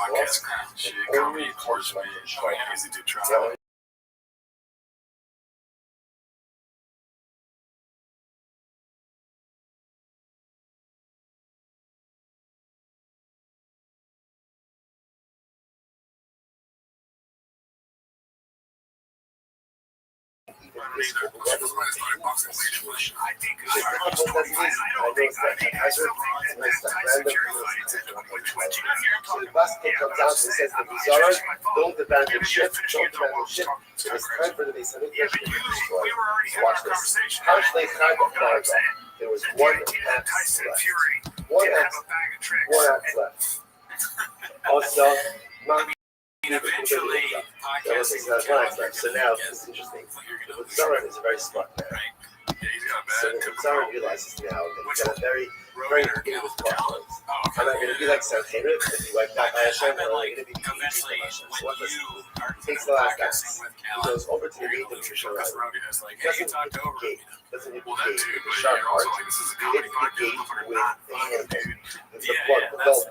podcast shit, comedy course, man. Oh, yeah, easy to try. The basket comes out and says the Mizarah, don't abandon ship, don't abandon ship. It was time for the Beis Hamikdash to be destroyed. Watch this. There was one axe left. One axe left. Also, not eventually, so now it's interesting. The Mizarah is a very smart man. So the Mizarah realizes now that he's got a very good with crossroads. I'm not going to be like Sanhedrin if you wipe out by Hashem, and I'm going to be eventually Hashem. So what does he do? He takes the last axe. He goes over to the gate of Yerushalayim. Doesn't hit the gate with the sharp heart. He hits the gate with the handle. It's the blood, the belt.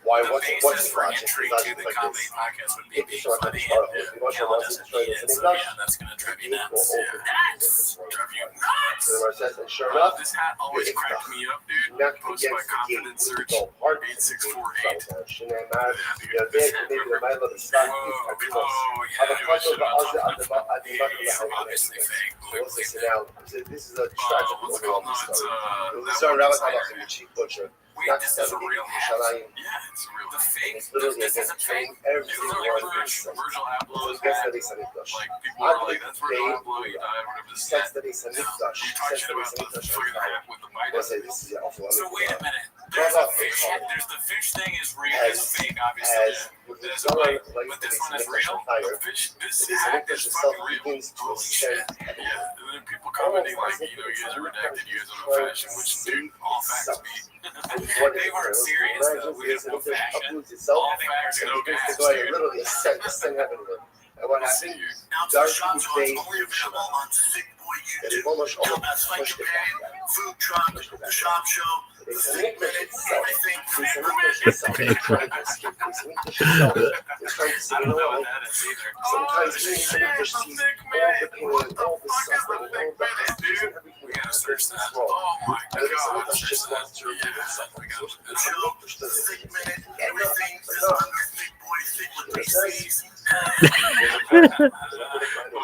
Why? What's the logic? The logic like this. If you start to start off, if you want to run to destroy this in English, the gate will open. So the Gemara says, and sure enough, you're not against the gate with the gold heart. Shinamar, maybe the middle of the stock is Abilos. Have a couple of the now, this is a tragic overall story. The Zohar Rabbi Rothschild, the chief butcher. This is a real hat. Yeah, it's a real. The fake. This isn't fake. This is Virgil Abloh's hat. Like people are like, that's Virgil Abloh. He died. Whatever this is. You're talking about the fucking hat with the Midas. So wait a minute. There's a fish. There's the fish thing is real. It's fake, obviously. But this one is real. The fish. This hat is fucking real. Holy shit. Yeah. And then people commenting like, you guys are redacted. You guys are old fashioned, which dude, all facts be. They weren't serious though. We have no fashion. All facts and no gas. Literally a thing happened to him. And what happened? Dark day almost pushed it back. Food truck, the shop show, the fake minute, everything. I don't know what that is either. Sometimes you sees all the pain, all the suffering, we gotta search that. Oh my god. Just wants to we gotta the fake minute, everything is under thick boy, thick with big C's. We'll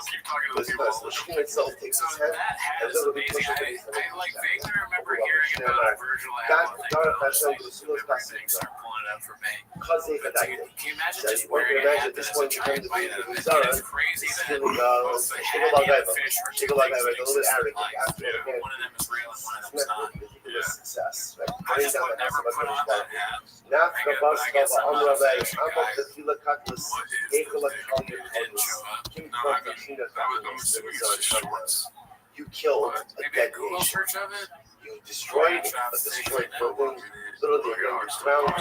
keep talking to the people. The machine itself takes its head and literally pushes it. I like vaguely remember hearing about Virgil Abloh. Things start pulling it up for me. Can you imagine just wearing a hat that's giant bite out of it? It's crazy that both the hat and the fish are two things that exist. One of them is real and one of them is not. Success. I just would never put on that hat. Not the bus of Amravay, I'm of the Fila Cutlass, you killed a dead nation. You destroyed a building, literally ground up,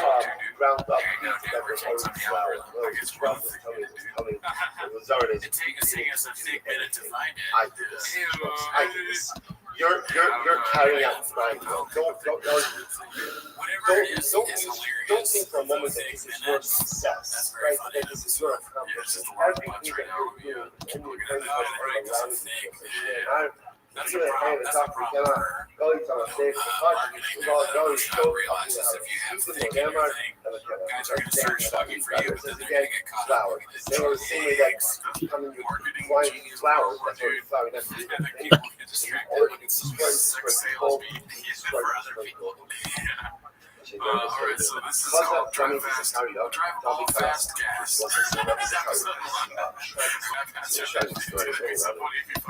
that was already flower. Trump is coming. It was already. It's taking us a big minute to find it. I did this. You're carrying out crime. Don't think for a moment that this is your success, right? That this is your accomplishment. Everything that you do, and you bring around you. That's a problem. That's a problem. I realize this if you have thick in your thing, guys are going to search fucking for you, but then they're going to get caught up with marketing genius flower, dude. And then people get distracted when it's sex sales being for other people. Alright, so this is called Drive Fast. Drive all fast gas.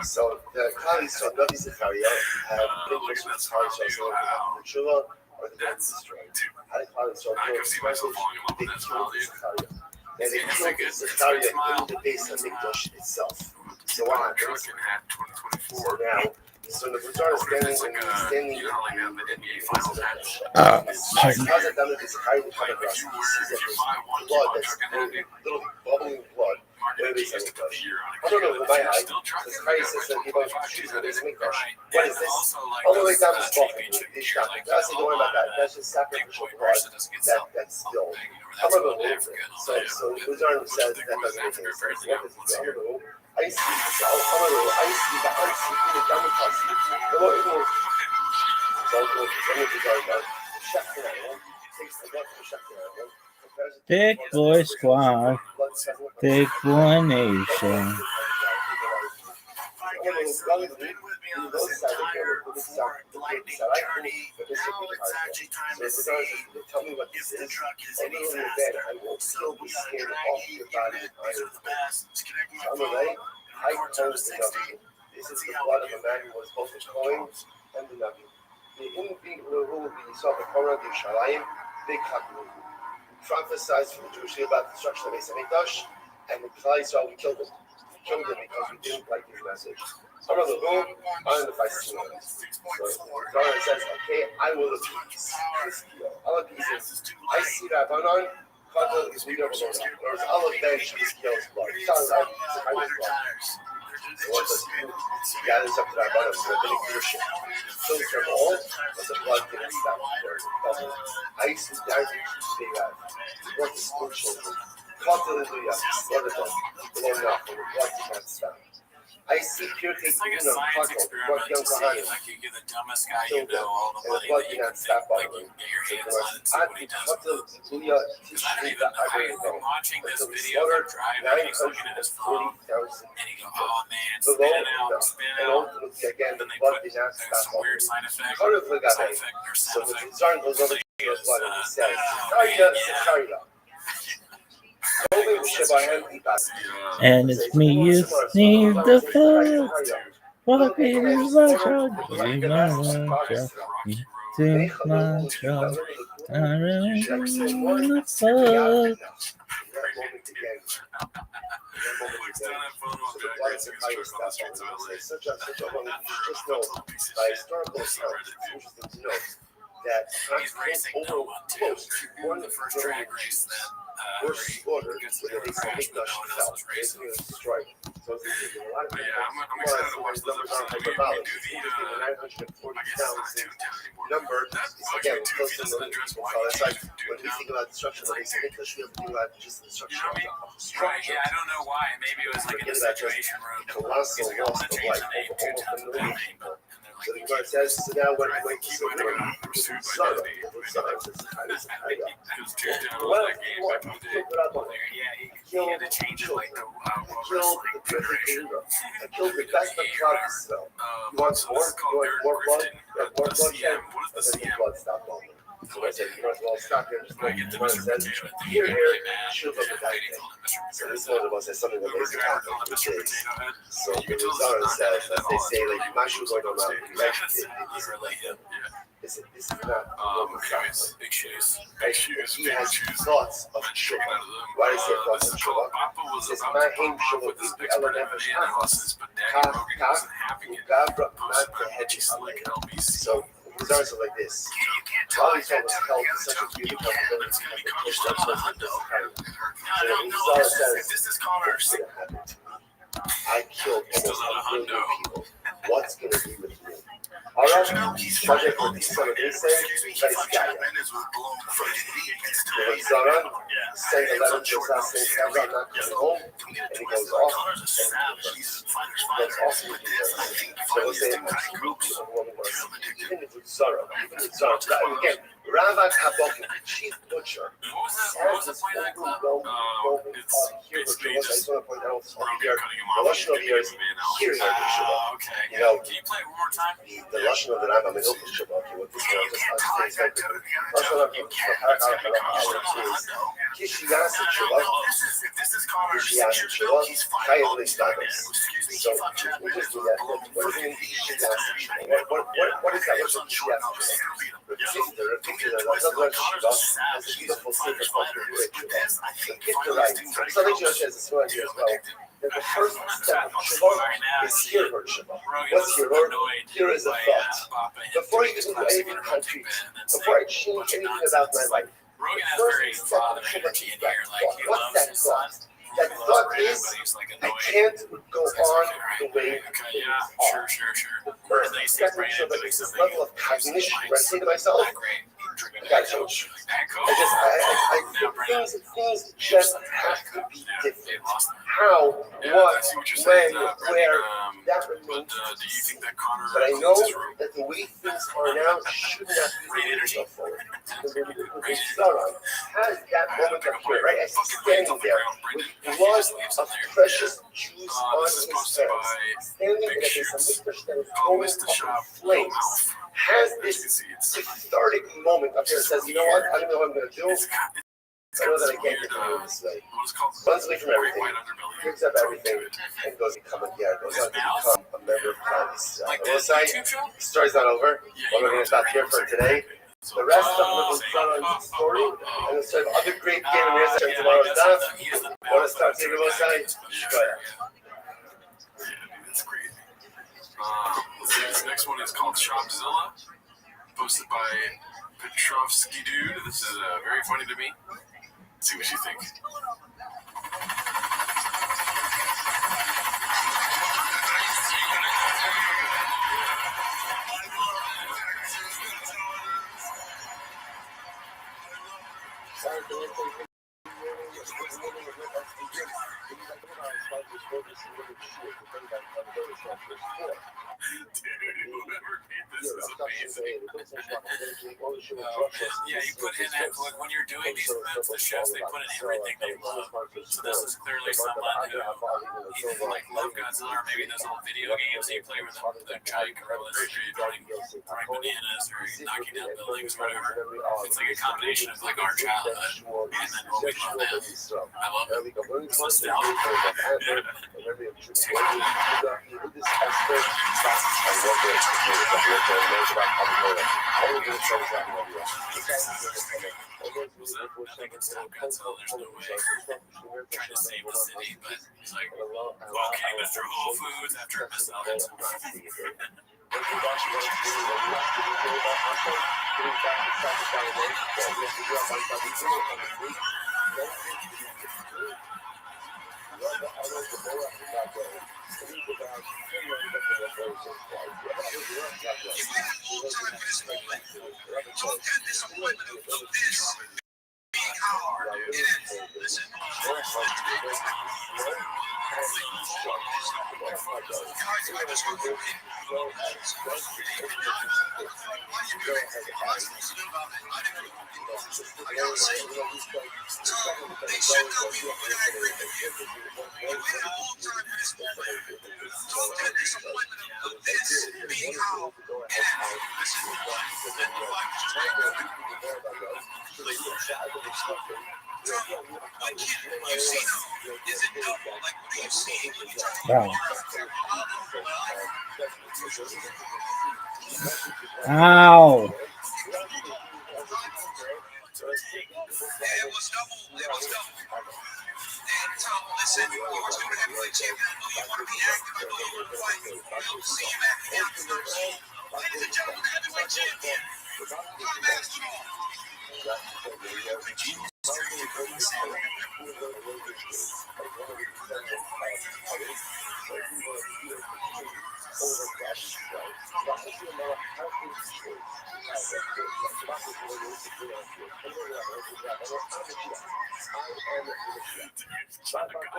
So the colleagues from Rabbi Zechariah have pictures of cars also the Tshuva or the dead destroyed. How did colleagues from I can see myself falling in love with that smile, dude. And they killed Zechariah in the Beis Hamikdash itself. So what happens? So now, so the Buzar is standing you know, like the NBA finals match. How's it done with Zechariah the Comet Ross? He sees that there's blood that's little bubbling blood. I don't know, in my eye, Zechariah says that he wants to choose the Beis Hamikdash. What is this? All the way down the spot. They stop it. Don't worry about that. That's just sacrificial blood. That's still. That's about Africa. So Luzern says that doesn't make any sense. What is it? I see the Big Boy Squad, Big Boy Nation. Tell me what this is. Any event, I will still be scared off your body. On the way, I told the Navi, this is the blood of a man who was both the Kohen and the Navi. The Invi Uru, the Yisrael, the Korah, the Yerushalayim, big Hakuru, prophesied for the Jewish people about the destruction of Beis Hamikdash, and the Klal Yisrael, we killed him. We killed him because we didn't like his message. Some of the room, I'm the vice president. So Zara says, okay, I will appease this deal. I'll appease it. I see Rabbanon, Kadal is leader of the Lord. Whereas I'll avenge this deal's blood. So what does he do? He gathers up to Rabbanon, so rabbinic leadership. Kills them all, but the blood didn't stop there. I see David, they have. What the school children. Kadal, slaughter them. Blown up, and the blood did not stop. I see pure taste of Kadal, what young Kohanim. Like you give the dumbest guy you Killed know them, all the and the money blood that did you not can stop think, like bothering. get your hands on it and see what he does. Because I don't even know how you're watching this video of him driving, he's looking at his phone, and he goes, oh man, spinning out, spinning out. Again, Then the they blood put did not there's stop some weird bothering. side effect, Part of the guy. or So sound the effect. Tsar goes over to the blood and he says, Zakaria. And it's me you need the food. What a baby's lunch. Take my lunch. Take my lunch. I really want the food. That He's racing no one too. The first drag race that were slaughtered gets when to the crash, but Hamikdash no one fell. else is racing. Basically, it was destroyed. So it's a lot of But yeah, I'm excited to watch those episodes. We do the, I guess it's not Toontown anymore. number That's is again actually close Tuesday to doesn't the address so why that's like you when we Toontown. think about destruction of Beis Hamikdash, we have to think about just the destruction You know what I mean? of the Right, structure. yeah, I don't know why. Maybe it was like in a situation room. Colossal He's like, I loss want to of change life the name over Toontown to that name. people. And So they're the like, Gemara says, so now when right, we like, keep winning. Pursued by Disney. Because Toontown was that game back in the day. Yeah, he had to change it like the World Wrestling Federation. I killed the best of clubs, though. You want So more? this is called You want Derek more blood? Grifton. You want more The blood? CM. What is And the then the CM? blood stopped falling. So I said, you might as well stop here. Just I get the one Mr. says, Potato thing. here, Really mad. should look at that Lady thing. called him Mr. So Potato this one of us has something that Uber makes it driver happen, called him which Mr. is, Potato Head. so You the can tell this is Rizal not says, edited at as they all. say, It's like, really Mashu looks going like on on stage. This is not. Anyways, big shoes. Big shoes. He has thoughts of Shuvah. Why does he have thoughts of Shuvah? He says, my aim Shuvah is the element of Shachas. Kach, not the hedge. So, the results are like this. While he told us held such a beautiful ability to push them so the result says, I killed almost 1 million people. What's going to be with me? Alright, project with the son of Isai, Vaiskaya. The Zara sent a letter to us saying, I'm not coming home, and he goes off, and that's awesome. So he's saying, even with Zara, again, Rava Kabokin, the chief butcher, has this overwhelming here, which I just want to point out here, the Russian over here is here, you know, Can you play it one more time? the Russian of the Rambam is open Shabbat. What this one just understands that Russian of the Kishiyas Shabbat, Kishiyas Shabbat, Chayav Leistabas. So we just do that. What does it mean Kishiyas Shabbat? What is that? What's a Kishiyas Shabbat? The Picture, another Shabbat has a beautiful sefer called the Picture writes. Something Josh has a story here as well. That the first step of Shabbat is Hirur Shabbat. What's Hirur? Here is a thought. Before you can do anything concrete, before I change anything about my life, Rogan has first very step father of Shabbat energy is in that here. Like, thought. he What's loves that his son. thought? That thought is, I can't go on the way Okay, yeah, sure. the first step of Shabbat is this level of cognition where I say to myself, drinking I that coach. Things just have to be different. How, what, when, where, that remains. Do you think that Connor? But I know that the way things are now should not be energy forward. The sun has that moment of fear, right? As he's standing there with blood of precious Jews on his hands, standing in a Besamikdash that is going up in flames, has this cathartic moment up there. Says, you know what? I don't know what I'm going to do. I know that I can't continue this way. Runs away from everything, gives up everything, and goes to become a member of Christ. The story's not over, but we're going to stop here for today. The rest of them will start on this story, and the story of other great game winners in tomorrow's daf. Want to start taking those sides? That's crazy. Let's see, this next one is called Shopzilla, posted by Petrovsky Dude. This is very funny to me. Let's see what you think. Whoever made this is amazing. Yeah, you put in that, like, when you're doing these events, the chefs, they put in everything they love. So this is clearly someone who either like love Godzilla, or maybe those little video games that you play with the giant gorillas, or you're throwing bananas, or you're knocking down buildings, or whatever. It's like a combination of like our childhood and then what we love now. I love it. It's nostalgic. Nothing can stop Godzilla, there's no way. Trying to save the city, but he's like, okay, Mr. Whole Foods after a missile hits him. Wow. Ow. Listen, you're going to heavyweight champion. I know you want to be active. I know you want to fight. We'll see you back in the afternoon. Ladies and gentlemen, the heavyweight champion, Combat Strong.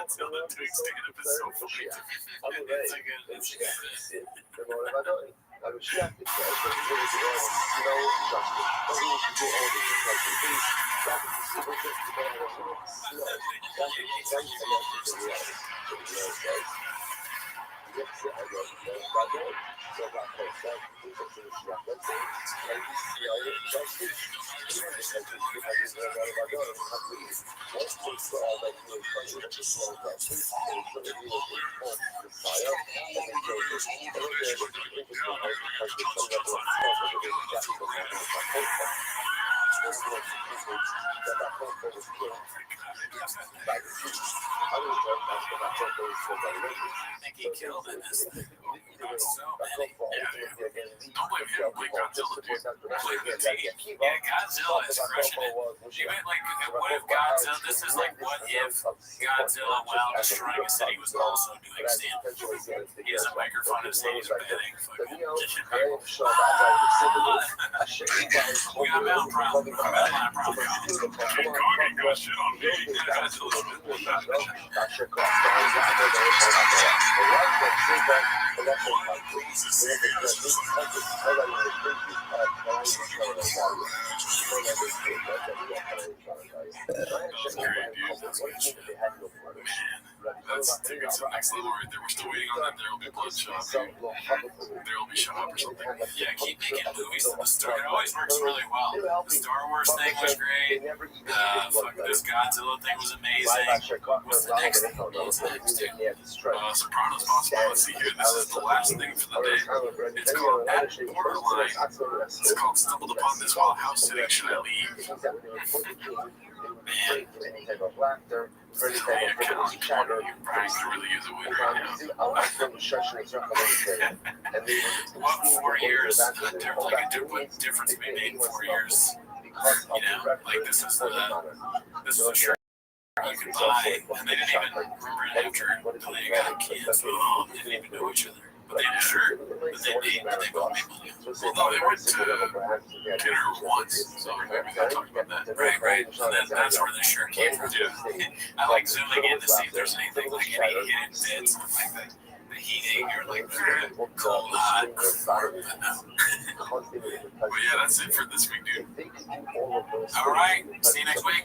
Godzilla doing stand-up is so funny. I think he killed in this thing. So many. Don't blame him, blame Godzilla, dude. Yeah, Godzilla is crushing it. what if Godzilla? This is like, what if Godzilla, while destroying a city, was also doing stand? He has a microphone and saying he's betting. We got a mountain problem. We got a line problem. King Kong ain't got shit on me. That's taking it to the next level right there. We're still waiting on that. There will be bloodshot. There will be shot or something. Yeah, keep making movies. It always works really well. The Star Wars thing was great. This Godzilla thing was amazing. What's the next thing? Sopranos possible. Let's see here. This is the last thing for the day. It's called At Borderline. It's called Stumbled Upon This While House Sitting. Should I leave? Man. Brian's really is a winner right now. What 4 years? What difference we made in 4 years? Like this is a shirt you could buy, and they didn't even remember it after they got kids. They didn't even know each other. But they had a shirt that they made, but they both made money. Although they went to dinner once, so maybe we gotta talk about that. Right. So that's where the shirt came from. I like zooming in to see if there's anything like any hidden bits, like the heating or like cold, hot. But yeah, that's it for this week, dude. All right, see you next week.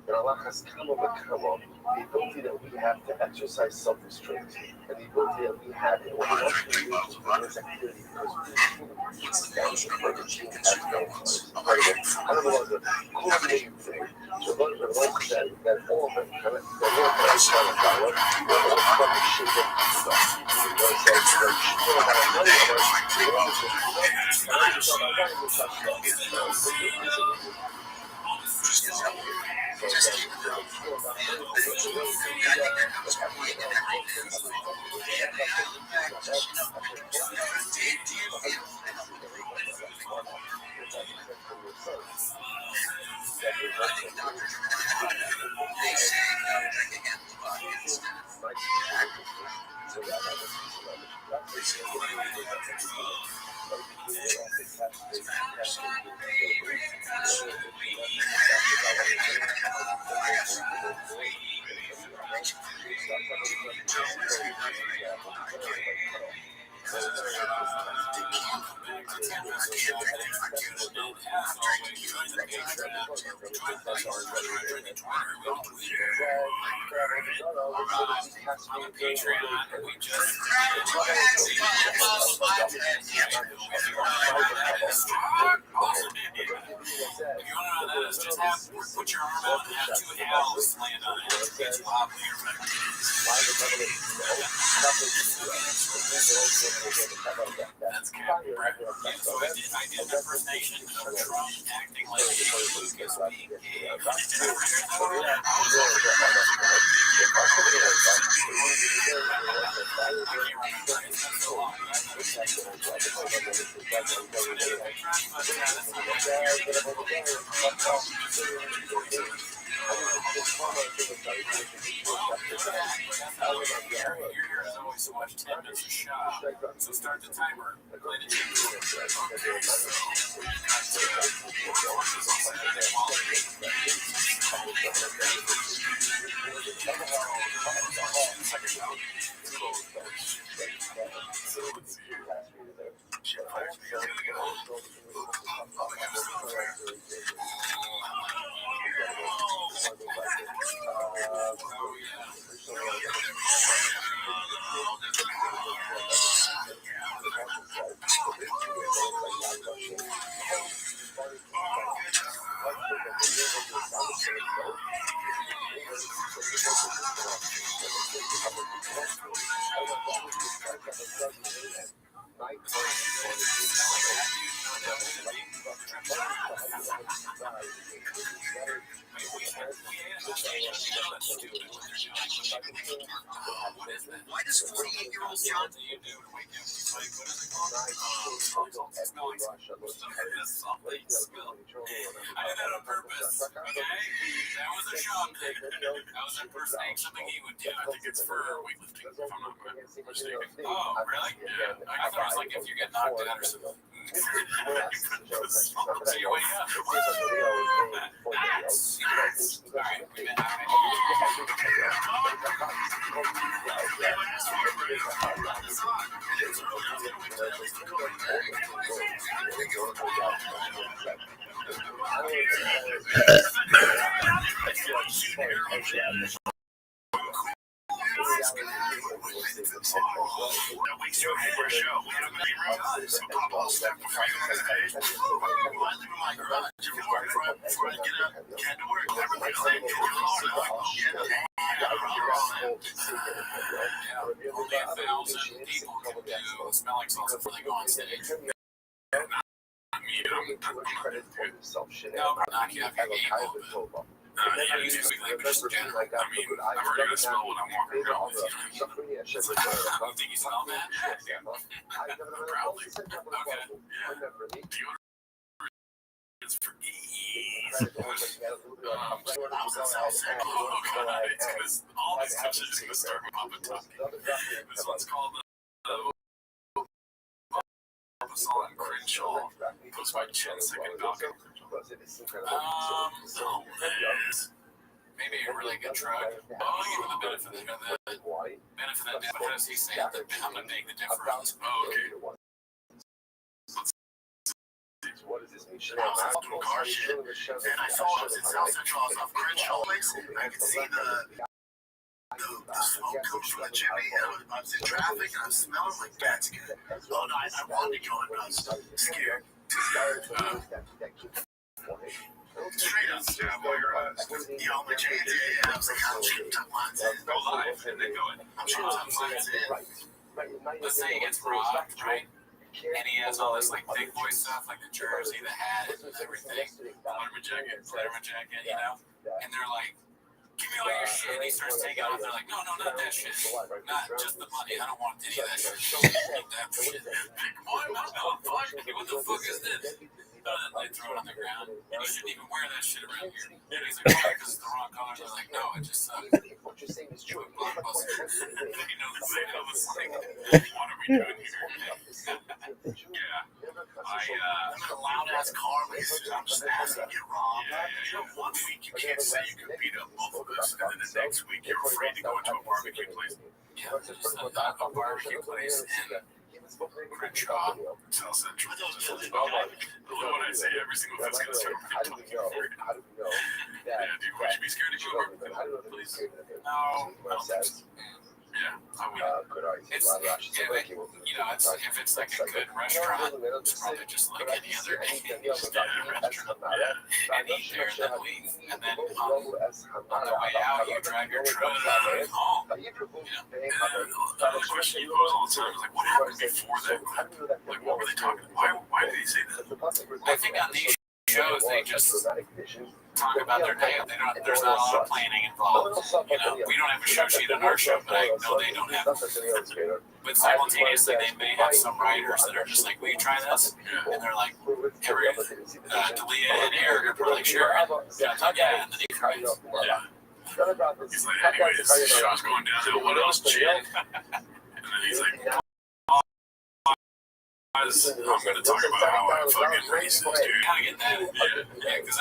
And Allah has come overcome the ability that we have to exercise self-restraint and the ability that we have in order to engage in this activity because we the gene has no cause. I don't know what the coordinating thing. So the Lord said that all of them the Lord has done it that way. All of them should get stuff. The Lord says that Put your arm out and have 2 L's land on it. It's wobbly or That's Captain Brett. So I did an impersonation of Trump acting like Lucas being gay. Your hair is always so much 10 minutes a shot. So start the timer. Play the jingle. that's stupid what they're doing. What is that? Why does 48-year-old John do you do to wake up? He's like, what is it called? Smelling smell. I did that on purpose. Okay? That was a shot thing. That was impersonating something he would do. I think it's for weightlifting, if I'm not mistaken. Oh, really? Yeah. I thought it was like if you get knocked out or something. So you wake up. That's nice. All right, we've been only 1,000 people can do smelling salts before they go on stage. No, but not you have your game open. Yeah, basically, but just in general. I mean, I'm already gonna smell what I'm walking around with. It's like, you think you smell that? Yeah. Probably. Okay. Deodorant is for ease. Oh, God. It's gonna, all these tips are just gonna start with Papa talking. This one's called on Crenshaw, posted by Chen Second Balcony. Maybe a really good drug. I'll give him the benefit of the benefit. What does he say? I'm gonna make the difference. Oh, okay. What does this mean? I was out doing car shit, and I saw it was in South Central. I was off Crenshaw Place. I could see the smoke comes from the chimney. I was in traffic, and I was smelling like bats again. Oh, no, I wanted to go in, but I was scared. Straight up, you know, my chains in. I was like, I'm shooting top lines in. Go live and then go in. I'm shooting top lines in. Let's say he gets rocked, right? And he has all this like big boy stuff, like the jersey, the hat, everything. Letterman jacket, you know? And they're like, give me all your shit. And he starts taking off. They're like, no, not that shit. Not just the money. I don't want any of that shit. Keep that shit. What the fuck is this? They throw it on the ground. And you shouldn't even wear that shit around here. And he's like, why? Because it's the wrong color. I was like, no, it just sucks. What you're saying is true. Blockbuster. They know this thing. What are we doing here? Yeah. I'm in a loud ass car. I'm just asking to get robbed. Yeah. 1 week you can't say you can beat up both of us, and then the next week you're afraid to go into a barbecue place. Yeah, just a barbecue place in Crenshaw, South Central. What I say, every single thing's gonna start with yeah, dude, would you be scared to go over? Please. No, I don't think so. Yeah, I would. It's, if it's like a good restaurant, it's probably just like any other restaurant. Yeah. And eat there, then leave. And then on the way out, you drive your truck home. The question you pose all the time is like, what happened before that? Like, what were they talking about? Why did they say that? I think on these shows, they just talk about their day. There's not a lot of planning involved. You know, we don't have a show sheet on our show, but I know they don't have. But simultaneously, they may have some writers that are just like, "Will you try this?" And they're like, "Dalia and Eric are probably like, sure." Yeah, and then he cries. Yeah. He's like, "Anyways, the show's going downhill. What else, Chin?" And then he's like, I'm going to talk about how I'm fucking racist, dude. Kind of get that. Yeah, because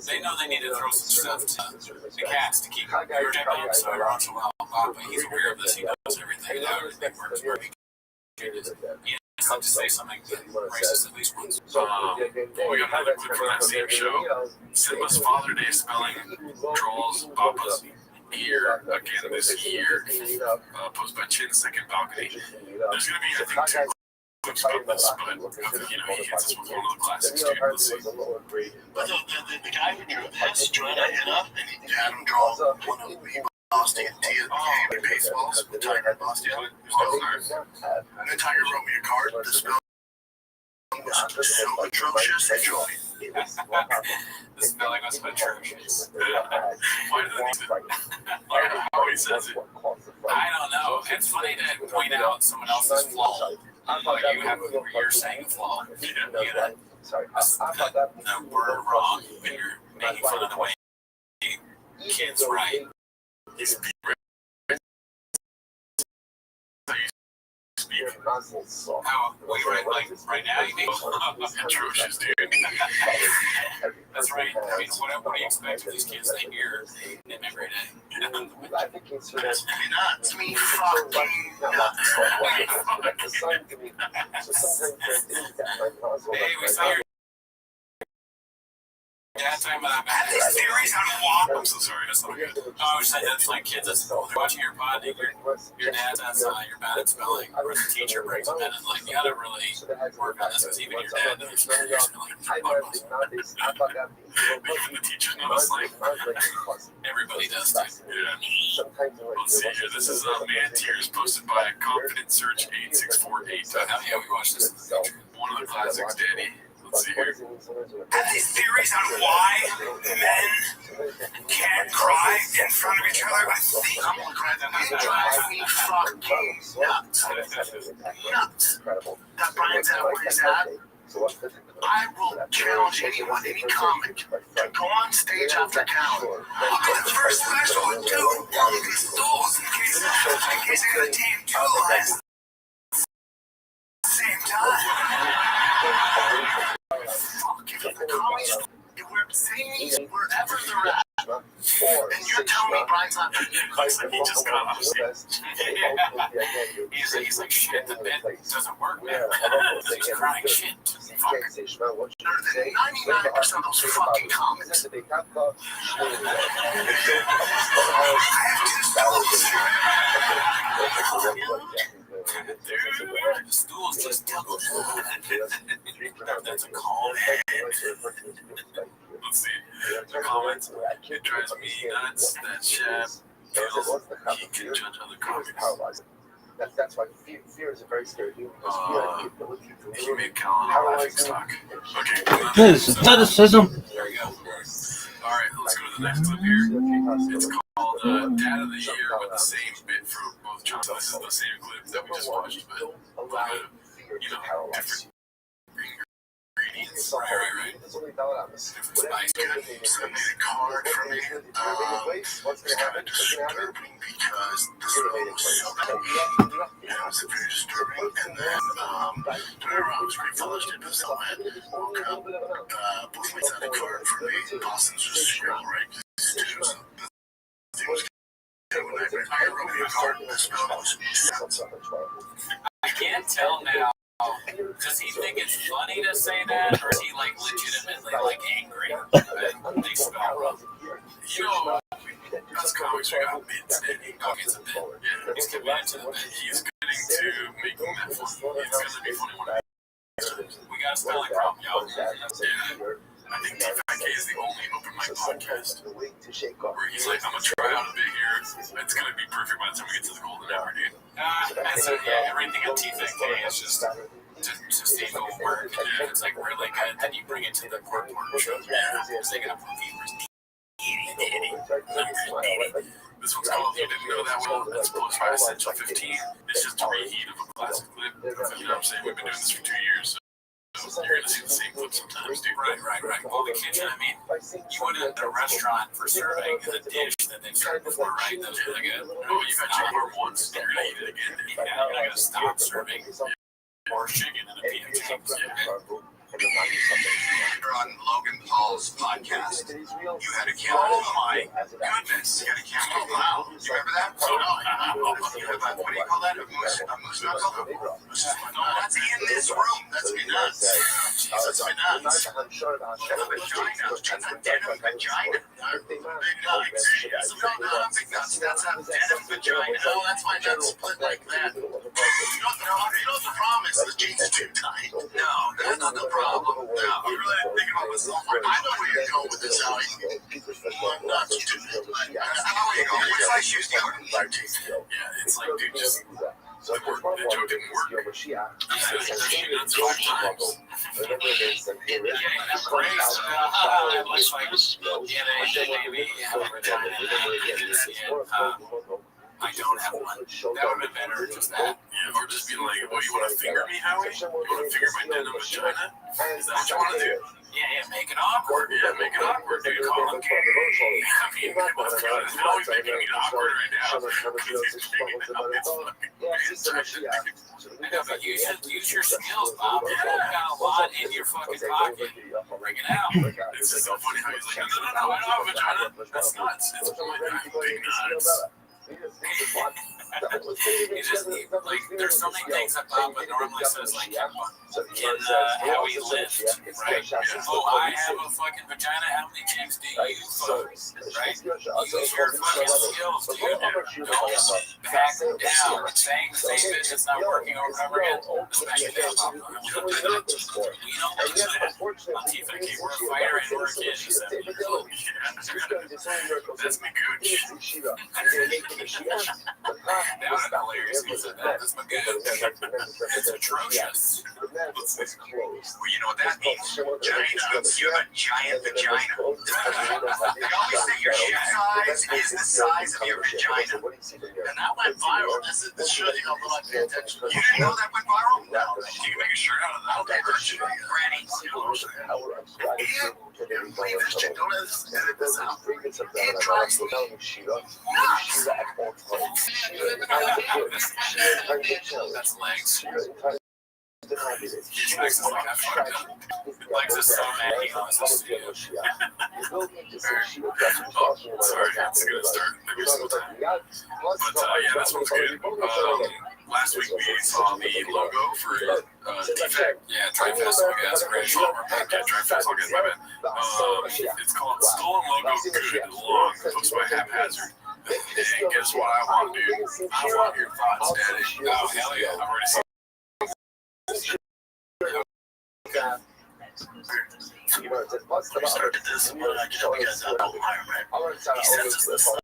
they know they need to throw some stuff to the cats to keep your job. So every once in a while, but he's aware of this. He knows everything. How everything works. Where he has to say something racist at least once. We got another clip from that same show. Simba's Father Day spelling trolls Papa's ear again this year. Posted by Chin Second Balcony. There's going to be, I think, 2 clips about this, but he hits us with one of the classics, dude. Let's see. But the guy who drew this, Joanna hit up, and he had him draw one of the Boston game baseballs with Tiger Boston. And then Tiger wrote me a card. The spell was so atrocious. The spelling was atrocious. Why do they need to? I don't know how he says it. I don't know. It's funny to point out someone else's flaw. Like you're saying a flaw. You gotta the word wrong when you're making fun of the way kids write. He's how we write like right now, you mean? Atrocious, dude. That's right. I mean, what do you expect of these kids? They hear them every day. Nuts. Me fucking nuts. Hey, we saw your dad talking about theories on why. I'm so sorry. That's not good. Oh, I was saying that's like kids. That's cool. They're watching your pod. Your dad's outside. You're bad at spelling. Or the teacher brings them in and like, you gotta really work on this because even your dad knows spelling. Even the teacher knows, like, everybody does too. Yeah. Let's see here. This is Man Tears posted by Confident Search 8648. Yeah, we watched this. One of the classics, Danny. Let's see here. Have these theories on why men can't cry in front of each other? I think I'm gonna cry that night. It drives me fucking nuts. Nuts. That Brian's at where he's at. I will challenge anyone, any comic, to go on stage after town. Okay, the first special, dude, one of these stools in case I gotta take 2 lines at the same time. Fuck, the comics, wherever they're at. And you're telling me Brian's not looks like he just got off stage. He's like, shit, the bit doesn't work, man. He's crying shit. Fucker. Better than 99% of those fucking comics. I Dude, the stool's just double. That's a call. Let's see. The comments. It drives me nuts that Shab feels he can judge other comics. That's why fear is a very scary thing. He made Callan laughing stock. Okay. This is criticism. There we go. Alright, let's go to the next clip here. It's called Dad of the Year with the same bit for both channels. So this is the same clip that we just watched, but different ingredients. Right. Different spice. So I made a card for me. It's kind of disturbing because the smell was so bad. Yeah, it was very disturbing. And then, whenever I was grateful, I did this all that. Woke up, both mates had a card for me. Boston's just here, right? I can't tell now. Does he think it's funny to say that, or is he like legitimately like angry? They spell wrong. That's comics. We got bits. Okay, it's a bit. Yeah, he's committed to the bit. He's getting to making that fun. It's gonna be funny one day. We got a spelling problem, y'all. Yeah. I think TFK is the only open mic podcast where he's like, I'm gonna try out a bit here. It's gonna be perfect by the time we get to the golden hour, dude. And so yeah, everything at TFK is just see the work. And it's like really good. Then you bring it to the court show. Yeah, they got this one's called You Didn't Know That Well. It's posted by Essential 15. It's just a reheat of a classic clip. You know what I'm saying? We've been doing this for 2 years. So you're going to see the same clip sometimes, dude. Right. Well, the kitchen, I mean, you went in a restaurant for serving the dish that they served before, right? That was really good. No, you've had chicken once, you're going to eat it again. Yeah, you're not going to stop serving more chicken in a PF Chang's. Yeah. You're on Logan Paul's podcast. You had a camera. Oh my goodness! You had a camera. Wow. You remember that? Oh no. You have a, what do you call that? A moose knuckle? No, that's in this room. That's me nuts. That's me nuts. A vagina. That's a denim vagina. Big nuts. Big nuts. That's a denim vagina. Oh, that's my nuts split like that. You know what the problem is? The jeans are too tight. No, that's not the problem. No, I'm really thinking about this. I know where you're going with this, Howie. I'm not stupid. I know where you're going. Which size shoes do you wear? Yeah, it's like, dude, just So the joke didn't work. That's 5 times. That's great. It looks like maybe have a vagina I don't have one. That would have been better, just that. Yeah, or just be like, well, you want to finger me, Howie? You want to finger my denim vagina? Is that what you want to do? Yeah, make it awkward. Yeah, make it awkward. Do you call him gay? I mean, what's going on? Howie's making it awkward right now. He's making it But use your skills, Bob. You got a lot in your fucking pocket. Bring it out. It's just so funny how he's like, no, I don't have a vagina. That's nuts. It's really not big nuts. You just need, like, there's so many things that Bob would normally says, like, in how he lived, right? Oh, I have a fucking vagina. How many chicks do you fuck? Right? Use your fucking skills, dude. Don't back down. Saying it's not working over and over again. Just back it down. We don't do that. We don't do that. Latifah, we're a fighter and we're a kid. He said, that's my gooch. That was hilarious. He said that. That's my good. It's atrocious. Well, you know what that means? Giant. You have a giant vagina. They always say your shit size is the size of your vagina. And that went viral. This shows you how little I pay attention. You didn't know that went viral? No. You can make a shirt out of that. Okay, Granny. You believe this chick? Don't edit this out. It drives me nuts. That's legs. Legs is like, I fucked up. Legs is so mad he wants to see you. Sorry, it's gonna start every single time. But yeah, this one's good. Last week we saw the logo for Defect. Yeah, Tri-Fest. Okay, that's a great show. Yeah, Tri-Fest. Okay, my bad. It's called Stolen Logo Good Long, posted by Haphazard. And guess what I want, dude? I want your thoughts, Daddy. Oh, hell yeah. I've already seen. We started this one, you guys have all higher, right? He sends us this stuff.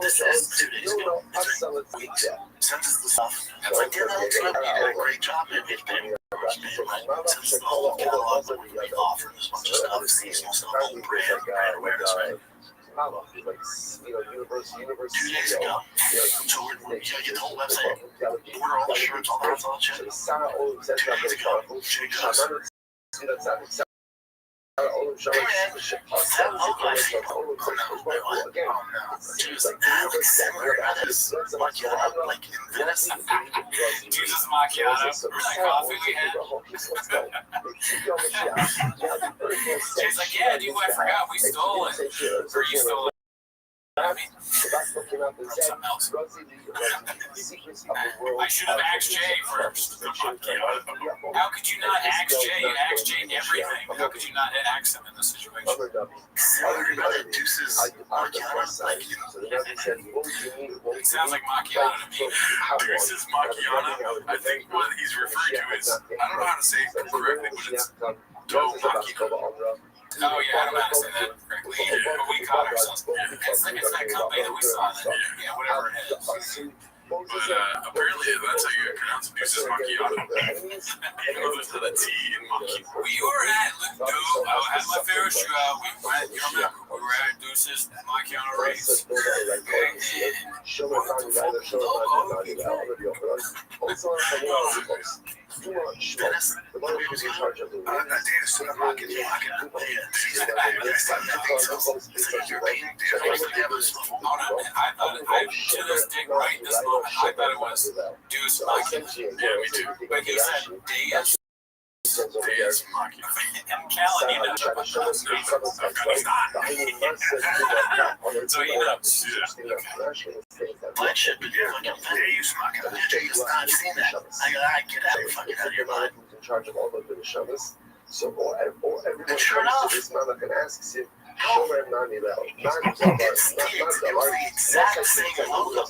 This is 2 days ago. It's like weeks. Sends us the stuff. It's like, yeah, that's right. You did a great job. It's been sends us the whole catalog that we offer. There's a bunch of stuff, seasonal stuff, whole brand awareness, right? 2 days ago. So we're get the whole website, order all the shirts, all that shit. 2 days ago, she goes, Jesus macchiato. Remember that coffee we had? She's like, yeah, dude, I forgot we stole it. Or you stole it. I mean, something else. I should have asked Jay first. How could you not ask Jay? You asked Jay everything. How could you not ask him in this situation? Deuces macchiato, like, It sounds like macchiato to me. Deuces macchiato. I think what he's referring to is, I don't know how to say it correctly, but it's dough macchiato. Oh yeah, I don't know how to say that correctly. But we caught ourselves. It's that company that we saw that. Yeah, whatever it is. But apparently that's how you pronounce it. Deuces macchiato. Even though there's not a T in macchiato. We were at I had my favorite show. We were at Deuces macchiato race. Too much. The money was in charge of the I to this day, right this moment, I thought it was Deuce Macchiato. Yeah, me too. But he said Deus Deus Macchiato. and Callan, he knows. So he knows. that shit, but you're like, Deus Macchiato. Deus not seen that. I get out, fucking out of your mind. Who's in charge of all of the shamas? So everyone Sure enough. this man can ask him. It's the exact same logo.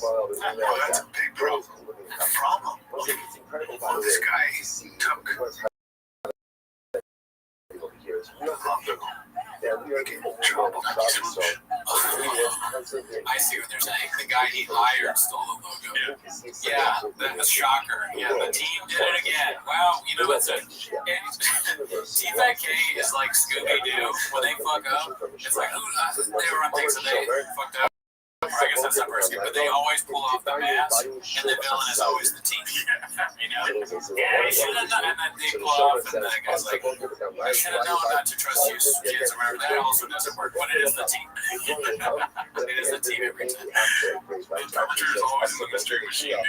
That's a big problem. It's incredible. Well, this guy took I see what they're saying. The guy he hired stole the logo. Yeah, the shocker. Yeah, the team did it again. Well, you know, it's a Team K is like Scooby-Doo. When they fuck up, it's like, they were on things that they fucked up. I guess that's not very good, but they always pull off the mask, and the villain is always the team. You know? Yeah, I should have done, and then they pull off, and the guy's like, I should have known not to trust you kids or whatever. That also doesn't work, but it is the team. It is the team every time. The temperature is always in the mystery machine,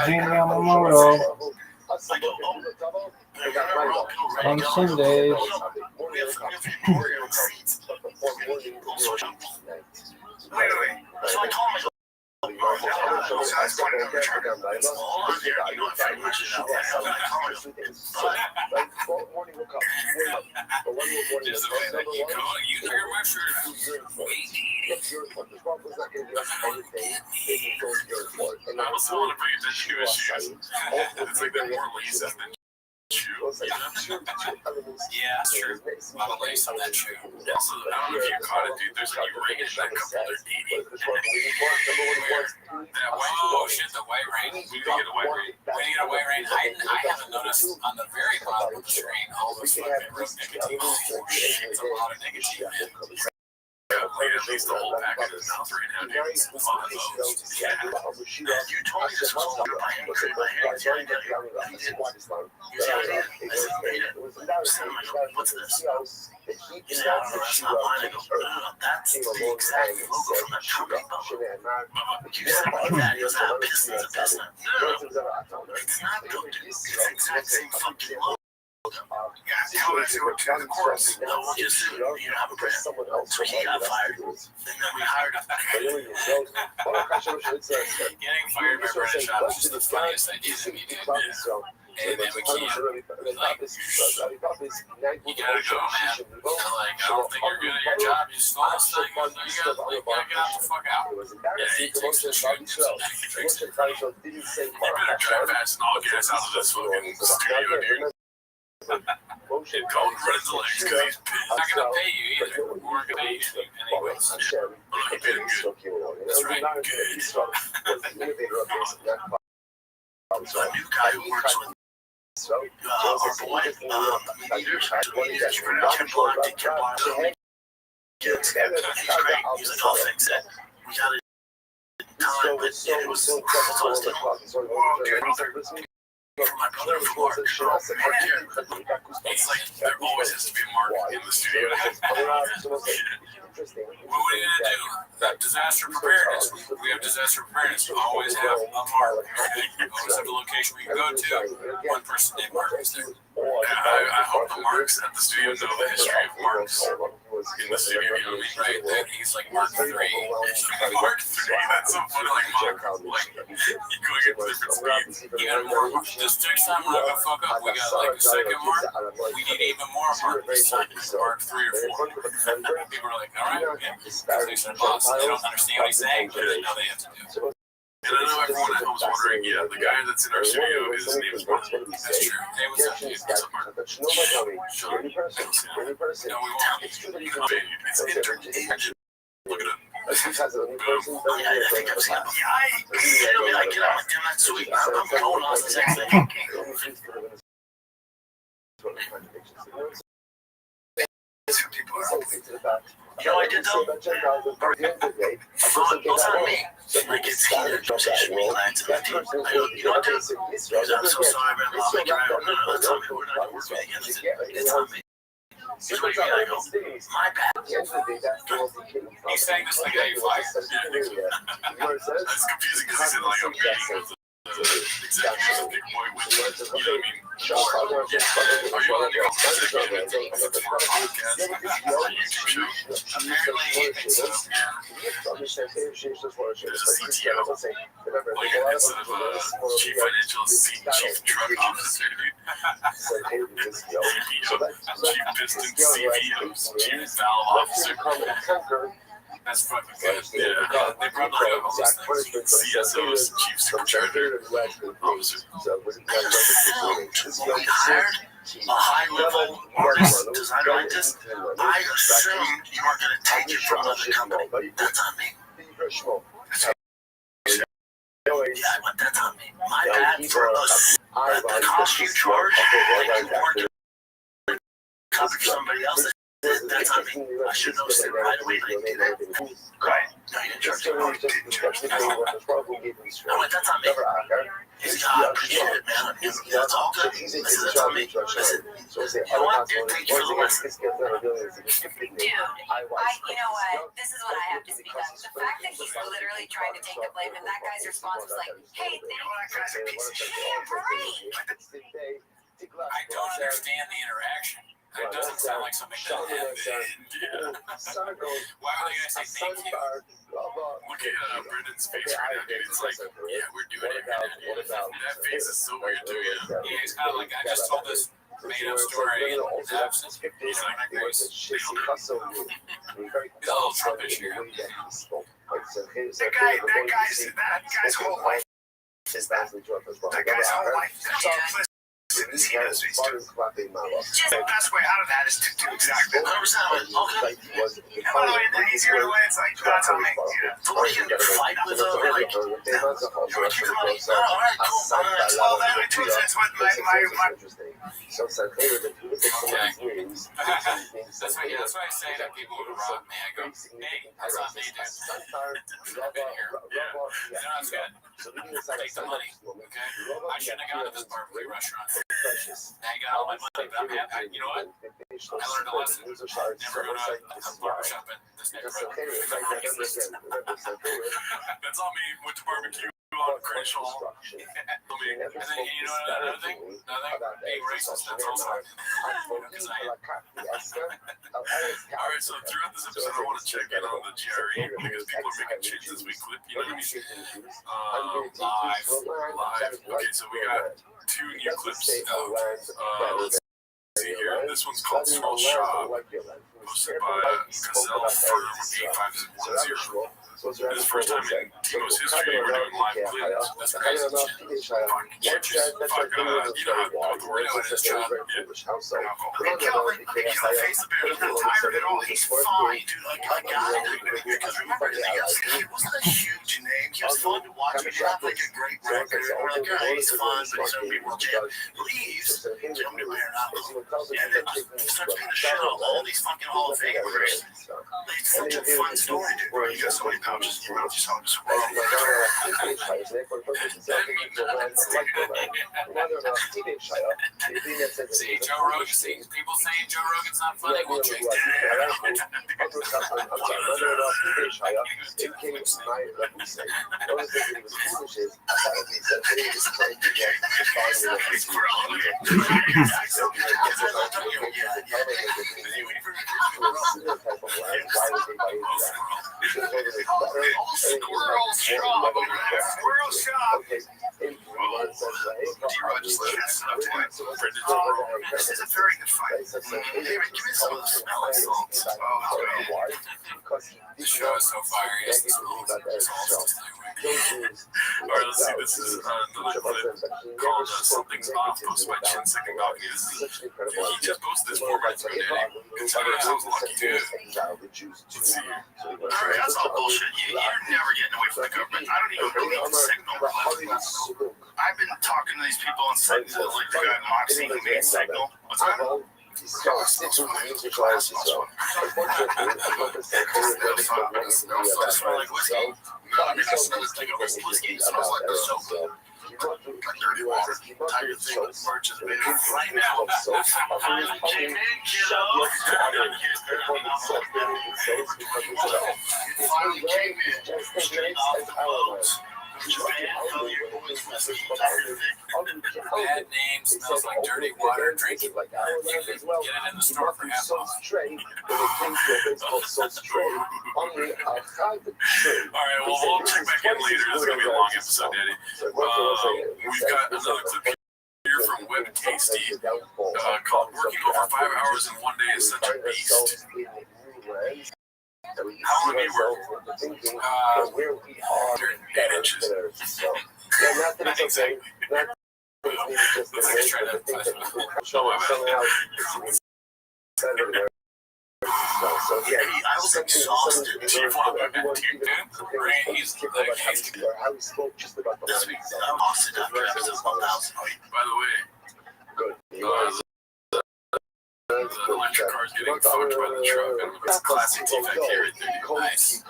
Jimmy Yamamoto on Sundays. Wait. So I told him, Yeah, that's true. A lot of lace on that shoe. Also, I don't know if you caught it, dude. There's like a ring in that couple they're dating. That white, oh shit, the white ring. We didn't get a white ring. We didn't get a white ring. I haven't noticed on the very bottom of the screen all those fucking road nicotine. Oh shit, it's a lot of nicotine, man. Like at least the whole pack in his mouth right now, dude. It's a lot of those. Yeah. You told me this was all over my hands. Yeah, I did. You said I did. I said, what's this? He said, I don't know, that's not mine. I go, no, that's the exact logo from that company, Bubba. You said like that. He goes, Pistons are Pistons. No, it's not, dude. It's the exact same fucking logo. Yeah, tell us to the chorus. No, we'll just do it. You don't have a brand. So he got fired. And then we hired him. Getting fired by British Shop is just the funniest idea that we did. And then we can't. Like, you gotta go, man. Like, I don't think you're good at your job. You stole this thing. You gotta get the fuck out. Yeah, he takes the shoot and drinks it. You better drive fast and all get us out of this fucking studio, dude. Don't run his legs because he's not gonna pay you either. We weren't gonna pay you anyways. Well, he paid him good. That's right, good. A new guy who works with our boy, leaders, kept blocking. He's great. He's like, I'll fix it. We got it time, but it was for my brother from Mark. It's like there always has to be a Mark in the studio. What are you gonna do? Disaster preparedness. We have disaster preparedness. You always have a Mark. You always have a location we can go to. One person named Mark is there. I hope the Marks at the studio know the history of Marks in the studio. You know what I mean? Right? That he's like Mark 3. Mark 3. That's so funny. Like Mark. Like you go get different speeds. You got more. This next time we're not gonna fuck up. We got like a second Mark. We need even more Mark. Mark 3 or 4. People are like, all right, yeah. Because they're boss. They don't understand what he's saying, but they know they have to do. And I know everyone at home's wondering, yeah, the guy that's in our studio, his name is Mark. That's true. Hey, what's up, dude? What's up, Mark? Sean. No, we won't. It's interchangeable. Look at it. Boom. Oh, yeah, I think I've seen it before. It'll be like, you know, damn, that's sweet. I'm going on to the next thing. People are you know, I did though. Those aren't me. Like it's heated conversation. Me lying to my team. I go, you know what, dude? Because I'm so sorry, man. I'll make it right. No, that's on me. We're not gonna work with it again. It's on me. Here's what you mean. I go, my bad. He's saying this like a fight. That's confusing because he's in like a meeting with executive big boy with, you know what I mean? Are you on the podcast? YouTube show? Apparently, he thinks so. There's a CTO, like instead of chief financial, chief truck officer, dude. Chief piston CVO, chief valve officer. That's fucking good. Yeah, they probably have all those things. CSOs, chief supercharger officer. What we hired a high-level artist, designer like this, I assume you are going to take it from another company. That's on me. Yeah, but that's on me. My bad for the cost you charge, like you weren't copy for somebody else. That's on me. I should know it right away. Like, do that. Right. No, you didn't charge me. No, you didn't charge me. I went, that's on me. He's like, I appreciate it, man. I mean, that's all good. Listen, that's on me. Listen, you know what? Thank you for the lesson. Dude, you know what? This is what I have to speak on. The fact that he's literally trying to take the blame and that guy's response was like, hey, That guy's a piece of shit. yeah, right. I don't understand the interaction. That doesn't sound like something that happened. Yeah. Why would the guy say thank you? Look at Brendan's face right now, dude. It's like, yeah, we're doing it. That face is so weird, too, yeah. Yeah, he's kind of like, I just told this made-up story in his absence. He's like, that guy's nailed it. He's a little Trumpish here. That guy's whole life is that. That guy's whole life. That's all implicit. He knows he's doing. The best way out of that is to do exactly 100%. Okay. Easier way. It's like, that's on me. So what are you going to fight with them? Like, you want to keep the money? All right, cool. Well, then I do this with my Okay. That's why I say to people who rob me, I go, hey, that's on me, dude. I've been here. Yeah. No, that's good. Take the money, okay? I shouldn't have gone to this barbecue restaurant. I got all my money, but I'm happy. You know what? I learned a lesson. Never go to a barbershop in this neighborhood. That's on me. Went to barbecue on Crenshaw. And then, you know another thing? Being racist, that's also because I am. Alright, so throughout this episode, I want to check in on the GRE because people are making changes we clip, you know what I mean? Live. Okay, so we got 2 new clips out. Let's see here. This one's called Small Shop, posted by Gazelle Firm 8510. This is the first time in Timo's history we're doing live clips. That's crazy. Fucking catches. Fuck, you know how the word is job. Yeah. Kelvin, face the bear. He's not tired at all. He's fine, dude. Like, I got it. Because remember, he wasn't a huge name. He was fun to watch. He didn't have like a great record. We're like, oh, he's fun, but he's going to be world champ. Leaves. Jump to Bear now. And then starts being a shit out of all these fucking Hall of Famers. It's such a fun story, dude. Where you got so many pouches in your mouth, just how this world. See, Joe Rogan, see, people saying Joe Rogan's not funny, we'll check Squirrel shop. This is a very good fight. David, give me some of those smelling salts. The show is so fire, yes, it's all Alright, let's see, this is another clip called Something's Off, posted by Chin Second Balcony. He just posted this 4 months ago, Daddy. It's how I was lucky, dude. Let's see here. Alright, that's all bullshit. You're never getting away from the government. I don't even believe in Signal. I've been talking to these people on Signal, like the guy Moxie who made Signal. What's that? Dirty water type of thing with merch is available right now. Came in, kiddo. Finally came in. Straight off the boats. Bad name smells like dirty water. Drink it. Get it in the store for half off. Alright, well, we'll check back in later. It's going to be a long episode, Daddy. We've got another clip here from Web Tasty called Working Over 5 Hours in 1 Day is Such a Beast. How long do you work? 8 inches. Not exactly. guy's trying to show my So yeah, I was exhausted. Chief Wapper, he's how he spoke just about the This week, I lost it after episode 1000. by the way, good. the electric car's getting fucked by the truck. It's a classic defect here at 30. Nice.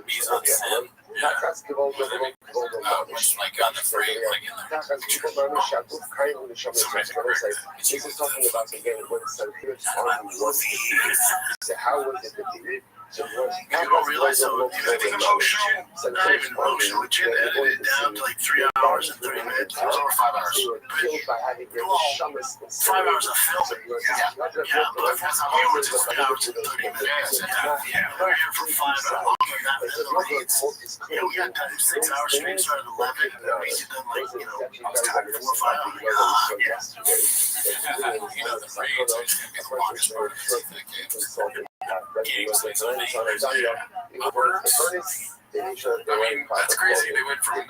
He's on Sam. Yeah. Which, like, on the frame, like, in the This is talking about again when how was it that they did? You don't realize how anything emotional, not even emotional, Jen edited it down to like 3 hours and 30 minutes. It was over 5 hours. But 5 hours of filming. Yeah, but it was just 3 hours and 30 minutes. Yeah, we were here for 5 hours. We got done 6 hours straight, started at 11, and then we done like, I was tired 4 or 5 hours. the rage is going to be the longest part of this thing. That's crazy. They went from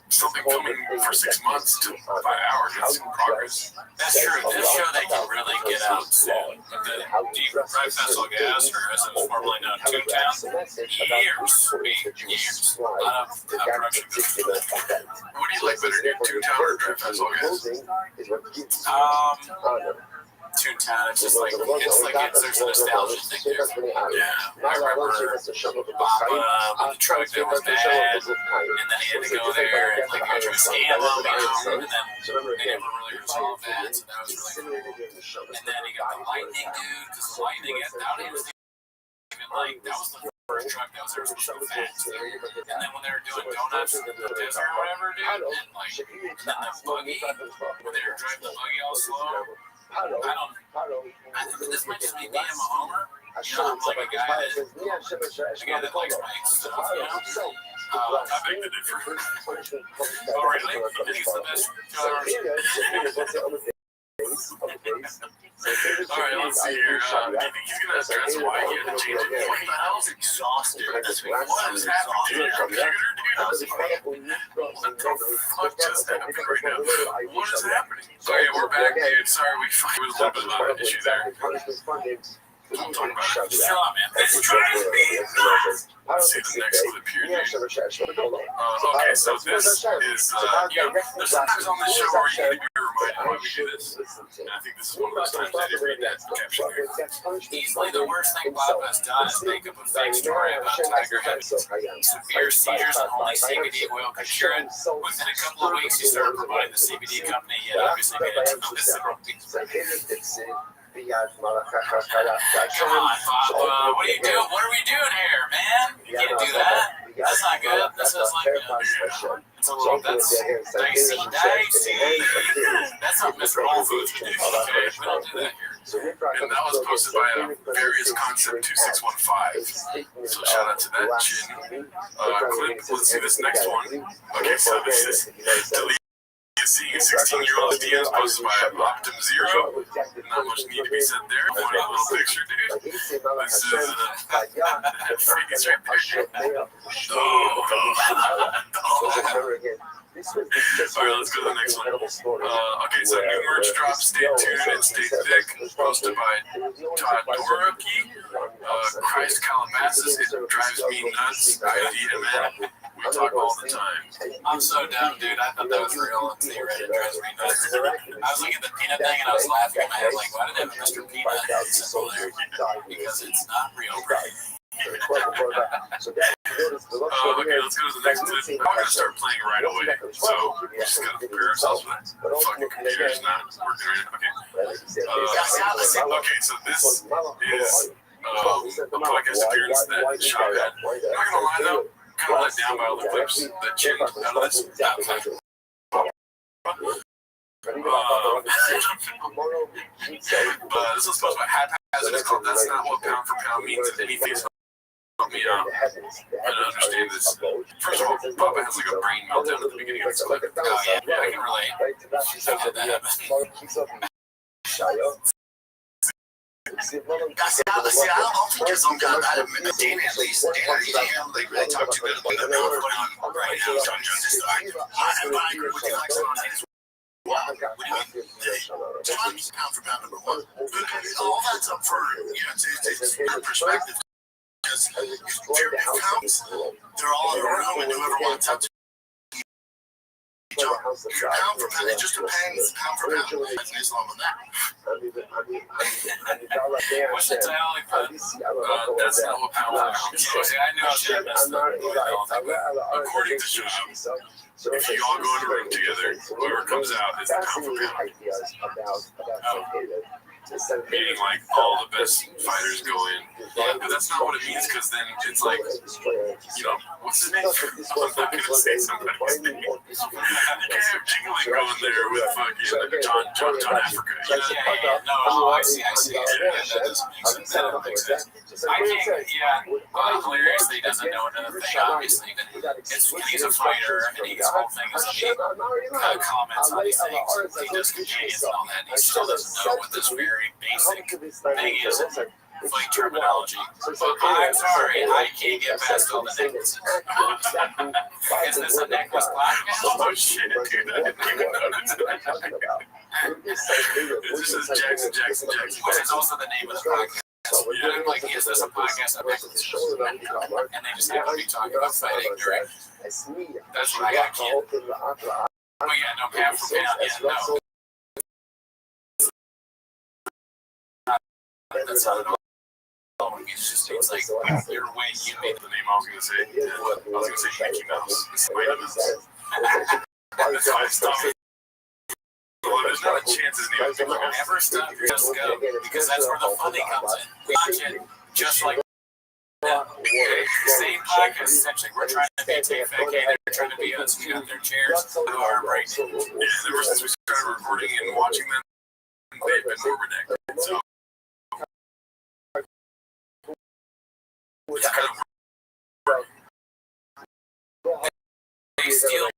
something filming for 6 months to 5 hours. That's in progress. That's true. This show they can really get out soon. The deep fried vessel gas, or as it was formerly known, Toontown, years. A lot of production. What do you like better, Toontown or dry vessel gas? Toontown, it's just like there's a nostalgia thing there. Yeah, I remember when the truck that was bad, and then he had to go there and like try to scam him, and then they never really resolved that, so that was really cool. And then he got the lightning dude, because the lightning out he was even like that was the first truck that was ever supposed to go fast. And then when they were doing donuts in the desert or whatever, dude, and like then the buggy, when they were driving the buggy all slow. I think this might just be me. I'm a homer. I'm like a guy that likes bikes stuff, I beg to differ. Oh, really? I think it's the best cars. Alright, let's see here. Do you think he's going to address why he had to change it? I was exhausted this week. What is happening to your computer, dude? I was like, what the fuck just happened right now? What is happening? Okay, we're back, dude. Sorry, we was a little bit of an issue there. I'm talking about it. Shut up, man. It's trying to be. Let's see the next clip here, dude. Okay, so this is, there's sometimes on this show where you need to be reminded why we do this. And I think this is one of those times I didn't read that caption there. Easily the worst thing Bob has done is make up a fake story about Tiger having severe seizures and only CBD oil could cure it. Within a couple of weeks, he started promoting the CBD company. He had obviously made it to this. Come on, Bob. What are you doing? What are we doing here, man? You can't do that. That's not good. This is like, it's a little, that's dicey. That's not Mr. Whole Foods would do. Okay, we don't do that here. And that was posted by Various Concept 2615. So shout out to that chin. Let's see this next one. Okay, so this is delete. Seeing a 16-year-old DMs posted by Optim Zero. Not much need to be said there. Funny little picture, dude. This is Freaky's right there, dude. Alright, let's go to the next one. Okay, so new merch drop. Stay tuned and stay thick. Posted by Todoroki. Christ Calabasas. It drives me nuts. Man. We talk all the time. I'm so dumb, dude. I thought that was real until you read it. Drives me nuts. I was looking at the peanut thing and I was laughing in my head, like, why did they have Mr. Peanut symbol there? Because it's not real. Okay, let's go to the next clip. I'm going to start playing right away. So, we just got to prepare ourselves for that. Fucking computer's not working right now. Okay, so this is a podcast appearance that Shop had. I'm not going to lie though. Kind of let down by all the clips that Jen out of this. But this was supposed to be haphazard. It's called That's Not What Pound for Pound Means in Any Face. Help me out. I don't understand this. First of all, Papa has like a brain meltdown at the beginning of this clip. Oh, yeah, I can relate. I've had that happen. See, I don't think it's some kind of Dan at least. Dan, they really talk too good about that. Right now, he's on Justice. I agree with you. What do you mean? Trump's pound for pound number one. All that's up for, it's your perspective. Because pounds, they're all in a room, and whoever wants up to pound for pound, it just depends. Pound for pound, that's Islam on that. What's the title like that? That's not what pound for pound. See, I knew I was gonna mess up. According to Shab, if you all go in a room together, whoever comes out is the pound for pound. Meaning like all the best fighters go in. But that's not what it means, because then it's like, what's his name? I'm not gonna say somebody's name. You can't have Jingling going there with fucking John Africa. No, I see. Yeah, that doesn't make sense. That doesn't make sense. I can't, hilariously, he doesn't know another thing, obviously. He's a fighter, and his whole thing is that he kind of comments on these things, he does companions and all that, and he still doesn't know what this very basic thing is in fight terminology. I'm sorry, I can't get past all the necklaces. Is this a necklace podcast? Oh shit, dude, I didn't even notice that. This is Jackson. Which is also the name of the podcast. Yeah. Like, is this a podcast about necklaces? And they just happen to be talking about fighting during. That's what I got, kid. Oh yeah, no, pound for pound, no. That's not at all. It's like, your way you made the name I was going to say. I was going to say Mickey Mouse. It's Mickey Mouse. That's why I stopped. Well, there's not a chance his name is going to never stop, just go. Because that's where the funny comes in. Watch it, just like same podcast, essentially. We're trying to be TFK, they're trying to be us. We got their chairs, who are right. Yeah, ever since we started recording and watching them, they've been more redacted. So it's kind of they steal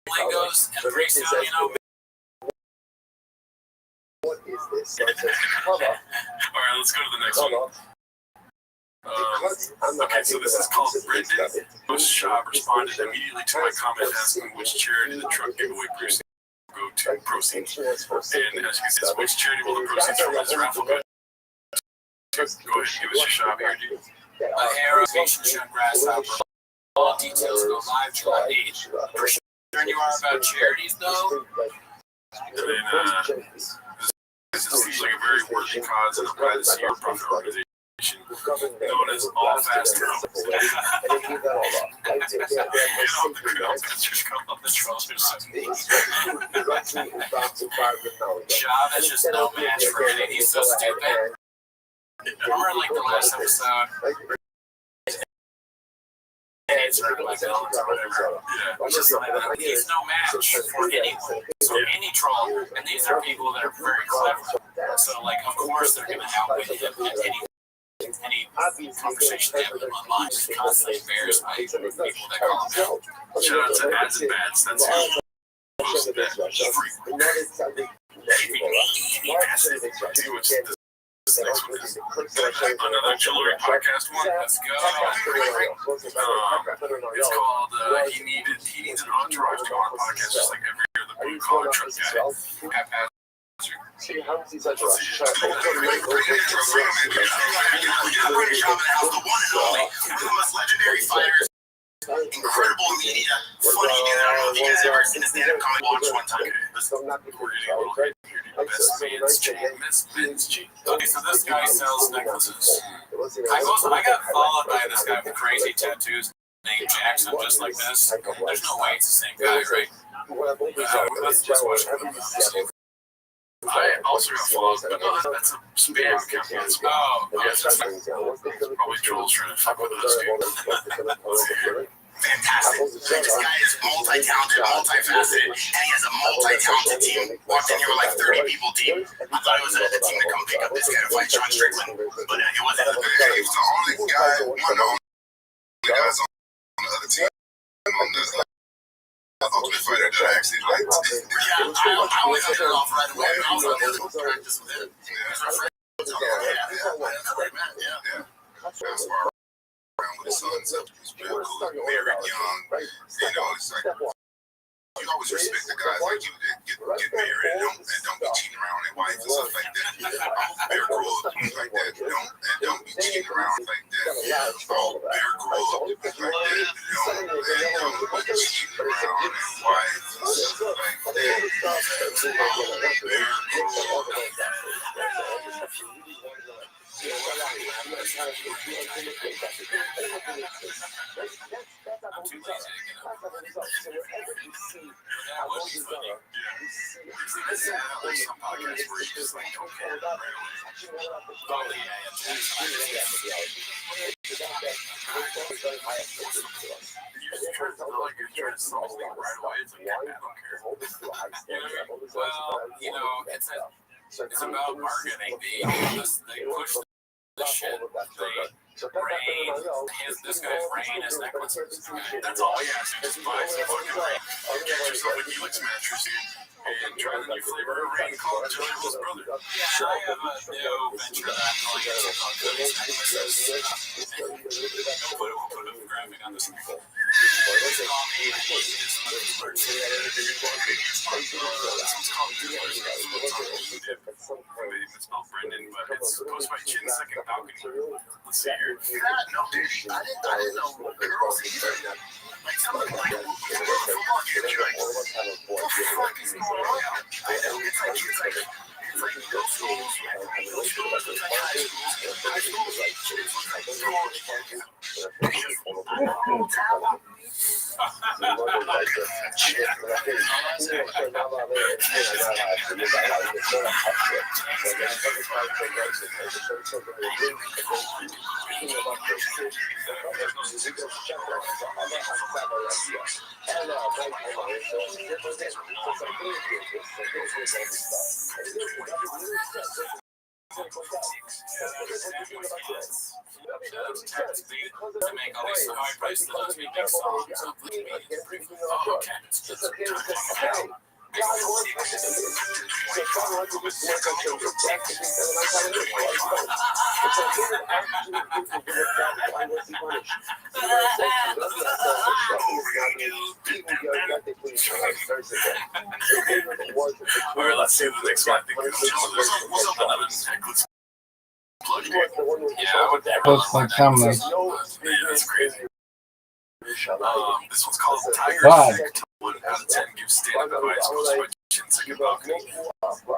Legos and pretty soon, What is this? Alright, let's go to the next one. Okay, so this is called Brendan. Shab responded immediately to my comment asking which charity the truck giveaway proceeds will go to proceeds. And as you can see, which charity will the proceeds from this raffle go to? Go ahead, give us your Shab here, dude. A hair rotation shown grasshopper. All details go live July 8th. For sure you are about charities, though? And then, this seems like a very worthy cause and a privacy or profit organization known as All Fast Girls. Shab is just no match for it. He's so stupid. Remember, like the last episode, it's like villains or whatever. Just like that. He's no match for anyone. So any troll, and these are people that are very clever. So, like, of course, they're going to outwit him in any conversation they have with him online. Just constantly embarrassed by people that call him out. Shout out to Ads and Bats. That's who posted that. This next one is another jewelry podcast one. Let's go. It's called He Needs an Entourage to go on a podcast just like every other blue collar truck guy. Legendary fighters, incredible media, funny dude. I don't know if you guys ever seen a stand-up comedy watch one time. We're getting a little crazy here, dude. Best Man's Cheat. Okay, so this guy sells necklaces. I got followed by this guy with crazy tattoos named Jackson, just like this. There's no way it's the same guy, right? Let's just watch it. I also got followed, but no, that's a spam account. That's probably trolls trying to fuck with us, dude. Fantastic. This guy is multi-talented, multifaceted, and he has a multi-talented team. Walked in here with like 30 people team. I thought it was a team to come pick up this guy to fight Sean Strickland, but it wasn't. He was the only guy, one of the only guys on the other team. On the Ultimate Fighter that I actually liked. Yeah, I always got it off right away. I was on the other practice with him. Yeah. That's why around with his son, so he's real cool, very young. It's like you always respect the guys like you that get married and don't be cheating around their wife and stuff like that. Bear Grylls like that. Don't be cheating around like that. Bear Grylls like that. Don't be cheating around their wife and stuff like that. Bear I'm too lazy to get up. So wherever you see how what he's done, you see There's some podcasts where you just like don't care right away. You're trying to solve something right away. It's like, I don't care. Well, you know, it's about marketing. They push the shit. This guy's rain is necklaces. That's all he has to do. Just buy some fucking rain. Get yourself a Helix mattress and try the new flavor of rain called Jelly Roll's Brother. Yeah, I have a new venture that I'm going to get called Jelly's Necklaces. We'll put a graphic on this thing. This one's called Doodlers. It's spelled Brendan, but it's posted by Chin Second Balcony. Let's see here. No, dude, I didn't know girls either. Like, some of them, like, it's like middle schools, middle schools, it's like high schools, to make all these high prices to make big songs. Oh, okay. Alright, let's see the next one. Post my camera. Yeah, that's crazy. This one's called Tiger. Why? 1 out of 10 gives stand-up advice. Goes by Chin Second Balcony. Do you know that? Oh, I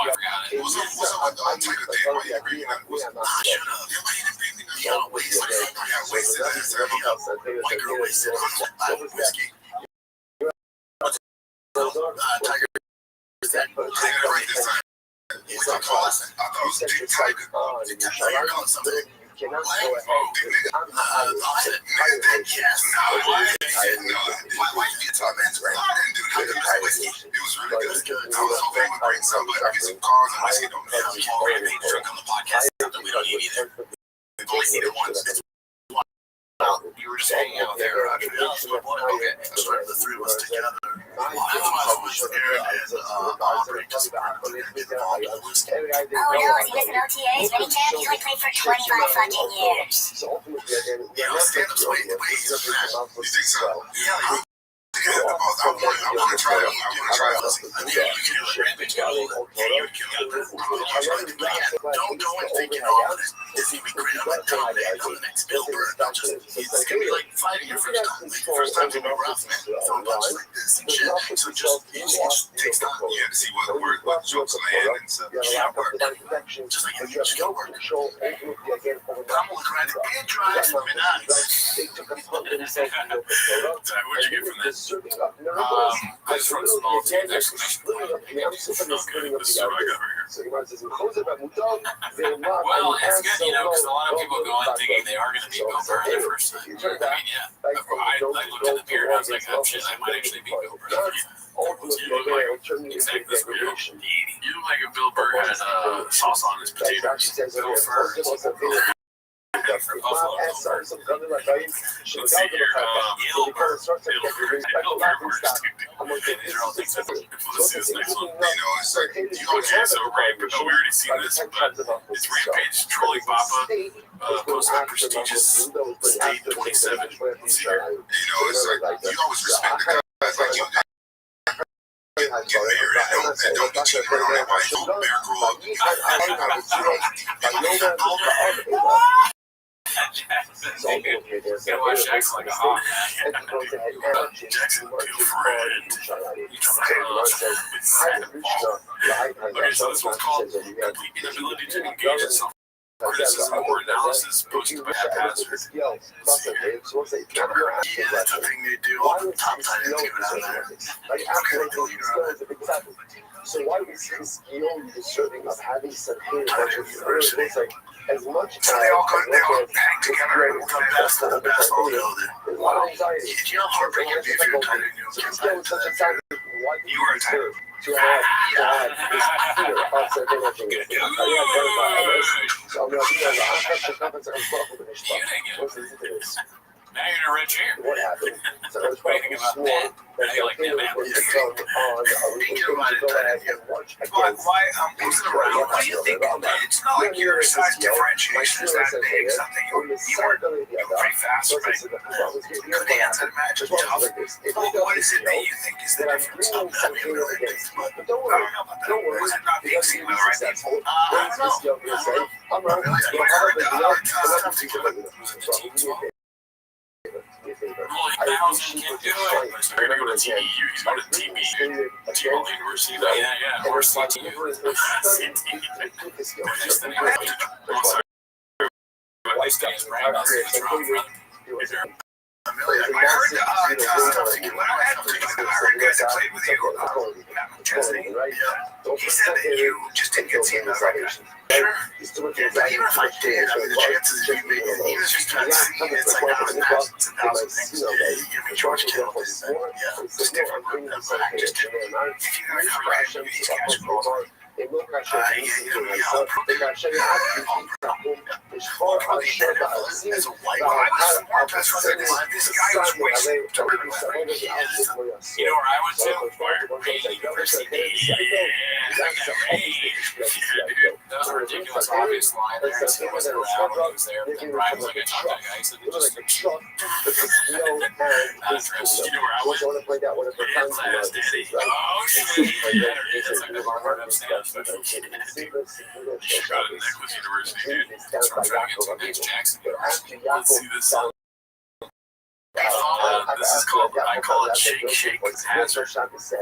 forgot it. What's up? I'll tell you the day. Why you reading that? Shut up. Why you didn't bring me that? Y'all wasted. I got wasted last time. White girl wasted. I was whiskey. Tiger. I got it right this time. What's up, Carlos? I thought it was Big Tiger. Big Tiger called something. Oh, nigga. Why you get top man's right? I didn't do that. It was whiskey. It was really good. I was hoping to bring some, but I get some cars and whiskey don't matter. We already made drunk on the podcast. We don't need either. We've only seen it once. You were just hanging out there. Okay, let's start the three of us together. I was scared and Aubrey just burned involved in the whiskey. Oh no, is he missing OTAs? Mini camp? He's only played for 25 fucking years. Yeah, stand-up's way easier than that. You think so? Yeah. I want to try it. I think you can kill it. Yeah, you would kill it. Don't go in thinking, oh, is he be great? I'm like, Tom, man, I'm the next Bill Burr. It's going to be like fighting your first time. First time to be rough, man. Throwing punches like this and shit. So just takes time. You have to see what jokes land and stuff. Yeah, work. Just like you just got to work. But I'm going to grind it and drive for me nice. What'd you get from this? I just wrote a small team exclamation point. Okay, this is what I got right here. Well, it's good, you know, because a lot of people go on thinking they are going to be Bill Burr their first time. I mean, yeah. I looked at the beard and I was like, oh shit, I might actually be Bill Burr. You look like exactly this weird. You look like if Bill Burr had sauce on his potatoes. Bill Burr. Let's see here. It'll burn. These are all things that let's see this next one. It's like, okay, so Ray, we already seen this, but it's Rampage trolling Papa, posting a prestigious state 27. Let's see here. It's like you always respect the guys like you get married and don't get cheated on that wife. Don't bear Gotta watch Jackson like a hawk. Jackson, good friend. You okay, so this one's called Complete Inability to Engage in Self-Criticism or Analysis, posted by Haphazard. Let's see here. Yeah, that's the thing they do. All the top tight ends get out there. So why was his skill deserving of having some hate university? It's like as much as so they all hang together and come best of the best all go there. there's a lot of anxiety. You know how heartbreaking it'd be if you're a tight end, you don't get back to that. You are a tight end. To have this fear of self-image. So I'm going to be on the offensive conference and I'm talking to this stuff. Listen to this. Now you're in a red chair. What happened? So I was probably sworn that like that, man. was become on a legal thing to go ahead and watch against. Why? Who's it around? What do you think of that? It's not like your size differentiation is that big. Something you were pretty fast, right? Good hands at a match is tough. What is it that you think is the difference? I don't know about that. Was it not being seen by the right people? I don't know. I'm not Rolling Thousand can't do it. They're gonna go to TBU. He's going to TB. T-Ball University. Yeah. Or CTU. I heard guys that played with you, Matt Chesney. He said that you just didn't get seen as like a sure. Even if I did, I mean, the chances of you making it, even if you can't see it, it's like not as bad. It's 1,000 things. You give me George Kittle is it's different. Just if you gotta cover him, he's catching balls. They will crash they got show you how to do as far as show as a white this guy was wasting you know where I went to? University. That was a ridiculous obvious line there. He wasn't around when he was there. But then Brian was like, I talked to that guy. He said, just you know where I went? Class, Daddy. Oh, shit. It's like the hard upstairs. Got a necklace university, dude. That's what I'm trying to get to next Jackson. Let's see this. This is called, I call it Shake Hazard. I haven't seen it.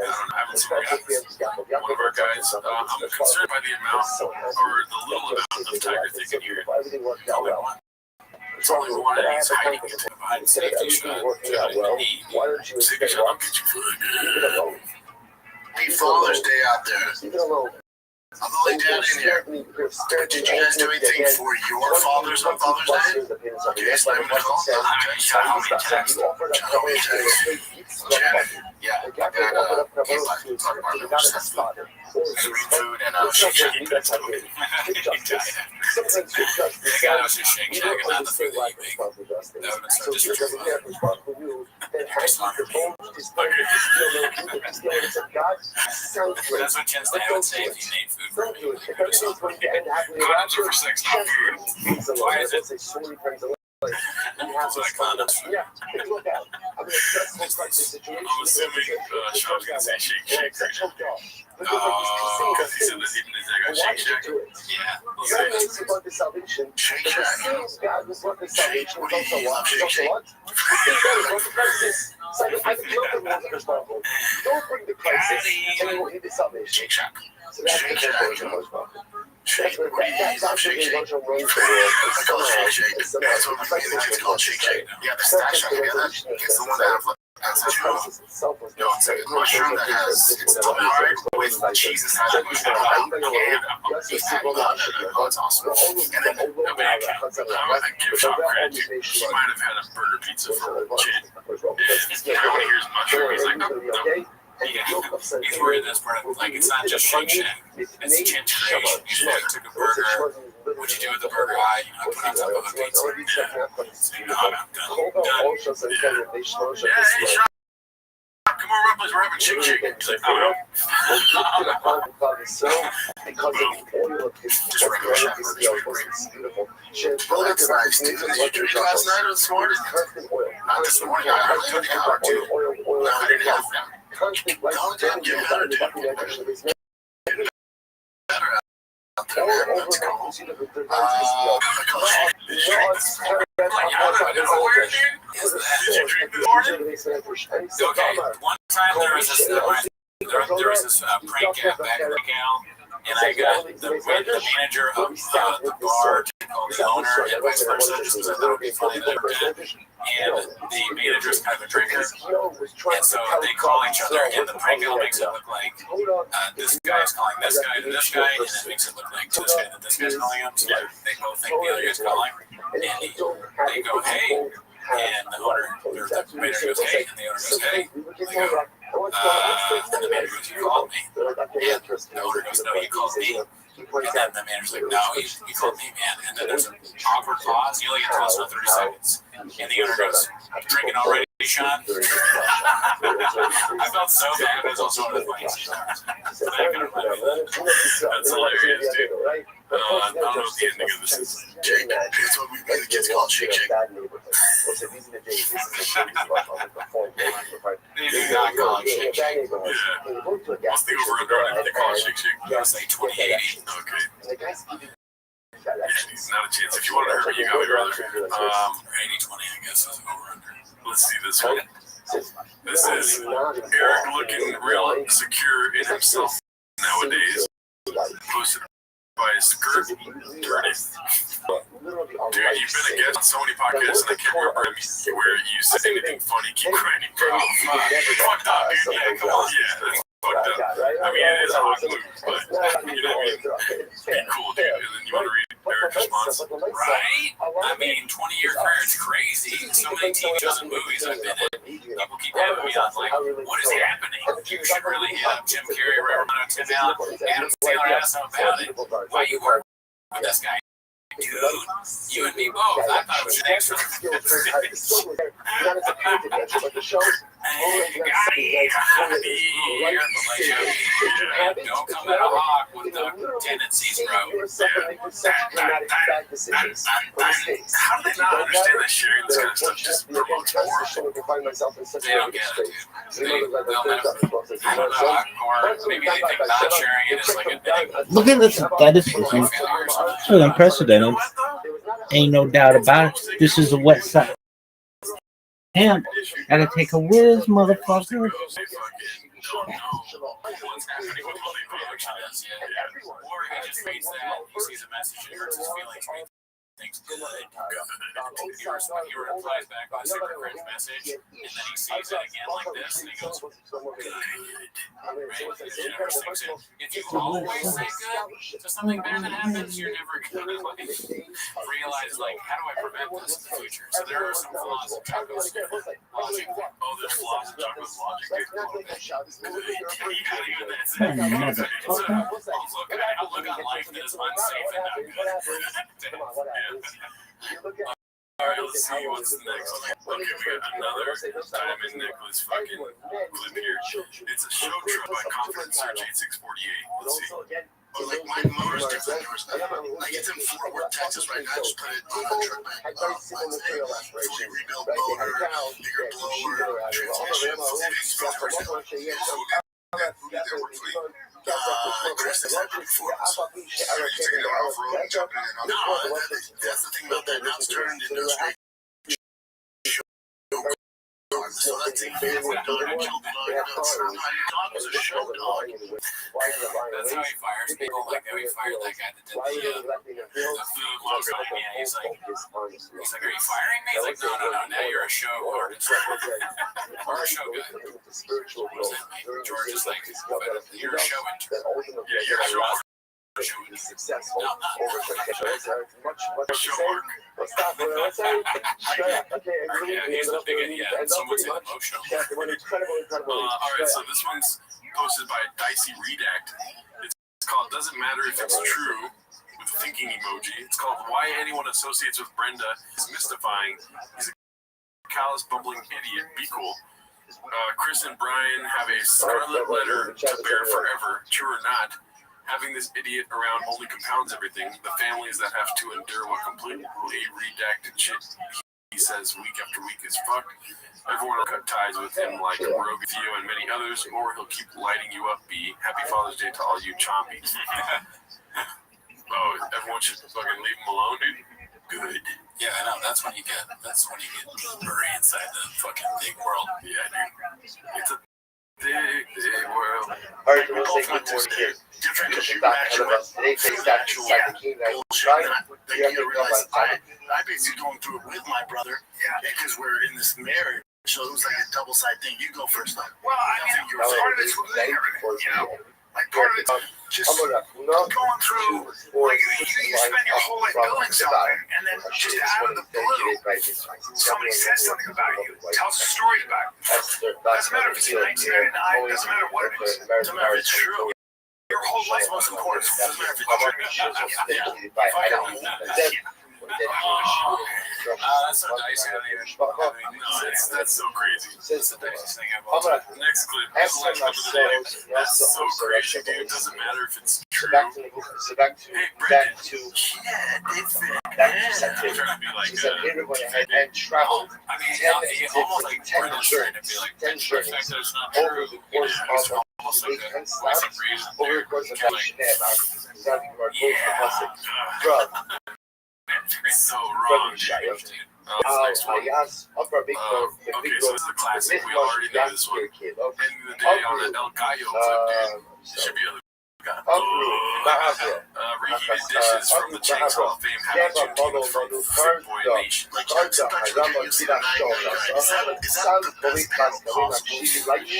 One of our guys, I'm concerned by the amount, or the little amount of Tiger thinking here. Only one. It's only one, and he's hiding it behind safety shot. Why don't you take a shot? I'll get you food. Be Father's Day out there. I'm only down in here. Did you guys do anything for your fathers on Father's Day? Okay, so I'm going to call how many texts? Yeah, I got free food and Shake Shack. The guy was just Shake Shack and not the food that you make. That's what Ken Stan would say if he made food for me. Condoms are for sex, not food. Why is it? That's what condoms for. I'm assuming Sean's going to say Shake Shack. Because he said that even if they got Shake Shack. Yeah. Shake Shack. Don't bring the crisis and you will hit the salvation. Shake Shack. So that's the Shake, what do you love Shake Shack? I call it Shake Shack. That's what we mean. It's called Shake Shack. Yeah, the stash I get that. It's the one that has a it's a mushroom that has it's tamari with cheese inside the mushroom. It's awesome. And then a bag. I give Sean credit. He might have had a burger pizza for Chin. And everyone hears mushroom. He's like, no. He's worried this part. Like, it's not just Shake Shack. It's Chin Creation. He took a burger What'd you do with the burger? I put on top of a pizza. Yeah. I'm done. Yeah. Come on, Ruffles, we're having chicken. He's like, oh, because of the oil of his just regular shot burgers. Well, that's nice, dude. Did you drink last night or this morning? Not this morning. I heard you had to. No, I didn't have that. No, damn, get better, dude. Better out there, man. That's cool. Like, out of nowhere, dude? Is that? Did you drink this morning? Okay, one time there was this prank back in Cal, and I got the manager of the bar to call the owner and vice versa, just because I thought it would be funny that I did. And the manager's kind of a drinker, and so they call each other, and the prank makes it look like this guy is calling this guy to this guy, and it makes it look like this guy that this guy's calling him, so they both think the other guy's calling, and they go, hey, and the owner, or the manager goes, hey, and the owner goes, hey, they go, and the manager goes, you called me, and the owner goes, no, you called me. And then the manager's like, no, you called me, man. And then there's an awkward pause. You only get to listen to 30 seconds. And the owner goes, drinking already, Sean? I felt so bad. It was also one of the funniest things I've ever seen. That's hilarious, dude. I don't know what the ending of this is. Jake, that's what we made the kids call Shake Shake. They do not call it Shake Shake. Yeah. What's the over-under on it? They call it Shake Shake. I say 2080. Okay. Yeah, not a chance. If you want to hurt me, you got me, brother. 80-20, I guess, is over-under. Let's see this one. This is Eric looking real secure in himself nowadays. Posted by skirt dirty. Dude, you've been a guest on so many podcasts, and I can't remember where you said anything funny. Keep grinding, bro. Fucked up, dude. Yeah, come on. Yeah, that's fucked up. I mean, it is a hot move, but you know what I mean? Be cool, dude. And then you want to read Eric's response, right? I mean, 20-year career is crazy. So many TV shows and movies I've been in. People keep having me on, like, what is happening? You should really hit up Jim Carrey, Robert Tim Allen, Adam Sandler, ask him about it. Why you work with this guy? Dude, you and me both. I thought it was an extra. Don't come at a hawk with the tendencies, bro. How do they not understand that sharing this kind of stuff just promotes more? They don't get it, dude. They'll never. I don't know. Or maybe they think not sharing it is like a thing. Look at this. That is so unprecedented. Ain't no doubt about it. This is a wet side. Damn, gotta take a whiz, motherfucker. What's happening with all the production is, yeah. Or he just reads that, he sees a message and hurts his feelings, and he thinks, good. He replies back with a super cringe message, and then he sees it again like this, and he goes, good. Right? If you always say good to something bad that happens, you're never gonna realize, like, how do I prevent this in the future? So there are some flaws in Chaco's logic. Oh, there's flaws in Chaco's logic. Look on life that is unsafe and not good. All right, let's see what's next. Okay, we got another Diamond Necklace fucking clip here. It's a show truck by Conference Search 8648. Let's see. But like my motor's different. Like it's in Fort Worth, Texas right now. I just put it on a truck bed. Fully rebuilt motor, bigger blower, transmission. It's for the first time. That worked for you. The rest is happening for us. You take it off road, jumping in on the road. That's the thing about that. Now it's turned into a straight show. So that's a fan with a dog. I killed the dog. Your dog was a show dog. That's how he fires people. Like how he fired that guy that did the food logo. Yeah, he's like, are you firing me? He's like, no. Now you're a show artist. Or a show guy. What does that mean? George is like, you're a show intern. Yeah, you're a show artist. Successful Show work. Yeah, he's the big idea. Some would say the most show. All right, so this one's posted by Dicey Redact. It's called "Doesn't Matter If It's True" with thinking emoji. It's called Why Anyone Associates with Brenda is Mystifying. He's a callous, bumbling idiot. Be cool. Chris and Brian have a scarlet letter to bear forever. True or not, having this idiot around only compounds everything. The families that have to endure what completely redacted shit he says week after week is fucked. Everyone will cut ties with him like Rogue, Theo, and many others, or he'll keep lighting you up. B. Happy Father's Day to all you chompies. Oh, everyone should fucking leave him alone, dude. Good. Yeah, I know. That's when you get deeper inside the fucking big world. Yeah, dude. It's a big world. Alright, we'll say good morning here. Different because you Back actually ahead of us. Today, takes that to the king that was trying. you have to realize I basically going through it with my brother. Yeah, because we're in this marriage, so it was like a double side thing. You go first, though. Well, I mean, you were part of this with everything, you know. Like part of it, just going through, like you spend your whole life building something, and then just out of the blue, somebody says something about you, tells a story about you. Doesn't matter if it's 1999, doesn't matter what it is, doesn't matter if it's true. Your whole life's most important. Doesn't matter if it's true. That's so dicey. That's so crazy. That's the diciest thing I've ever done. Next clip. This is the clip of the day. That's so crazy, dude. It doesn't matter if it's true. Back to Hey, Brendan. to I'm trying to be like, she said, "Here went ahead and traveled I mean, 10 almost like 10 Brendan's trying to be like, 10 the fact journeys that it's not over true. the course It's of almost the like week a and voice of slaps reason over there. the course of You're that like, Shnei, starting from our goal to yeah. Drug. It's so wrong, dude. Next one. Ayas, upper big road, the Okay, big so road, this is a classic. the We already know this one. kid. End of the day on the El Gallo clip, dude. Should be a reheated dishes from the Chang's Hall of Fame having to team from Fit Boy Nation. Like, sometimes you can use the night. Is that the best kind of possible? We get it.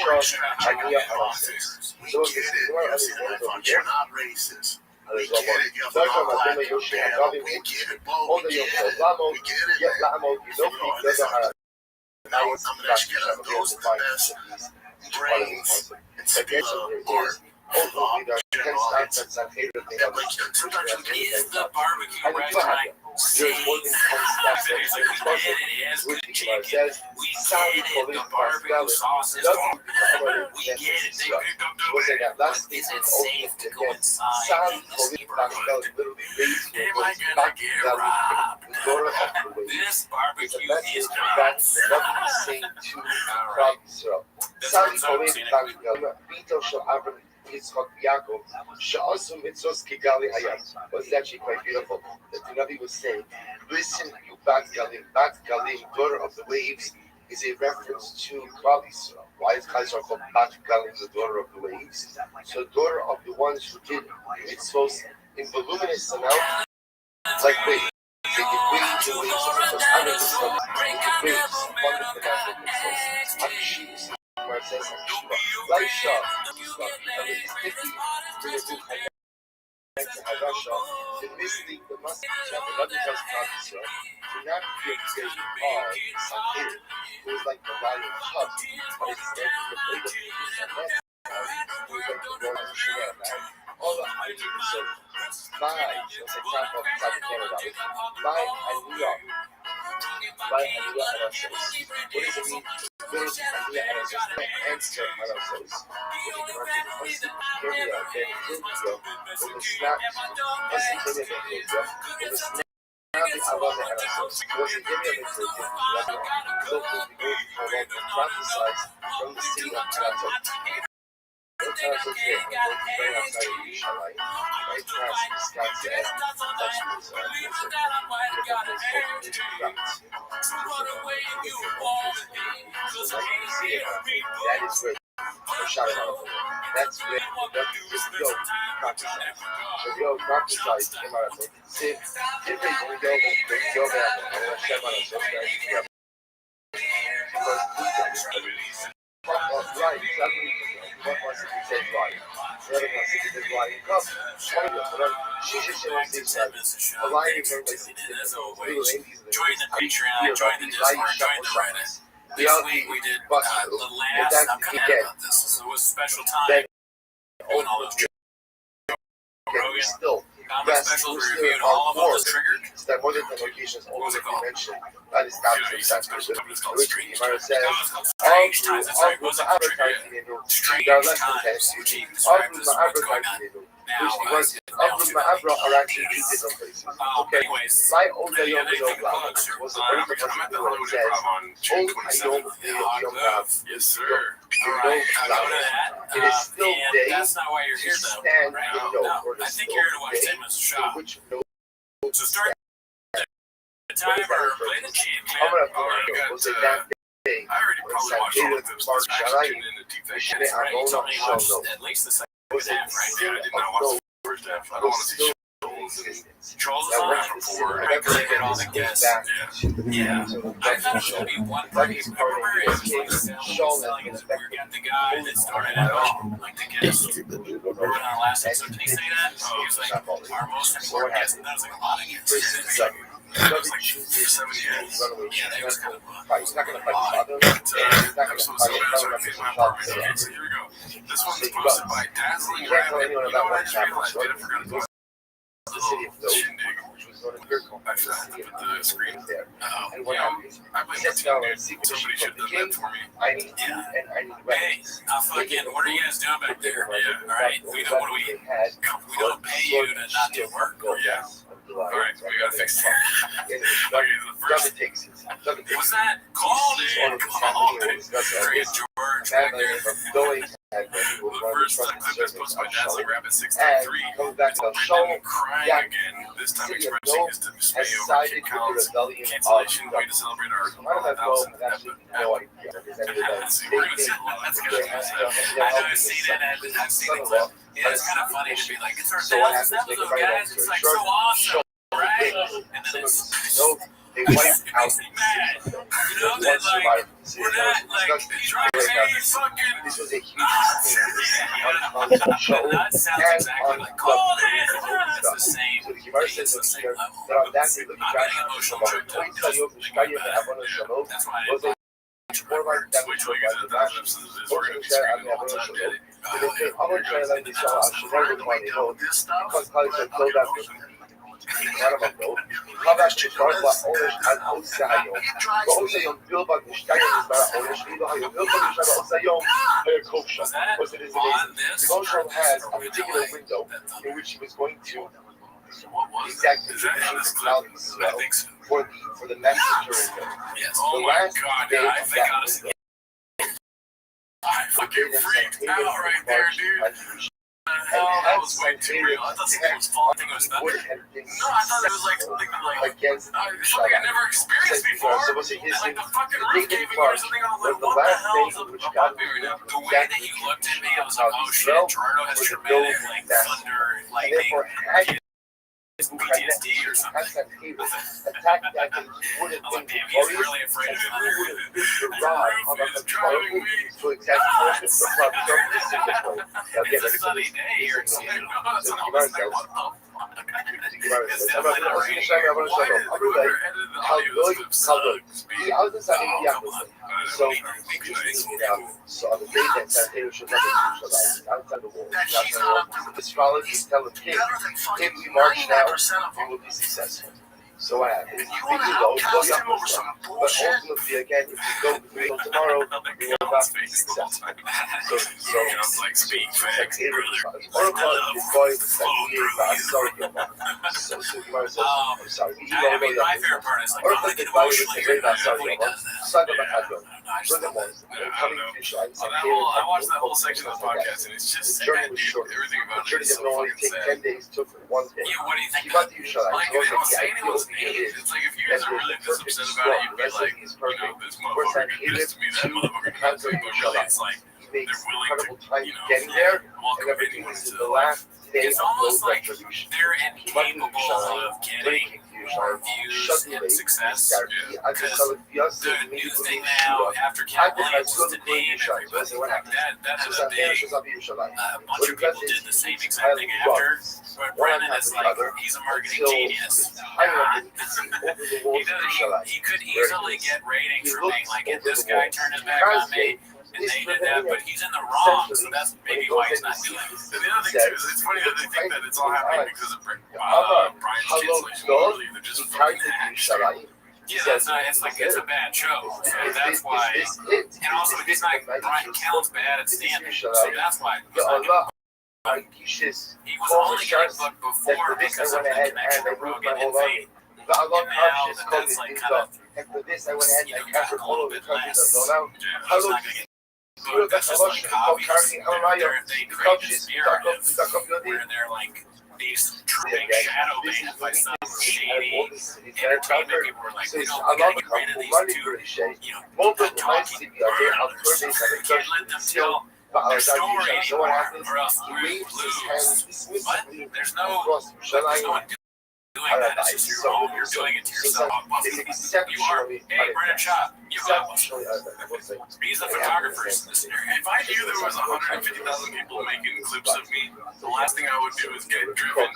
You're not racist. We get it. You have to know black people. We get it, bro. We get it. We get it. Now, I'm going to ask you, those are the best brains and skill art. Is the barbecue restaurant safe? It's like we get it, it has good chicken. We get it, the barbecue sauce is hard. We get it, they picked up the bag. But is it safe to go inside in this neighborhood? Am I gonna get robbed? This barbecue is not safe. Alright. That's what I'm saying. Yitzchak Yaakov, Sha'asu mitzvos kigali hayam, was actually quite beautiful. That the Navi was saying, listen, you Bat Galim, daughter of the waves, is a reference to Klal Yisrael. Why is Klal Yisrael called Bat Galim, the daughter of the waves? So, daughter of the ones who did mitzvos in voluminous amount, like waves. They did waves and waves of mitzvos. I mean, this one, they did waves, abundant amount of mitzvos. Akshivs. Where it says like Shah, the mystic, the must not just Israel, do not feel that you are Sahir, who is like the lion hut, but it's like the weight of who is like the Lord of Shemai. All the ideas of my, let's say, top of Canada, my Aliyah. By Aliyah and ourselves. What does it mean? Build Aliyah and ourselves. Answer on ourselves. From the city of Toronto. That is great. Shout it out. That's great. Just go practice. So go practice came out of it. See, if they go back and share my social media. Right, exactly. What wants to be said right? The other wants to be said right. Come, she should show us this time. A line is very Join the Patreon, join the Discord, join the Reddit. This week we did the last, I'm kind of about this. So it was a special time. Doing all those still. Comedy specials reviewed all of them was triggered. That more than 10 locations What was it called? mentioned. That is not You said special companies called Originally, Strange Mara Times. says, No, it's called Strange Times. That's right. It wasn't called Trigger yet. Strange there are less than 10 Times. students. Chief described as what's going on Advertising now. which was Abra are actually two different places. Okay, Anyways, my old you have Yom anything to plug, sir? was I'm at the Hollywood Improv on June 27th. Yes, sir. All right, go to that. It is still and day that's not why you're here, though. stand Right? in No, no, I think you're here to watch Timmons shop. which no So start the timer, play the cheat, man. I'm gonna All right, I got. was it that day. I already probably watched all of this. I actually tuned in to Deep Fake Cats, right? You told me you watched at least the second half, right? Yeah, I did not watch the first half. I don't want to see Charles is on there for 4. I couldn't get all the guests. Yeah. I thought it should be one party. Remember, it was like selling it. We got the guy that started it all, like the guest. Remember in our last episode, did he say that? He was like, our most important guest, and that was like a lot of guests. That was like 7 years. Yeah, that was kind of He's not gonna fight his father. episode so bad, so I made my apartment. Okay, so here we go. This one's posted by Dazzling Rabbit. You know what I just realized? I forgot to post The city of Dope, shindig. which was known as Miracle. I forgot to put the screen. There. And You what know, happened? I blame the team, dude. Somebody should have done that for me. I need to, and I need to Hey, fucking, what are you guys doing back there? Yeah, all right. We don't, what do we don't pay you to not do work. Yeah. All right, we gotta fix that. Okay, the first, takes it. what's that? Called it. Great George back there. The first clip is posted by Dazzling Rabbit 693. I'm crying again. This time expressing his dismay over Kid Collins' cancellation. Way to celebrate our 1,000th episode. We're gonna see a lot. That's gonna be I know I've seen it. I've seen the clip. Yeah, it's kind of funny to be like, it's our 1,000th episode, guys. It's like so awesome, right? And then it's they wiped out mad. You know, that like, we're not like, trying to say fucking. This was a huge That sounds exactly like, call it. It's the same. It's the same level. I'm getting emotional tripped up. That's why I didn't Switch what you guys at that episode is we're gonna be screaming the whole time, did it? Chowdasz czy torba, ołeż al ousają. Bo ousają wielba mieszkają z bara ołeż wielba mieszkają ousają kosza. Was it is amazing. Devotion has a particular window in which he was going to exactly for the message during Yes. Oh my god, I think honestly. I fucking freaked out right there, dude. Hell, that was way too real. I thought something was falling. I think it was thunder. No, I thought it was like something like something I never experienced before. Like the fucking roof caving in or something. I was like, what the hell is up with my beard? The way that you looked at me, I was like, oh shit, Gerardo has traumatic like thunder, lightning. PTSD or something. I was like, damn, he's really afraid of thunder. The roof is driving me. It's a sunny day here in Seattle. It's almost like, what the fuck? It's definitely not raining here. Why did whoever edited the audio sucks? So on the day that Santana should never outside the wall. Astrology is telling him, if we march now, we will be successful. So what happens? But ultimately, again, if we go tomorrow, we will not be successful. So like speak facts, brother. I'm sorry. I mean, my favorite part is like, oh, they get emotionally hurt when he does that. I just love it. I don't know. I watched that whole section of the podcast, and it's just sad, dude. Everything about it is so fucking sad. 10 days took 1 day. Yeah, what do you think? Like, they don't say anyone's names. It's like, if you guys are really this upset about it, you'd be like, you know, this motherfucker did this to me, that motherfucker did that to me. But really, it's like, they're willing to, you know, welcome anyone into their life. It's almost like they're incapable of getting more views and success. Because the new thing now, after Cat Williams was to name everybody, like that had a big, bunch of people did the same exact thing after. But Brandon is like, he's a marketing genius. He could easily get ratings for being like, if this guy turned his back on me, and they did that, but he's in the wrong, so that's maybe why he's not doing it. And the other thing too is it's funny that they think that it's all happening because of Brian's cancellation. Literally, they're just fucking hacks. Yeah, it's a bad show. So that's why. And also, he's not. Brian Callen's bad at stand-up, so that's why. He was only getting booked before because of the connection to Rogan and Fame. And now that's like kind of, got a little bit less. He's not gonna get booked. That's just like hobbies. They create this narrative where they're like these big shadow bands by some shady entertainment people were like, we gotta get rid of these two, talking. We can't let them tell their story anymore, or else we lose. But there's no one doing that. It's just your own. You're doing it to yourself. You are. Hey, Brennan Schaub. He's a photographer in this scenario. If I knew there was 150,000 people making clips of me, the last thing I would do is get driven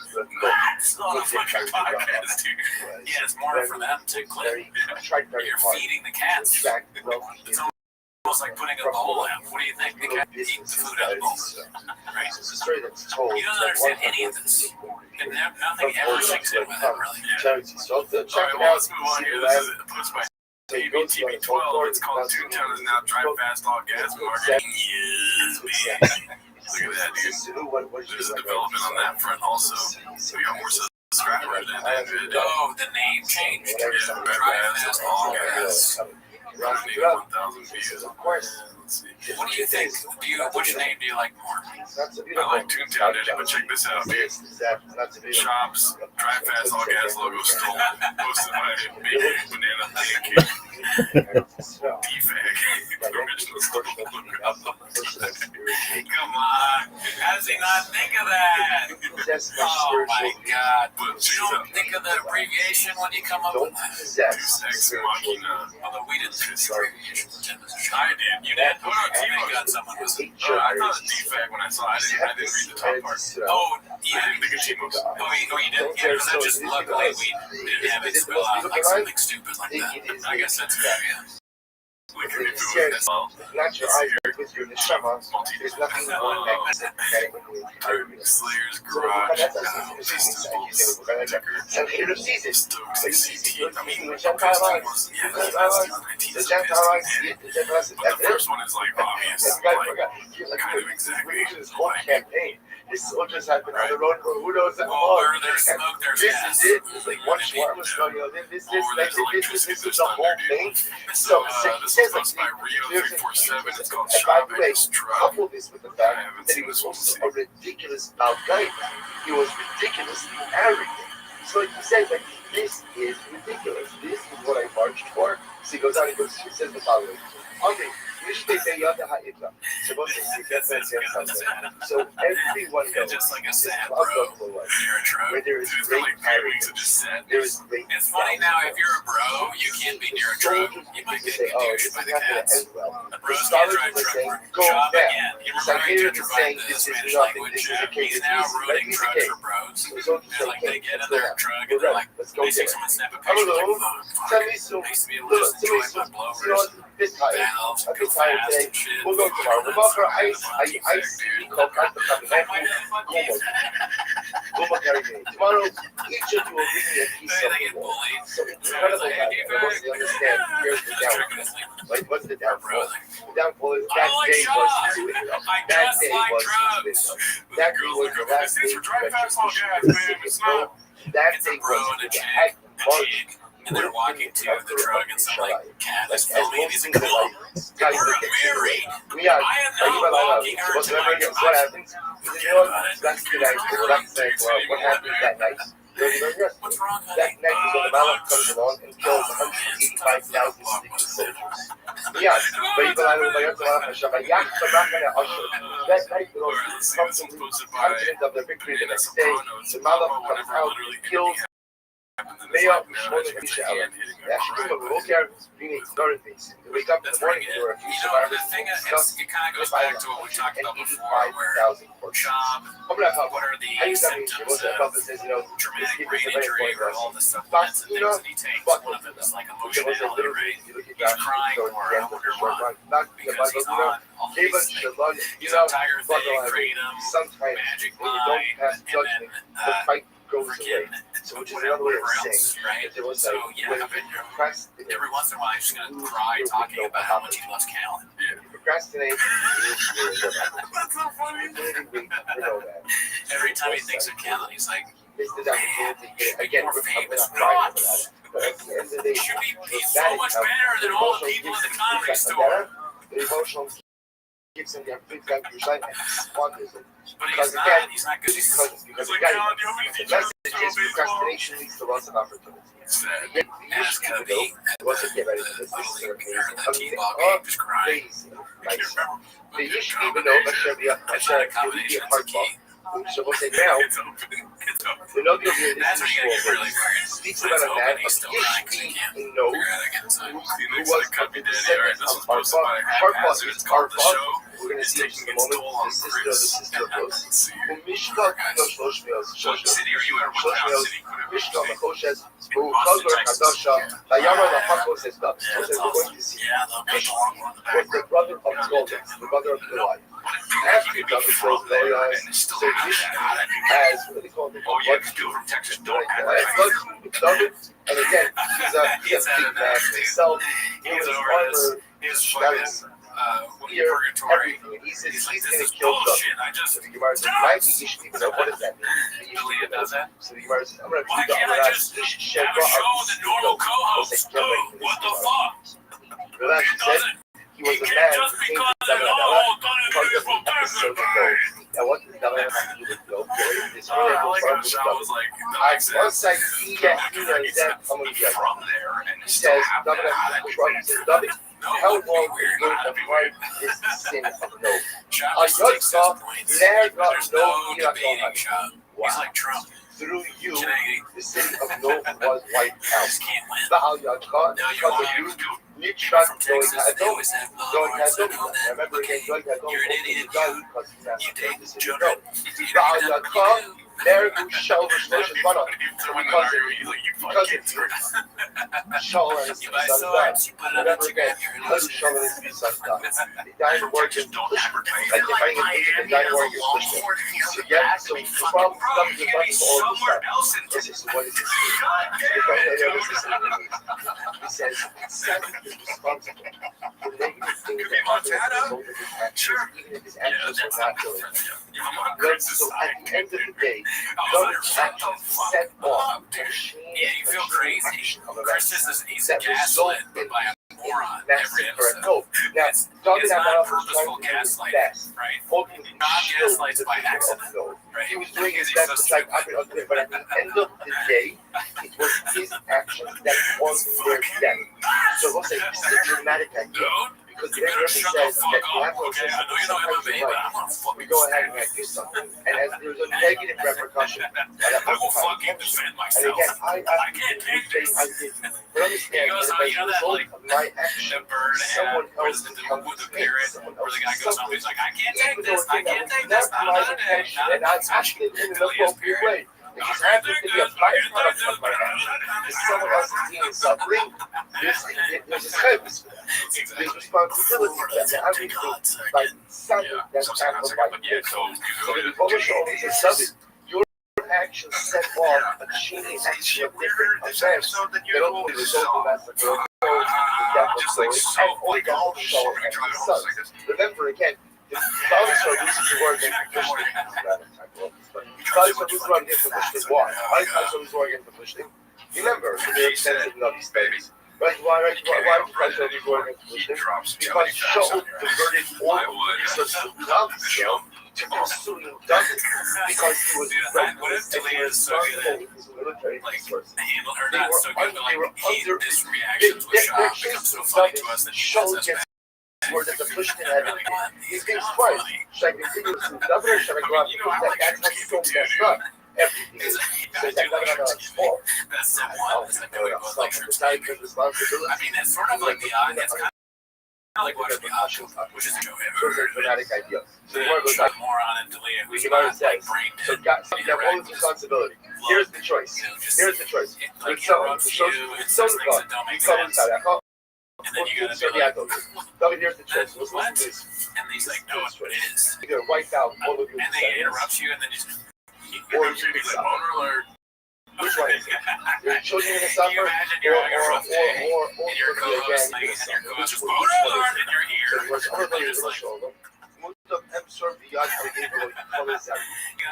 nuts on a fucking podcast, dude. Yeah, it's more for them to clip. You're feeding the cats. It's almost like putting a bowl out. What do you think? The cat eats the food out of the bowl. Right? He doesn't understand any of this. And nothing ever sinks in with him, really. All right, well, let's move on here. This is posted by TB12. It's called Toontown is now drive fast all gas marketing. Yes, man. Look at that, dude. There's a development on that front also. We got more subscribers than that. Oh, the name changed. Yeah, drive fast all gas. 1,000 views. Let's see. What do you think? Which name do you like more? I like Toontown, but check this out, dude. Shops, drive fast all gas logo stolen. Posted by Baby Banana Pancake. D-Fag. Come on. How does he not think of that? Oh my God. You don't think of the abbreviation when you come up with that? Sex Machina. Although we didn't think the abbreviation. I did. You did? What about You TV? got someone who's. I thought it was D-Fag when I saw it. I didn't read the top part. Oh, I yeah. didn't think of Chimos. Oh, you didn't? Yeah, because that just luckily we didn't have it spell out like something stupid like that. I guess that's fair, yeah. Like if it was this all. Slayer's Garage. Pistons Bolts. Decker. Stokes CT. I mean, Pistons wasn't. Yeah, that's 19 is a Pistons. But the first one is like obvious. Like, kind of exactly. Like, This soldiers have been on the road for who knows how Oh, long. where there's smoke, there's This gas. is it. It's like one shawarma smell, this is the whole thing. So, So this says was like, by Rio 347. It's called and by Shop the and way, His Truck. couple this with the I fact haven't that seen he was this one. also a ridiculous about guy. He was ridiculously arrogant. So like he says, like, this is ridiculous. This is what I marched for. So he goes out and he says the following. Okay, so everyone knows Just like a sad I'll bro. go for one. You're a drug. Where there is It's been great like 3 weeks of arrogance, just there is sadness. great It's funny now, if you're a bro, you can't be near a drug. You might get say, oh, douched it's by not the going to cats. end well. The The bros can't scholars drive are truck saying, for go job back. again. You So remember how here you it's tried saying the this is Spanish nothing. language? This is a case. He's now This is running a trucks case. for bros. So They're like, they get in let's go their back. truck Go and they're back. like, Let's go they see get it. someone snap a I don't picture, like, know. fuck. Tell me so. I used to be able to just enjoy my blowers, You know what? This tired. valves, I'm go tired fast today. and shit. We'll go tomorrow. We'll go for ice. Ice. Coke. Tomorrow, each of you will bring me a piece of They the get wall. bullied. So incredible that once they understand, here's the downfall. Like, what's the downfall? The downfall is that I like day drugs. was suicide. I That just day like was drugs. suicide. That day was the last This day is for drive fast all gas, to man. It's not. That It's a day bro was and a the chick, heck and they're walking to the truck and some like cat is filming and he's like, cool. Guys, We're married. we are. I am not walking her to my What truck. happens? You know what? That's the night. That's like, what happened that night? What's wrong, honey? That night is when the Malach comes along and kills 185,000 sleeping soldiers. Yeah, that night, All right, let's see. This one's posted by confident of their victory the Banana next day, Sopranos. the Malach comes out, Literally kills happened They are more than a shower. Yeah, she's going to look at being ignorant things. You wake up in the morning, you're a few survivors. The thing is, it kind of goes back to what we talked about before, where job, what are the symptoms of traumatic brain injury or all the supplements and things that he takes? One of them is like emotionality, right? He's crying more, I wonder why. Because he's on all these things. He's on Tiger Thing, Kratom, Magic Mind, and then freaking so which is another way of whatever saying else, right? it was So like yeah, when I've been you procrastinate, every once in a while I'm just gonna cry talking about how much he loves Callan. you procrastinate, That's so funny. Every time he thinks of Callan, he's like, this is opportunity again. more I'm famous. not crying about it, but at the end of the day, Should be so much better than all the people in the comedy store. The emotional gives him their big guy and squanders it. But he's not good. He's Because like, God, you want me to teach the you message is procrastination leads to loss of opportunity. That's gonna be Once you get ready for this, this is the amazing. T-ball game, just crying. Crazy. I can't Nice. remember. The issue even though I should be a Combination, hard ball. So we'll say now, It's open. It's open. the no deal here That's when you gotta get really weird. speaks about a man of He's still crying because he Yishvi can't who knows figure out how to get inside. who was Copy the Daddy. All right, this was descendant posted by Haphazard. It's called The Show. We're going to It's see in taking just a its moment toll on the sister of Chris. Rose. Let's see here. Umishka Shlosh Meals. What city are you at? What town city? Mishka Machoshes, who Chazor Kadasha, Dayama Lahako says that. So we're going to see was the brother of Golden, the brother of Goliath. After David was very nice, so Yishvi has what they call the Oh, yeah, people from Texas don't have that. David, and again, he's a big man himself. He was armor. His fucking Here, purgatory. everything. He says He's like, he's this going is to kill David. bullshit. I just So the Gemara says, "Why do Yishvi?" So what does that mean? Delia does that. So the Gemara says, "I'm going to Why can't I just have a show with the normal co-host? Oh, what the fuck? Rashi It said doesn't. he was You a can't man just who came because to it's David is from Texas. Now what does David have to do with Yoke? This I like how Shaw was like, that makes once sense. I see that he knows that, I'm going to He's get from there, and He he still says, have David that has to trust. He says, David, No, how it would long be weird will not to you be avoid weird. this sin of no? Shabbos Your takes his God, points. there But there's no no debating Shab. He's like Trump. Through you, Today, the city of No was wiped I out. just can't win. Baal Yadkar, Now you because want of to you, do Nitrat from Doeg Texas, they Hadom. always have Doeg Lords. I Hadom. know that. Remember Okay, again, Doeg Hadom. you're an idiot. Because he's not You the take city. children. No. You Baal don't Yadkar, do. there who shall restore his run Because it's Shaul and his you buy son swords, died. you put it on Remember Instagram, again, you're an how loser. Shaul and his son died. They died in work in like the fighting in Egypt and died in work in Israel. So yeah, so the problem comes with all this stuff. This is what is this mean? He says, Satan is responsible for negative things that happen as a result of his actions, even if his actions are not doing it. So at the end of the day, God's actions set off a chain Yeah, you feel crazy. of Chris events is he's that gaslit result by a moron every massacre. episode. No, now, David It's not Amalek was purposeful trying to do his gaslighting, best. right? Ultimately, God shield gaslights the by people of accident, God. right? He was doing his Because best he's to so try to undo it, but at the end of the day, it was his actions that caused their death. So we'll say this is a dramatic idea. Dude, Because you the better Rebbe shut says the fuck that you up, have to okay? I know you know sometimes MMA, you're but right. I'm gonna fucking We go ahead stand. and do something, and as there's a negative repercussion, I will fucking defend and myself. again, I can't take this. I did. But understand He goes, that oh, as you a know that, result like, of my action, The bird someone where else the becomes with the me, parrot, someone where the else guy goes up, suffers. he's like, I can't take Even though this, it's I can't take this, not my not today, intention, not and I touch acted in an Delia's appropriate parrot. way. It just happens to be a byproduct of my action. If someone else is being suffering, there's a service for that. There's responsibility for that. And everything by Sunday that's happened by faith. So the Polish always says it. Your actions set off a chain action of different events that ultimately result in massacre. Remember again, the fathers are losing the word against the fathers are losing the word against the Muslim. Why? Why is fathers losing the word against the Muslim? Remember, they're extensive of these babies. Right? Why do fathers lose the word against the Muslim? Because Shaul diverted all of the resources of Islam to pursue David because he was What if Delia is so good at military resources. handle her not so good, but like this reactions with Shah becomes so funny to us that she does us back. Where that the Christian had he's being surprised. Should I continue to David or should I go out and that? That's how so messed up. Everything is. gotta do lectures. That's step one. Is that we go with lectures. I mean, it's sort of like the it's kind of like watching the option, which is a dramatic idea. So you want to go shut back. moron and delay it. We give out like brain dead. So you have all this responsibility. Here's the choice. Here's the choice. Like interrupts you. It says things that don't make sense. And then you gotta be like, here's the choice. What? And he's like, no, it's what it is. You're gonna wipe out all of your and they interrupt you, and then or you be like, boner alert. Which one is it? Your children gonna suffer, You imagine you're on your rough day, or and your co-host and your co-host boner alert in your ear. And you're just like, you gotta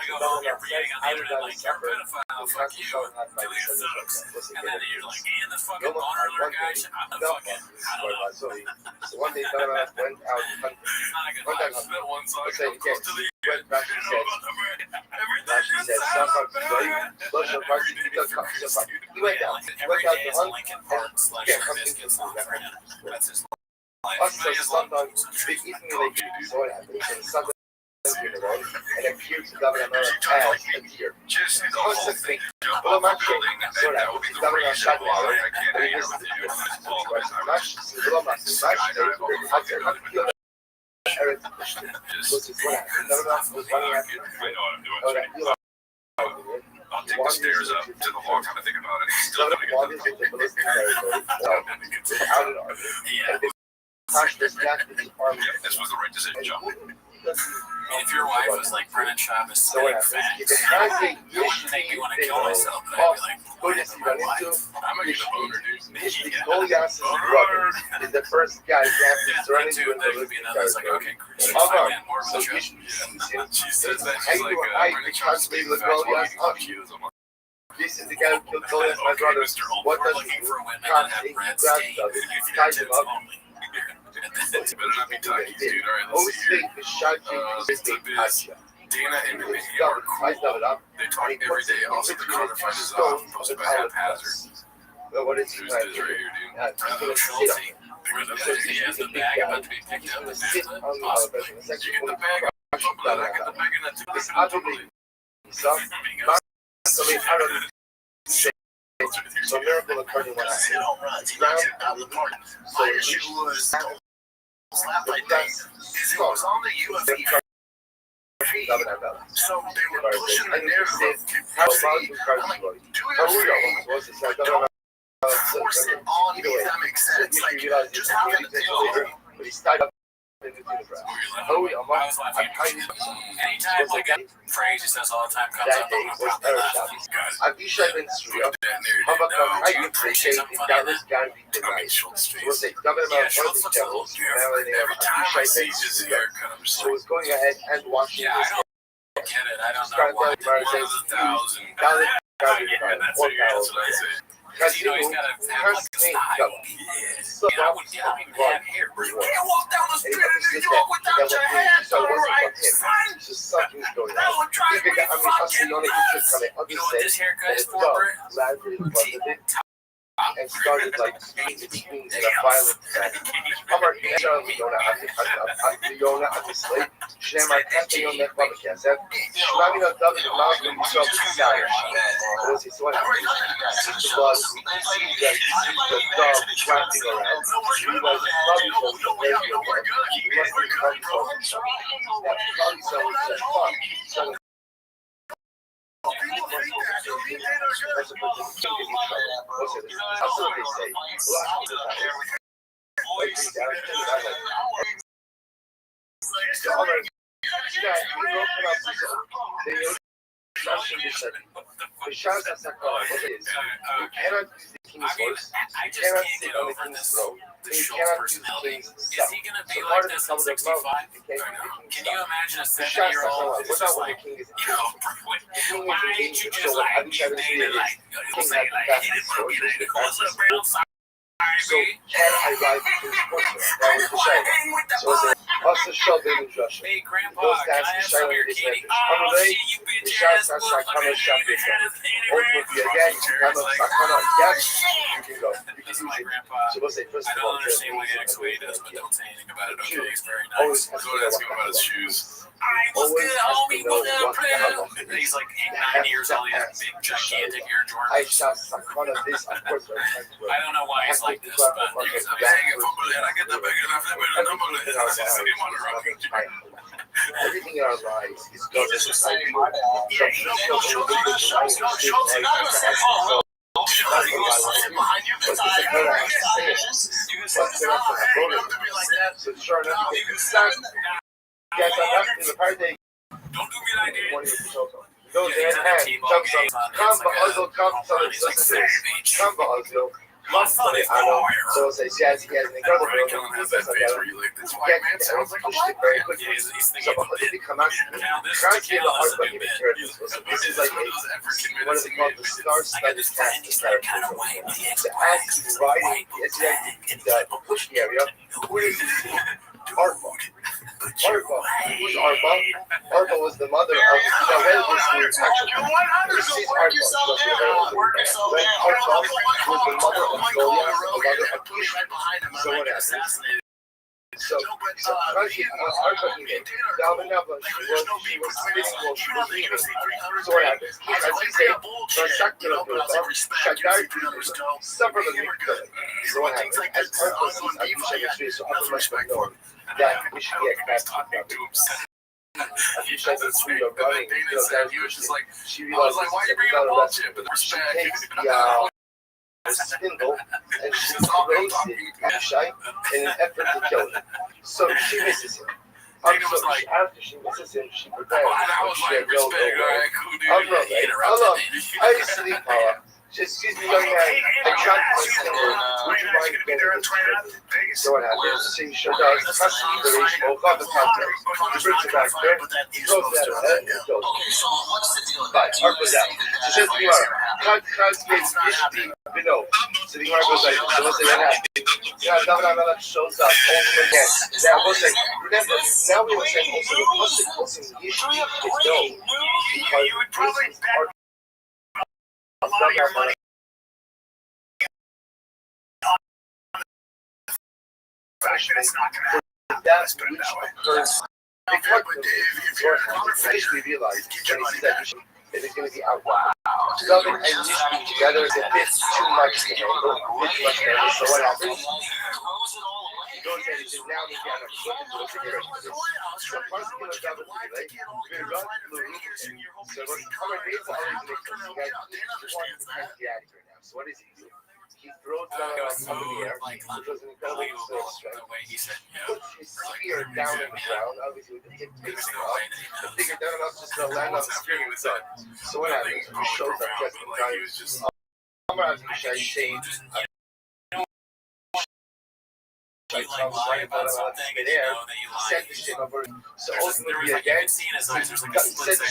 go home, you're reading on the internet like, you're a pedophile, fuck you, delete it sucks. And then you're like, and this fucking boner alert guy, I'm the fucking, I don't know. So one day, Donovan went out. It's not a good life. That one song Say comes to the went back and said, everything she said, he went down. every day is a Lincoln Park / biscuits song for him. That's his life. Us, so sometimes they eat me like so what happens. And sometimes and it appears to govern another as a deer. Constantly, well, I'm actually so that he's governing a shot water, and he is I'll take the stairs up to the long time to think about it. He's still doing it. This was the right decision, John. If your wife was like Brennan Shabbos spitting facts, it wouldn't make me want to kill myself, but I'd be like, what is my wife? I'm gonna get the boner, dude. Goliath's brother is the first guy Yeah, running too, to and then would be another, it's like, okay, Chris, Oh, I went more so with the you show. She says that I she's like, I translate with Goliath. This is the guy who killed Goliath, my brother. What We're does looking for women God that have say? red Grab stain. stuff, If you're tied him tits up. only. It better not be Takis, dude. All right, let's Always see here. fake the shot you. Dana and Minnie are cool. They talk every day. Also, the Connor find his posted by haphazard. What is he Who's like? this right here, dude? Schulte, he has the bag about to be picked up. Possibly. You get the bag, I get the bag in that This utterly stuff. So miracle occurred in what I said. So she was slap my face. It was on the UFC. So they were pushing the narrative of UFC. I'm like, do your force it on me, if that makes sense. Like, just have it deal. But he started I was laughing. Anytime like a phrase he says all the time comes up, I'm probably laughing. Avisha ben Surya, I appreciate it. That was got to be the right. So we'll say, government Yeah, of Schultz looks a little different. Every time I see his haircut, I'm just So like, it's going ahead and watching Yeah, I this. don't get it. I don't know why. one of the thousand. Yeah, that's what I say. Because you know he's got to have like a style. So I don't even have hair. You can't walk down the street in New York without your hands on the right side. Just something's going That on. would drive me fucking You know nuts. You know what this haircut is for, Bert? and started like being between the violent Amar Yona obviously Shema Kayon that podcast that Shmami not double the mouth and himself desire was his one was the dog flapping around he was loving the radio he must be coming from that concept so I just can't get over this. The Schultz personality. Is he going to be like this at 65? Can you imagine a 70-year-old who's just like, you know, why didn't you just like get David like, say like, hit him up, get it, what's up, man? I'm sorry, so can I ride to this portion? That was the show. So it's also show baby Josh. Hey, Grandpa, can I have some of your candy? Oh, shit, you bitch ass motherfucker. You had a candy Hopefully right? again, I'm a sakana. Yes, you can go. You can This is use my it. grandpa. So we'll say first I of don't all, understand what he actually does, but don't say anything about it, okay? He's very always nice. So what ask him about his shoes. what's always good, has to homie? know What's up, what the player? hell And he's like 8, 9 years old. He has big, gigantic Air I Jordans. shot some kind of this, of course, I don't know why he's like this, but he's everything in our lives is going to society. So sure enough, yes, I'm asking the party. don't do me like that. Goes in hand, jumps on, come Ba'azil, come tell us this. Come Ba'azil, come funny, I know. So it says, yes, he has an incredible ability. He says, I got it. Sounds like a white very quickly. So Ba'azil come out, tries to get a hard button here. This is like what is it called? The star-studded cast of characters. To ask you writing, it's like the pushing area. Who is this? Arpa. Who's Arpa? Arpa was the mother of Noel, which actually she's Arpa. When Arpa was the mother of Golia, the mother of Kish. So what happened? So Arpa eating. Davinava, she was spinning while she was eating. So what happened? As he said, Rashakira Shadar suffer the victory. So what happened? As Arpa sees Abishai, so Arpa must know that we should get back to Abishai is free of running. She realizes she takes the spindle and she throws it at Abishai in an effort to kill him. So she misses him. After she misses him, she prepares. I sleep, excuse me, young man. I tried to spindle. Would you mind getting this? So what happens? She sure does. Touch the liberation. We'll call the contest. She brings it back there. Throws that ahead and goes. But Arpa's out. She says to Gemara, Kat gets Ishti below. So the Gemara goes like, so what's it that happens? Yeah, David shows up over again. Now, we'll say, remember, now we will say also the consequence in the issue is no. Because this is Arpa. That's which occurs because we realized when he sees that it is going to be out. Loving and Yishbi together is a bit too much to handle. So what happens? He goes and he says, now we got to flip into the figure. So first thing is that we run through. So what's coming here is always the next thing. He wants to get out of here now. So what does he do? He throws down up in the air, which was an incredible strength. He puts his spear down on the ground, obviously with the tip facing up. The figure down enough just to land on the spear and it's done. So what happens? He shows up just in time. Amar Abishai saying, comes right about midair, sent the shit over. So ultimately again, he sent the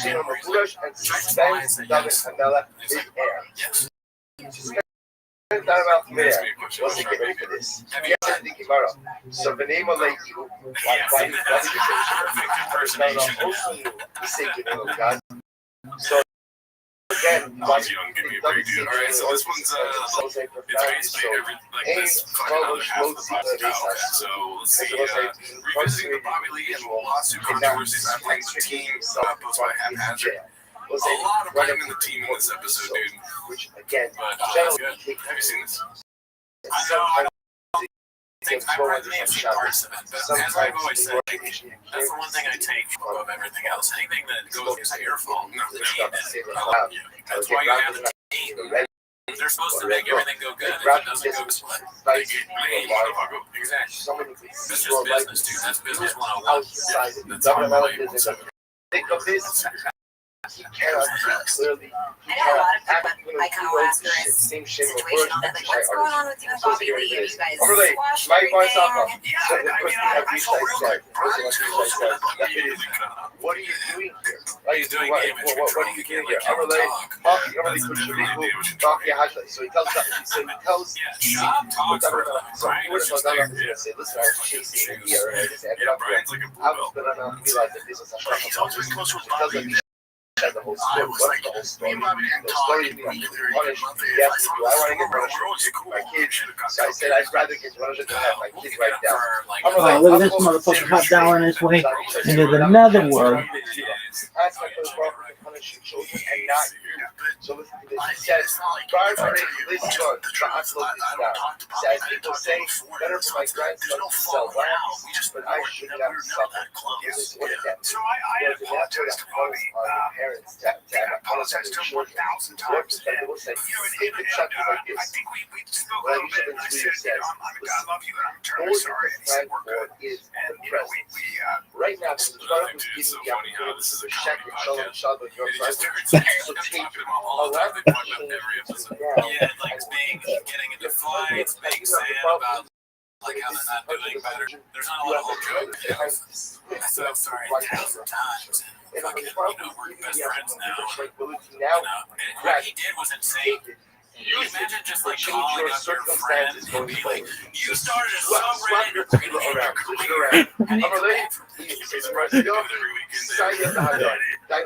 shit over Burush and suspends David and Mela mid-air. That about there. What's the getting for this? Yes, the Gemara. So the name of like you, why you the sacred name of God. So again, Alright, so this one's it's basically every like this fucking so let's see, revisiting the Bobby Lee and lawsuit controversies. I blame the team post by haphazard. A lot of blame in the team in this episode, dude. Which again, have you seen this? I I've read the seen parts of it, but as I've always said, that's the one thing I take above everything else. Anything that goes is your fault, not the team. That's why you have the team. They're supposed to make everything go good. If it doesn't go split, they get blamed. Exactly. That's just business, dude. That's business 101. That's how I play. Think of this. He cannot clearly. I know a lot of people, I kind of ask her his situation on that, like, what's going on with you and Bobby Lee? Are you guys squashed everything? What are you doing here? What are you doing here? So he tells that. So he tells. So listen, I was chasing here, and I just ended up here. I was gonna realize that this was a said the whole story. was What's like, the whole me story? and Bobby didn't The talk story in is weeks or even punished. months. Yes, I saw I want to get we're punished. always cool. My kids. Should have got So I said I'd rather get punished than have my kids right now. Oh, look at this motherfucker hot down his way into the netherworld. Ask my father to punish your children and not you. So listen to this. He says, it's not like God if I prays tell you this the son, truth, I I don't talk to Bobby. says I didn't people talk to say, him before. better for my There's grandson no to sell falling out. lambs, We just but know I it. should We not were never suffer. that close. This is what it happened. So I had apologized to Bobby. Parents to I apologized to him 1,000 times. And, They will say, you know, stupid chuckles like I this. think we spoke a Well, little bit, and I said, says, I love you, and I'm eternally Lord, sorry. And he said, we're good. is And, the you know, presence. Right now, the Torah is It's so giving the funny how this is a opportunity to comedy check and show podcast. your And he just presence. starts So take talking about all the time. They fucked up every episode. Yeah, it likes getting into fights, being sad about like how they're not doing better. There's not a lot of whole jokes. I said I'm sorry 1,000 times. Fucking, we're best friends now. And what he did was insane. Imagine just like calling up your friend and be like, you started a subreddit, we're gonna hit your career. And he come back from it. Every weekend. The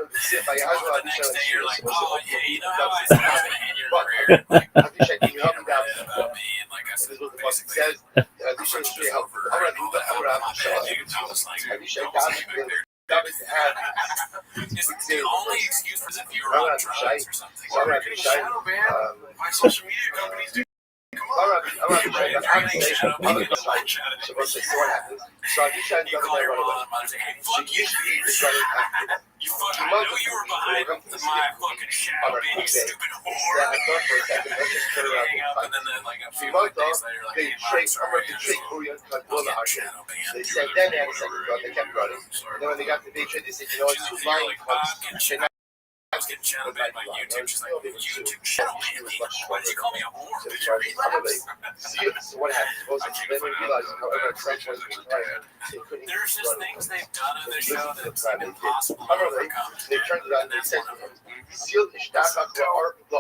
next day you're like, oh yeah, you know how I said I was gonna end your career? Like, you made a Reddit about me, and like I said, basically, the friendship's over. All that happened, my bad, dude. I was like, I was like, it's the only excuse was if you were on drugs or something. Or we're getting shadow banned by social media companies, dude. Come on. You call your mother and say, hey, fuck you. You fucking, I know you were behind my fucking shadow, man, you stupid whore. You hang up, and then like a few days later, like, hey, Mom, sorry, I was getting shadow banned. They said then they had a second thought, they kept running. And then when they got to Beach, they said, you know what, She's too like, lying. I was getting shadow banned by YouTube. She's like, YouTube shadow banned me? Why did you call me a whore? Did you relapse? So what happened? Then we realized, however, French was retired. There's just things they've done on this show that seem impossible to overcome. They turned it on and they said, Seal the staff of the ARPA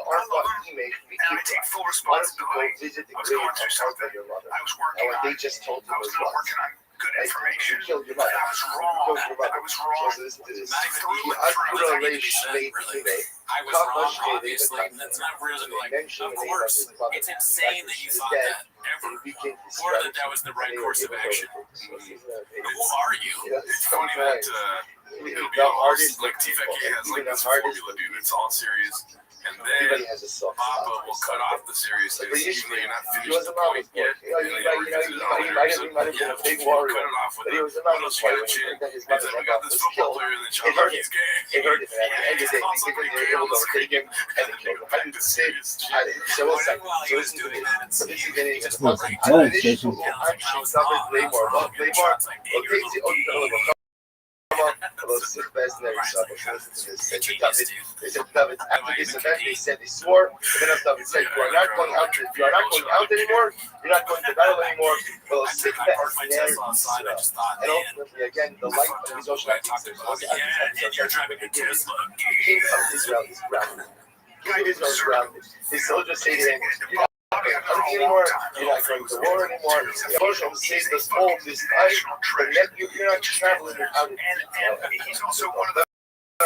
email we And I keep. take full Why don't you go responsibility. visit the I was grave going of through something. your mother? I was And working what on they just told you I was was kind of what? working on good information. You killed your But mother. I was wrong. I was wrong. So listen to this. Not even The through and through. unrelated Really. email. I was wrong, obviously. That's not really like, of course, it's insane that you thought that ever, or that was the right course of action. Who are you? It's funny that it'll be all like TFK has like this formula, dude. It's all serious, and then Papa will cut off the seriousness, even though you're not finished the point yet. And then he'll revisit it all later. So, he'll cut it off with what else you got, Chin? He's like, we got this football player, and then Sean, he's gay. It hurt him. At the end of the day, Also, they gay on the screen. and they killed him. Back to serious shit. So what's that? While he was doing that, So this is getting just into break Oh, the issue. Actually, something way more. Way more. Okay, sit fast and everything. They said, after this event, they said they swore. The men of David said, you are not going out. You are not going out anymore. You're not going to battle anymore. Well, sit fast and everything. And ultimately, again, the light of his ocean you're driving a Tesla. King of Israel is grounded. King of Israel is grounded. His soldiers say to him, you're not hunting anymore. You're not going to war anymore. The ocean says the whole this time, but yet you're not traveling without it. And he's also one of the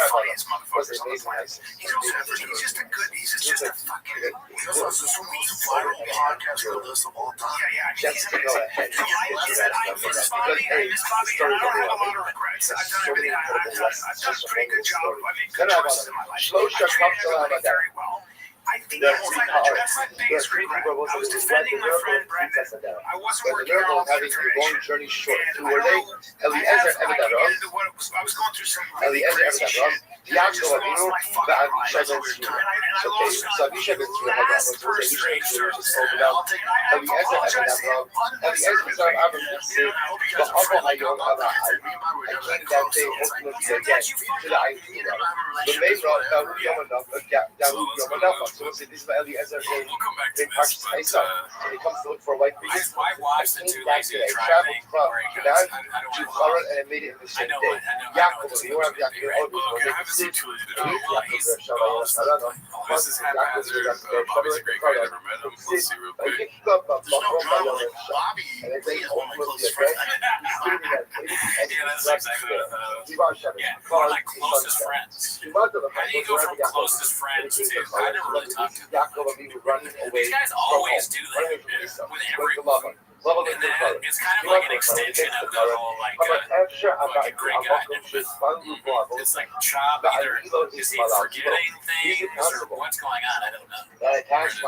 funniest motherfuckers on the planet. He's just a good, he's just a fucking, he also has the most viral podcast with us of all time. Yeah, Just to go ahead. So I miss Bobby, and I don't have a lot of regrets. I've done everything I've done a pretty good job. I made good choices in my life. I treated everybody very well. I think that's my biggest regret. I was defending my friend Brendan. I wasn't working out having a long journey short. Who were they? Eliezer Evedaro. I was going through some Eliezer Evedaro. Yaakov Avinu, Va'avisha ben Tzura. Okay, so Avisha ben Tzura, last first straight service. I'll take it. I apologize to him. Eliezer Abraham said, "Va'avo hayom hava'ai." I came that day ultimately again to the idea. The main road, David Yomanaf. So this is Eliezer in Parshas Haisam. He comes to look for a white baby. I watched the two lazy I driving traveled from where he Canaan goes, to Haran and I made it in the same day. Yaakov Avinu, Okay, I haven't seen too lazy to do it. This is haphazard. Bobby's a great guy. I never met him. Let's see real quick. There's no drama like Bobby. He is one of my closest friends. Yeah, that's that's exactly what I thought. Yeah, more like closest friends. How do you go from closest friends to I never really talked to them? These guys always do that with everyone. And then it's kind of like an extension of the whole like fucking great guy. It's like Chop either is he forgetting things or what's going on? I don't know. Almost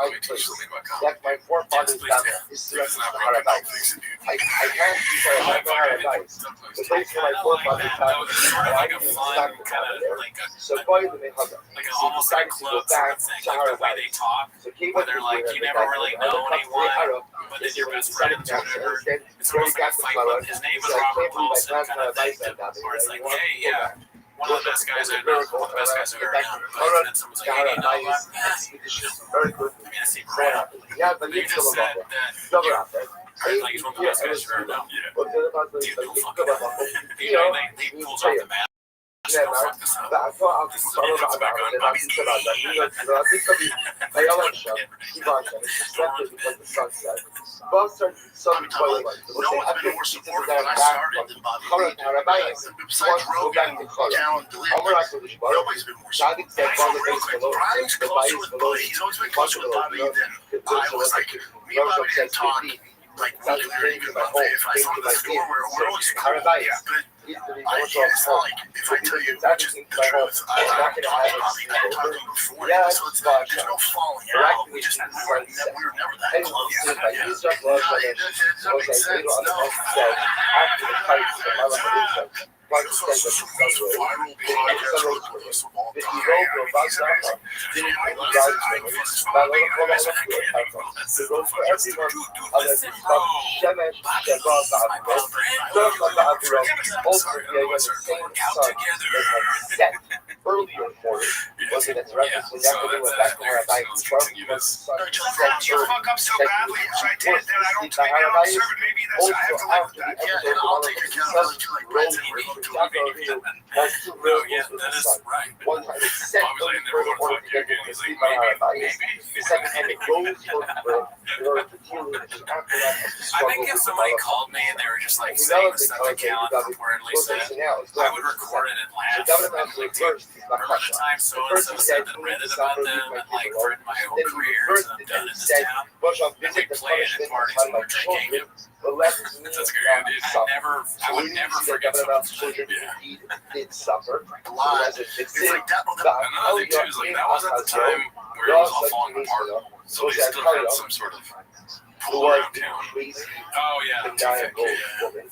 like a club sort of thing, like the way they talk, where they're like you never really know anyone, but then your best friends or whatever. It's almost like a fight club. His name was Robert Paulson, kind of thing, where it's like, hey, yeah, one of the best guys I know, one of the best guys I've ever known. But then someone's like, hey, you know what? I mean, I see crap. You just said that. Like he's one of the best guys you've ever known. Dude, don't fuck it up. You know, they pulls off the mask. No one's been more supportive when I started than Bobby Lee. Besides Rogan, Cal, and Delirious, nobody's been more supportive. Real quick, Brian's closer with Bobby. He's always been closer with Bobby than I was. Like, me and Bobby didn't talk like weekly or even monthly. If I saw the store, we're always cool. Yeah, but it's not like if I tell you which is the truth, I'm not going to talk to Bobby. I talked to him before. So it's there's no falling out. We just we were never that close. Yeah. Does that make sense? No. Earlier reported was in its reference to Yaakov went back to Rabbi Rothschild. You fuck up so badly as I did that I don't take it on servant. Maybe that's I have to live with that. Yeah, and I'll take accountability like Brent's and we look to maybe. No, yeah, that is right. One time it sent Obviously, I them never further want order to to talk to get you them again. to He's sleep like, on our maybe. advice. The second time it goes for in order to deal with the aftermath of the I struggle. think if somebody called me and they were just like saying the stuff that Callan purportedly said, I would record it and laugh. And be like, dude, remember the time so-and-so said that Reddit about them and like threatened my whole career and I'm done in this town? And we play it at parties and we're drinking. That's a good idea. I would never forget something. He did suffer. A lot. It's like that. Another thing too is like that was at the time where it was all falling apart. So they still had some sort of pull around town. Oh yeah, woman. Well, they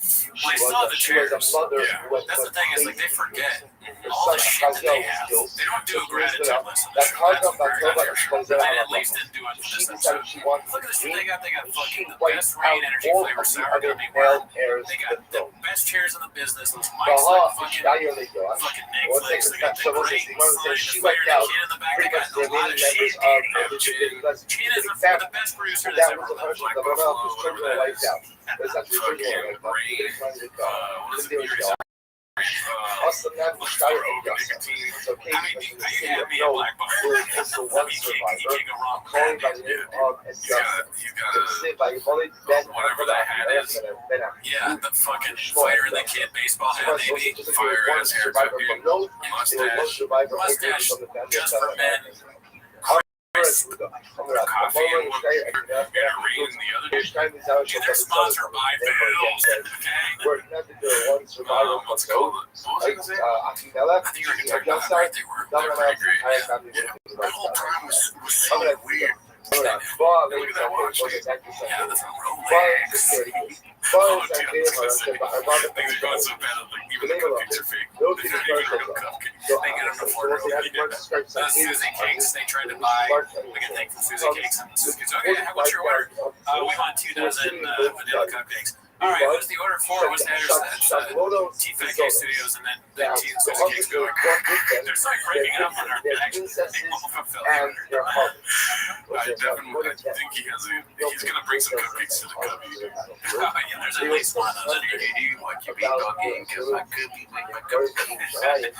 still have the chairs. Yeah. That's the thing is like they forget all the shit that they have. They don't do a gratitude list of the show. That's very good. But they at least didn't do it for this episode. Look at the shit they got. They got fucking the best rain energy flavor sour gummy worm. They got the best chairs in the business. Those mics like fucking Netflix. They got the great the player, the kid in the back. They got a lot of shit. Chin is the best producer that's ever lived. Black Buffalo, whatever that is. Fucking Rain. What is it? You had me at Black Buffalo. You can't go wrong with that. You got whatever that hat is. Yeah, the fucking fighter in the kid baseball hat, maybe. Fire ass haircut, dude. Mustache just for men. Coffee and rain the other day. They're sponsored by Bills. What's it called? What was it? I think you were talking about how great they were. They're pretty great. My whole prime was so weird. Look at that watch. Yeah, that's a Rolex. Oh, dude, things are going so bad. Like, even the cupcakes are fake. They're not even real cupcakes. They get them before the Susie Cakes they tried to buy. We get thing from Susie Cakes. And Susie Cakes, okay, what's your order? We want 2 dozen vanilla cupcakes. All right, what's the order for? What's the address? T-Fake Studios, and then the Susie Cakes go like, they're like breaking up on our connection. They won't fulfill the order. I think he's going to bring some cupcakes to the cubby. Yeah, there's at least one of them. Hey, what you be talking? Because I could be like my cupcakes. I like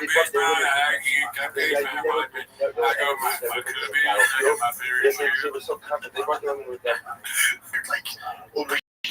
big brown, I eat cupcakes, man. I got my cubby, I got my favorite. Like,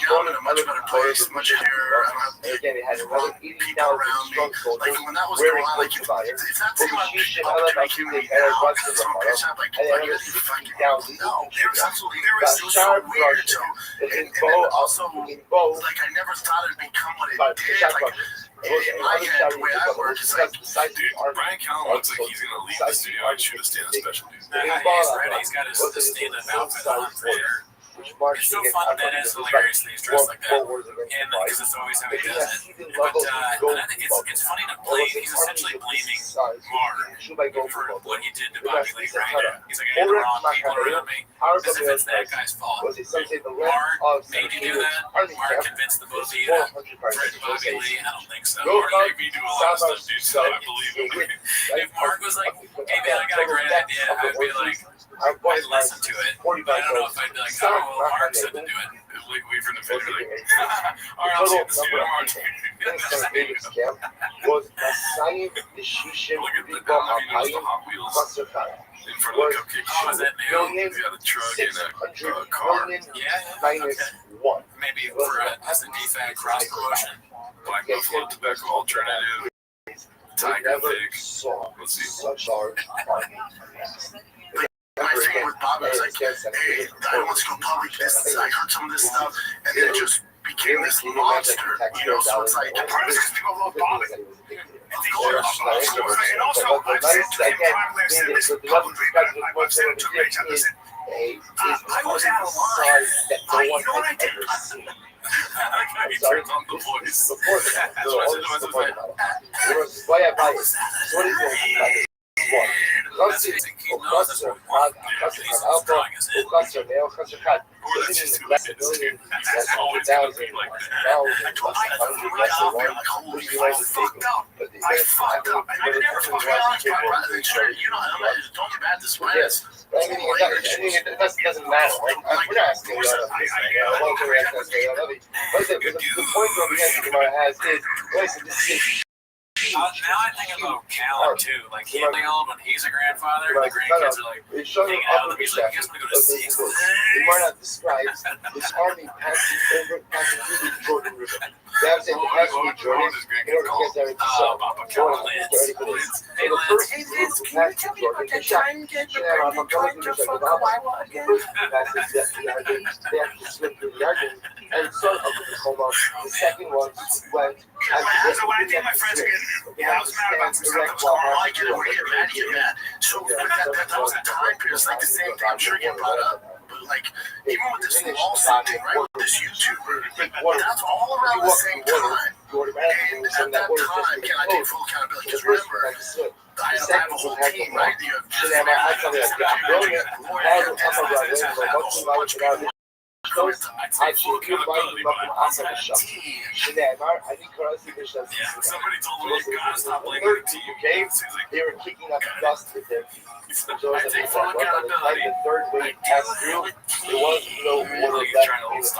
now I'm in a much better place, much happier. I don't have Again, it had another 80,000 people around me. strong soldiers. Like when that was Very going on, like close to fire. it's not saying like Position, opportunity came to me now. So I'm pissed off, like, and why then you it was fucking 50,000 no, there was absolutely it got was so sharp weird. Russian. So And and Bo, then also in Bo, like I never thought it'd become what it but did. sharp Like Russian. in my head, the way I work is like, Dude, Brian Callen looks like he's gonna leave the studio and shoot a stand-up special. Dude. He's ready. He's got his stand-up outfit on for sure. It's so fun. That is hilarious that he's dressed like that. And because it's always how he does it. But I think it's funny to blame. He's essentially blaming Mark for what he did to Bobby Lee, right? He's like, I had the wrong people around me. As if it's that guy's fault. Mark made you do that. Mark convinced the both of you to threaten Bobby Lee. I don't think so. Mark made me do a lot of stuff, dude, so I believe him. If Mark was like, hey man, I got a great idea, I'd be like, I'd listen to it. But I don't know if I'd be like, oh, well, Mark said to do it. We from the fed are like, all right, I'll see you at the studio tomorrow. Was Masayim Ishishim Look at the Bibom Hot Apayim Wheels Masakara. in front of the cupcake Oh, is shop. that new? Yeah, the truck and a 600 car. million Yeah, minus okay. one. Maybe for as a defect cross promotion. Black Buffalo Tobacco Alternative. Tiger Never Pig. saw Let's see. such large army. my thing with Bobby was like, hey, I want to go public. I heard some of this stuff, and then it just became this monster. You know, so it's like, Part of it is because people love Bobby. of course. And also, I've said to him privately, I've said this publicly, but I've said it to Rich. I listen, I was out of line. You know what I did? I like how he turns on the voice. That's what I said to myself. What is it? That's it. He knows that's what we want. He's drawing his head. Or that's just who it is, dude. That's always going to be like that. Holy fuck, I fucked up. I fucked up. And I never fucking honest my brother. You know, I'm like, don't get bad this way. I mean, it doesn't matter. Right? We're not asking you the point that we have is, listen, this is Now I think about Callan too. Like he'll when he's a grandfather, the grandkids are like hanging out with him. He's like, you guys want to go to six? It might not describe this army passing through the Jordan River. That's it, passing through Jordan in order to get there into South. Jordan is ready for this. Hey, The first Liz. group who passed through Jordan, they shot. I'm going to fuck Hawaii again. The first group passes they have to swim through the yard and start up with the Como. The second one went So when I think my friends again, I was mad about some stuff that was going on. I get it, we're getting mad, you get mad. So that was a time period, it's like the same thing I'm sure getting brought up. But like, even with this Lawson thing, right, with this YouTuber, that's all around the same time. And at that time, can I take full accountability? Because remember, I have a whole team, right? You have I take full accountability, but I also have a team. Yeah, somebody told me you gotta stop blaming the team. He's like, they were kicking up dust with their I take full accountability. The third wave passed through. There was no water left.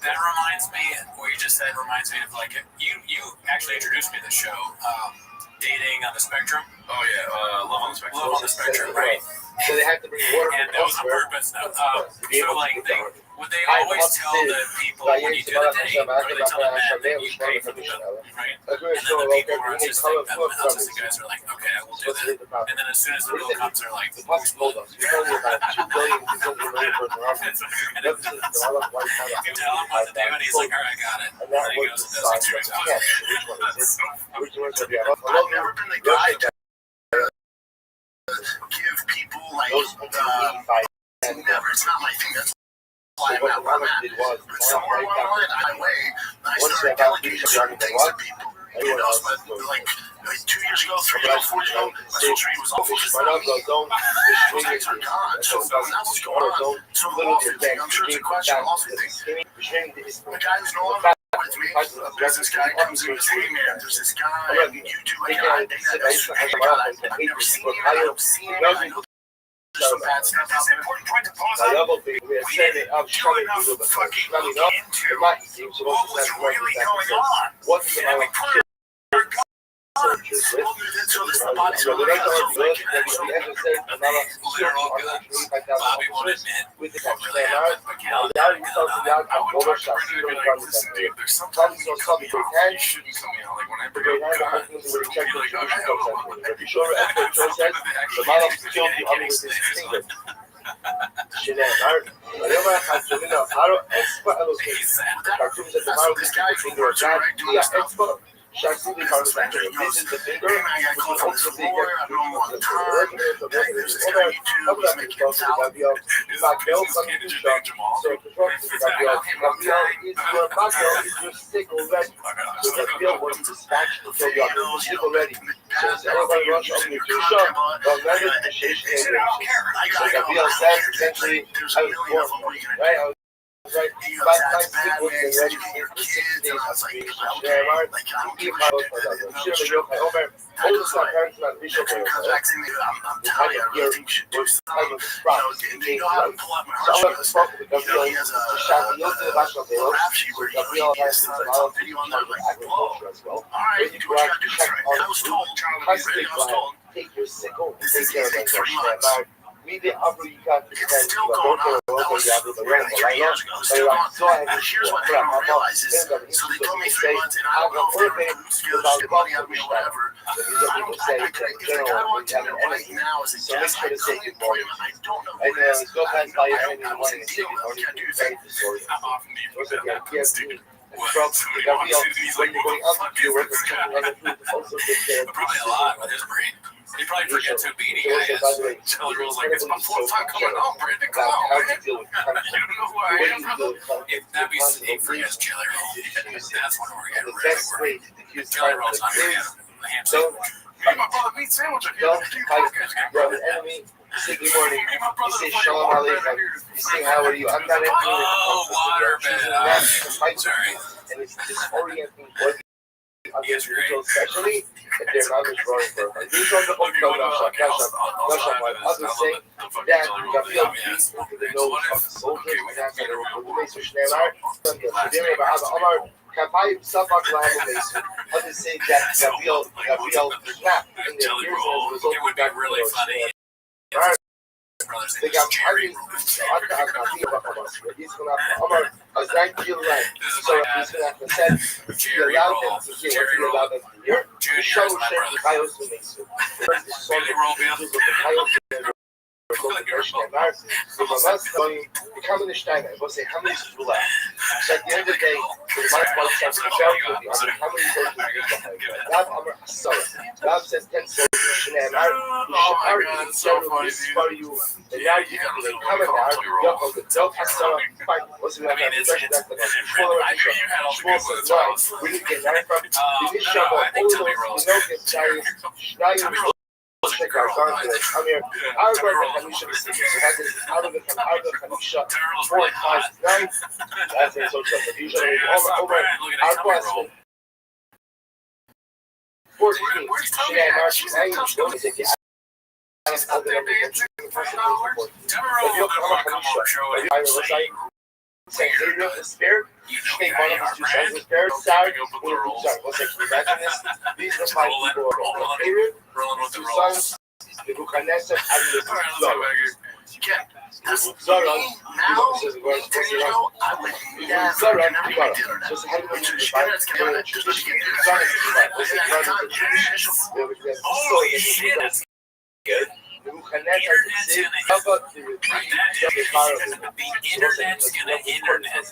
That reminds me, what you just said reminds me of like you actually introduced me to the show, Dating on the Spectrum. Oh yeah, Love on the Spectrum. Love on the Spectrum, right? So they had to bring water And from that was on elsewhere. purpose. So like would they always tell the people when you do the date, or do they tell the men that you pay for the bill, right? And then the people are just like, the autistic guys are like, okay, I will do that. And then as soon as the bill comes, they're like, The possible us. We're talking about 2 billion people in the person around. that's what That's they're just a lot of white collar. You tell him what to do, and he's like, all right, got it. And And that then he was goes the and does side. it. Yeah, which one is it? Which one is it? Yeah, I've never been the guy to give people like never. It's not my thing. That's why I'm not where I'm at. But somewhere along the line, I started delegating certain things to people. You know, but like 2 years ago, 3 years ago, 4 years ago, my social media was awful. It's not me. Those things are gone. So when that was going on, so the lawsuit thing, I'm sure it's a question. The lawsuit thing. The guy who's no longer with me, a business guy comes in and says, hey man, there's this guy on YouTube, like, I think I've never seen him, I don't see him, I know there's some bad stuff out there. important point to pause I on. love it. We didn't do enough Fucking look into what was really going on. What's And then we put our guns. So this body so like, literal guns. Bobby won't admit. Really happened, but Cal, I would talk to Brendan and be like, listen, dude, there's sometimes you cut me off. You shouldn't cut me off. Like when I bring up guns, be like, okay, Shakespeare comes back to the visit the finger, which is also the bigger, I don't want time. There's this guy YouTube, he's making $1,000. He's like, Bill, so control to Gabriel is your background, is your stick already. So Gabriel was dispatched to kill you, your stick already. So everybody rush up your two shot, but then the shake So Gabriel says, essentially, I was born, right? Right, but my stick was already for 6 days. I was like, take your sickle, take care of that. We did upper you got to it's still going on. That was 3 years ago. Still going on. Here's what they don't realize is, so they told me 3 months, and I don't know if they're going to steal the money out of me or whatever. I don't if the guy wants to know right now as a guest, I couldn't employ him. I don't know who it is. I wasn't dealing with it. I can't do that. How often do you put that happens, dude? Somebody wants to do these like, what the fuck is this guy? Probably a lot with his brain. He probably forgets who Beanie Guy is. Jelly Roll's like, it's my 4th time coming home, Brandon. Come on, man. You don't know who I am, brother. That'd be he forgets Jelly Roll. That's when we're getting really worried. Jelly Roll's not going to get him. So, me and my brother meat sandwich are here. Brother, enemy. You say good morning. You say shalom aleichem. You say how are you? I'm not entering. Oh, waterbed. Sorry. And it's disorienting what especially if their mouth is growing for her. These are the ones others say that Gabriel beats into the nose of the soldiers and that's how they were put away. So Shneimar, Kapai Safak Lahamu others say that Gabriel snapped in their ears as a result of that really funny. וגם אני, עד כאן, he's gonna Omar, as that feel like, so he's gonna have to say, you allow them to hear what you allow them to hear, you show them the chaos who makes it. First, it's sort of the chaos so ממש כמה נשתיים, בוא say, how many is Lula? So at the end of the day, the mind wants to be felt with you, how many soldiers do you have? Rab Amar Asara, Rab says 10 soldiers, Shneimar, Shneimar is generally for you, and now you can come in now, Yoko, the Del Asara, fine, what's the other expression that's the Shmuel says, no, we didn't get that from, we didn't show all those, we don't get giants, now check our guns today. Come here. Our brother Hamisha is sticking. So that is out of the Hamisha 4, 5, 9. That's it. So usually over our question. 14. Shneimar, Shneimar, take it. Saying Gabriel is spared, take one of his 2 sons is spared, sorry, let's imagine this, these are 5 people of Gabriel, his 2 sons, the Nebuchadnezzar, and the Zara. Zara, now, 10 years ago, I would never, so it's ahead of the Bible, holy shit, that's good. Internet's gonna internet.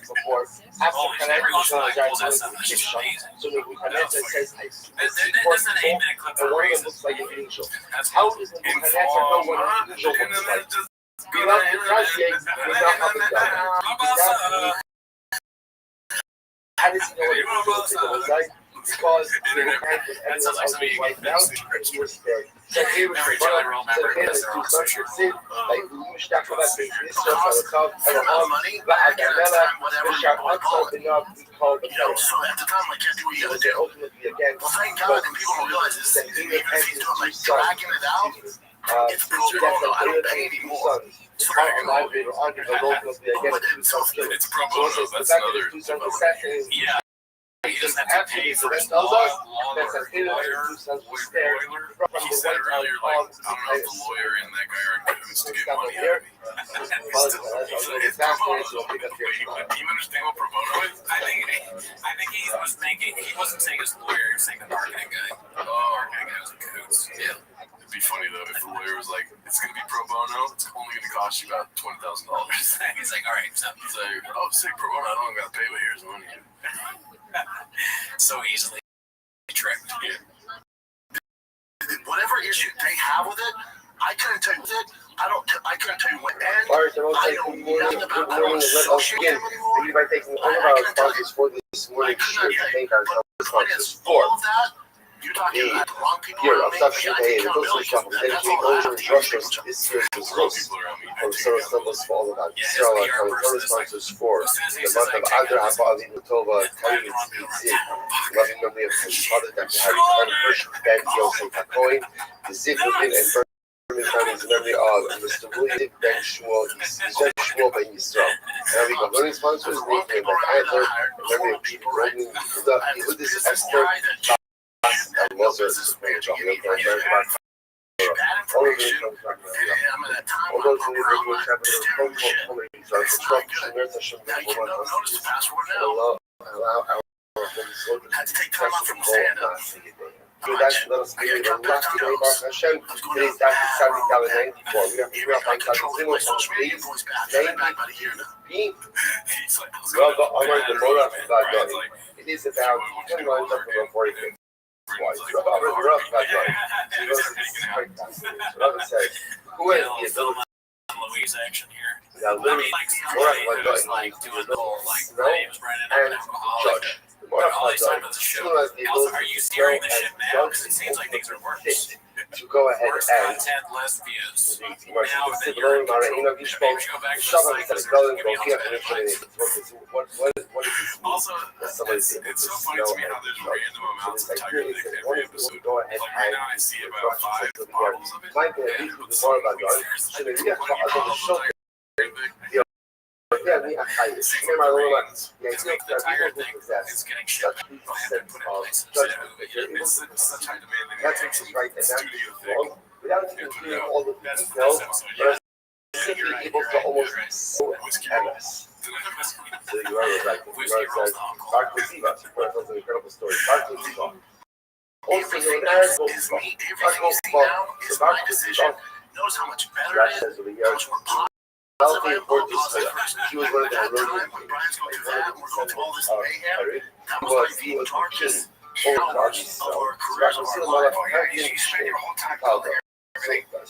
Oh, everyone's like, well, that's amazing. So Nebuchadnezzar says, That's an 8-minute clip for a reason. looks like an angel. That's How does Nebuchadnezzar know what an angel looks like? How does he know what an angel looks like? Because That sounds like something you right can now, and he was spared. So he was every Jelly Roll member has their own social role. like مشتاق بس this stuff على top على all بعد عملها مشتاق أكثر enough we call the so at the time, I can't do what you gotta do. ultimately again. Well, thank God, and people don't realize this. Even if he's doing like dragging it out, it's pro bono. I don't pay anymore. So It's pro bono. That's another. Yeah. He doesn't have to pay for his lawyer. He said earlier, like, I don't know if the lawyer and that guy are in cahoots to get money out of me. It's pro bono. Do you understand what pro bono is? I think he wasn't saying his lawyer, he was saying the marketing guy. Oh, marketing guy was in cahoots. Yeah. It'd be funny though if the lawyer was like, it's gonna be pro bono, it's only gonna cost you about $20,000. He's like, all right, so he's like, oh, sick pro bono, I don't gotta pay, but here's the money. So easily tricked. Yeah. Whatever issue they have with it, I couldn't tell you it. I couldn't tell you what. And I know nothing about. I don't associate them anymore. By taking all of our sponsors for this morning show to thank our sponsors for. All of that. You're talking about the wrong people. Here, obstruction day, and those are shop dedicated over in Russia. This year's results from Sarah Stumbles for all of that. Sarah coming from the sponsors for the month of Adra Abali Mutova, Kali Tzitzi, loving memory of his father, Dr. Harry Hirsch, Ben Yosef Hakoin, the Zikudin and Berman families in memory of Mr. William Ben Shmuel, Ben Yisrael. And we got learning sponsors, named Ben Eitler, in memory of Peter Roman, Yehudis Esther, and Mozart is playing chocolate and all of it comes back all those individual chapters of phone call communities are construction nurse Hashem allow our soldiers to take time off from stand-up. So that's let us be the last day of our Hashem. Today's Dr. Sadi Kala 94. We have to figure out my cousin Zimmer on please. Well, the honor the Mora of God. It is about 10 lines up from 45. Why? Rabbi Rothschild. He goes to this quite fascinating. Rabbi says, who has the ability Louise action here. now literally Rothschild does like do a little snow and judge. Rothschild still has the ability to snow and judge and seems like things are worse. To go ahead and less views. what is this? Also, it's so funny to me how there's random amounts of Tiger Lake every episode. Go ahead Like right now I see about 5 bottles of it. Might be at least with more about God. So the idea of show yeah, we have Tiger. The Tiger thing is getting shipped. Go ahead and put it in place. It's such high demand that it takes right, and that's studio thing. without even doing all the details, but simply able to almost so MS. So you are right. You are says, Barclay Siva. That's an incredible story. Barclay Siva. Also known as Goldsmith. Is my decision. Notice how much better it is. How much more positive. Healthy and gorgeous. She was one of the heroic he was the king over Darby's son. So Barclay Siva was so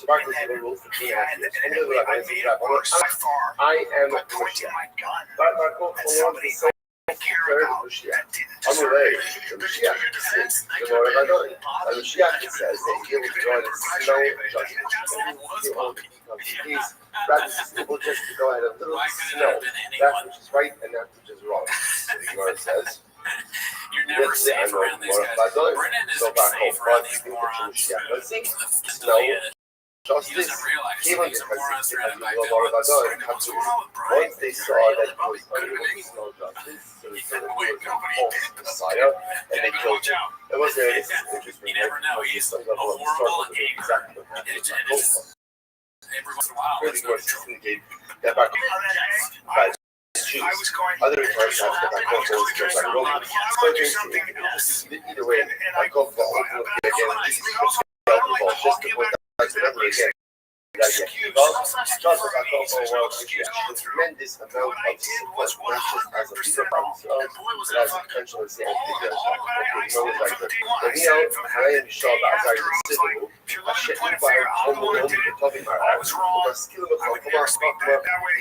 Barclay Siva rules the king. I am a Christian. But Barclay Siva I'm away. The Mashiach says, the Lord of our God. And the Mashiach says that he will join the snow judgment. He's rather able just to go ahead and little snow that which is right and that which is wrong. So the Gemara says, you're never safe around these guys. Brennan isn't safe around these morons. Let's see. Snow. Justice given the president of the Lord of our God country. Once they saw that he was unable to know justice, so they said that he was a false Messiah, and they killed him. It was there. This is interesting. You never know. He's a horrible exactly what happened. Every once in a while, really was indicate that back Jews, other times after that culture was killed by Romans. So either way, I go for ultimately again, this is just to point out remember again. Tremendous amount of support, not just as a leader by himself, but as a potential example. I am sure that as I consider השם כבר אומר טוב עם הרב, הוא משכיל במקום החוכמה,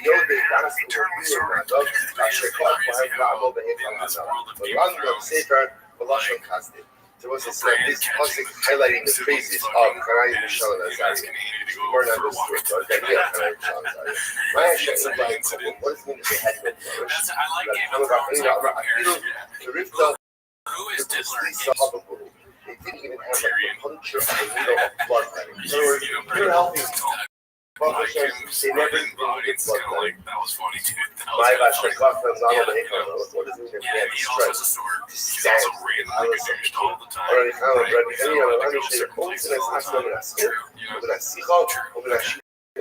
ויודע דרס ומוביל מהדוב, אשר כל כבר לעמוד בהיכל הנ"ל. ולנו בספר בלשון חסדים. There was this classic highlighting the phases of Kanai Mishal and Azariah. We weren't understood, so the idea of Kanai Mishal and Azariah. My Hashem is like, what does it mean to say head with Morish? I like Game of Thrones. The Rifta, Who is Diddler? they didn't even have like the puncture of the needle of blood letting. In other words, you're helping They never the audience is kind of like, that was funny, dude. That was my kinda gosh, funny. what does it mean? Yeah, he also has a sword. He's also randomly confused all the time. Already kind of Right? ready. So, Any other like, language, certain places all the time. True. You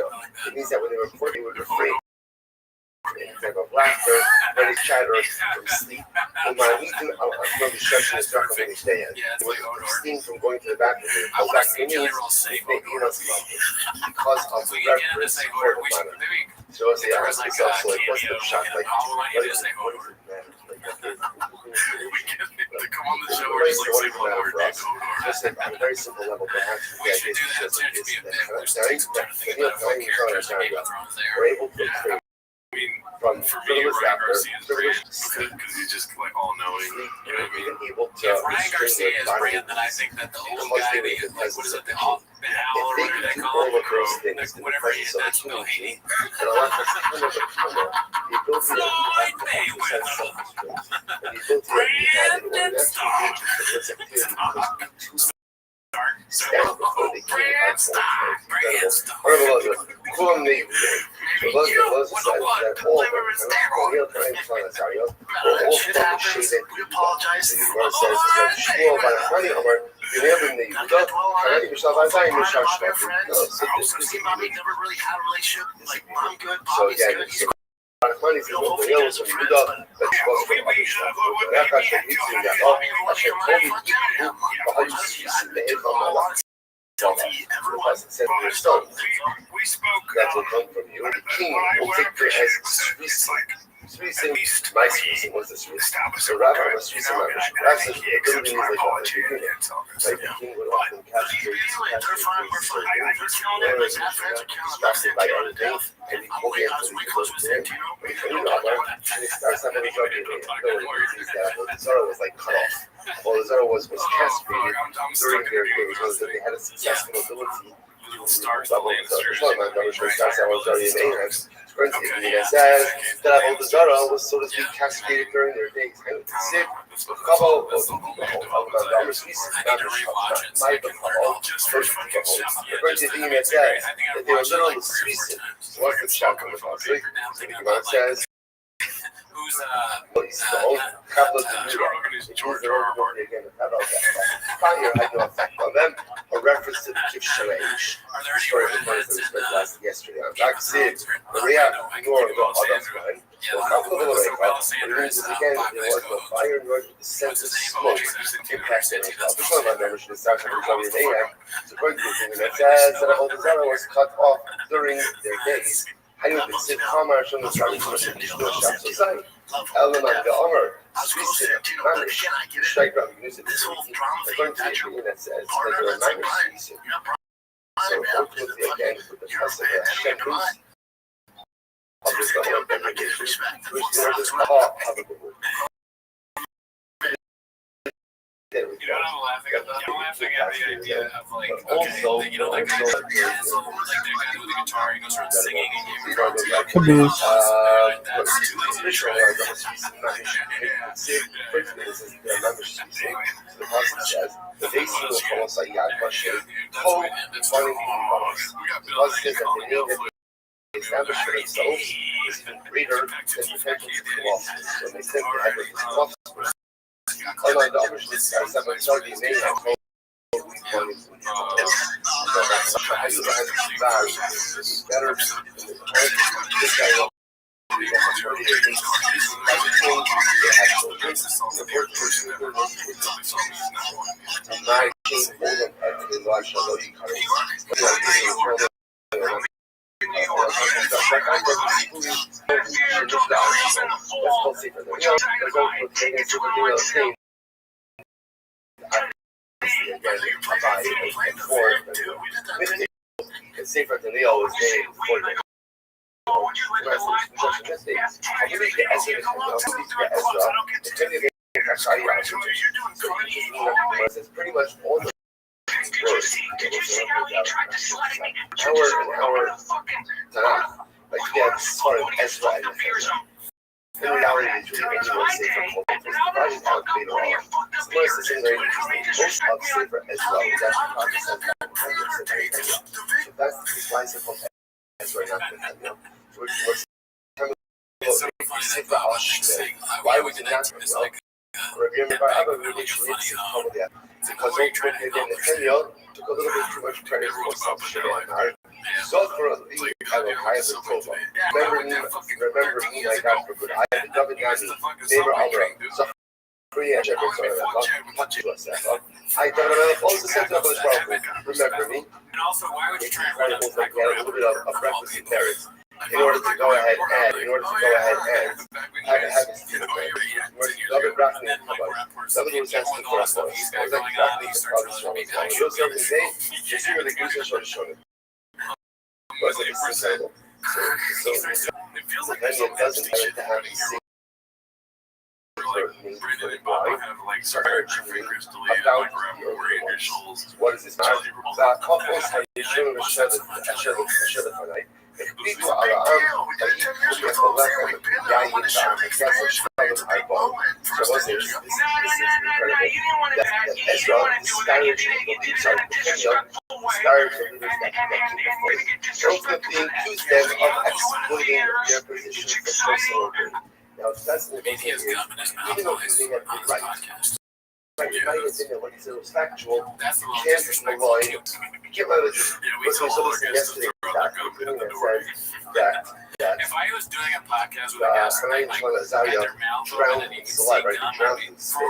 know? it means that when they report, they would refrain type of laughter, ready chatter from sleep. No distraction is not going to stay in. Yeah, it's like Odor. Abstain from going to the bathroom. I Go want to back see to the general say they Odor. because of If the we can get him to reference say for Odor, the we should minor. maybe So if there was like a what's cameo, the shot like, like? I want you to say Odor. We get him to come on the show or just like say Odor, dude, Odor. Just like on a very simple level, perhaps We should do that. It should be a bit. There's things I'm trying to think about. What characters in Game of Thrones there? we're able to Yeah. refrain I mean, from for me, frivolous Ryan laughter, Garcia is great sleep, because he's just like all knowing. You know what I mean? even able to If Ryan restrain Garcia their is body. great, then I think that the old guy, like, what is it, the Owl, or If whatever they they do call all him, of those things, like, whatever he is, that's Bill Haney. and a lot of the ability Floyd to Mayweather. and the ability that we had in order to actually stand before the king of We apologize. Bobby never really had a relationship. Like, I'm good, Bobby's good. He's We spoke. That will come from you. The king will take your as Swiss. Swiss, my Swiss was the Swiss. So rather, I'm a Swiss American. That's the ability is like the king would often capture distracted by anything, and he will get into the close to him. And it starts having a job that Zara was like cut off. Well, Zara was castrated during their days, was that they had a successful ability. Stark, the Lannisters. Says that Zara was, so to speak, castrated during their days. Sick, couple of says Who's Joe Rogan is George R. R. Martin. Fire had no effect on them. A reference to the Kif Shalesh. Are there any Story of the redheads in last yesterday. I'm back to see it. Maria, nor the other friend. It means again, there was no fire nor the sense of smoke impacted it. This one of my members should start from the AM. So according to the that says that Zara was cut off during their days. I would consider commerce on the side of the society. Element the honor, Swiss, manage, strike up music. According to the that says that there are minor Swiss. So ultimately, again, with the trust of the Hashem, of this government, which is all habitable. You know what I'm laughing at? I'm laughing at the idea of like, okay, you know, like that guy with the guitar, he goes around singing and giving drugs. Caboose. That's too lazy to try. Establishment itself is even greater than potential losses when they simply have losses. Unlike the other states, I said, but Saudi may have told better this guy it's safer than they always say before they it's pretty much all the like yeah, as far as Ezra and in reality, it's really anyone safer for providing out later on. It's more the same way most of safer Ezra was actually practicing. So that's the slice of That's right now. What's It's so funny that why would you not? it's like Remember, I have a relationship with that. Because I took it in the Kenya, took a little bit too much credit for some shit. So for a league, I will hire the Tova. Remember me, I got for good. I had the David Nani, neighbor Alra. So free and checkers are I don't know. Also set up as well. Remember me. And also, why would you try and run Like a little bit of breakfast in Paris. In order to go ahead and have it still there. David Rothschild, David was asking for us. I was like, those every day, you see what the goose is on shoulder. Was it incredible? So it feels like then it doesn't have to have these surgery about what is this matter? The couples have shown a shed of a night. People are the left and the guy in the eyeball. So what's this? This is incredible. That Ezra discouraged the leaders of Kenya, discouraged the leaders that openly accused them of exploiting their position for personal gain. Now, that's the thing is, even though he's being right, when he said it was factual, you can't avoid, you can't let it just, listen yesterday, that if I was doing a podcast with a guest, I like their mouth open and you can see gum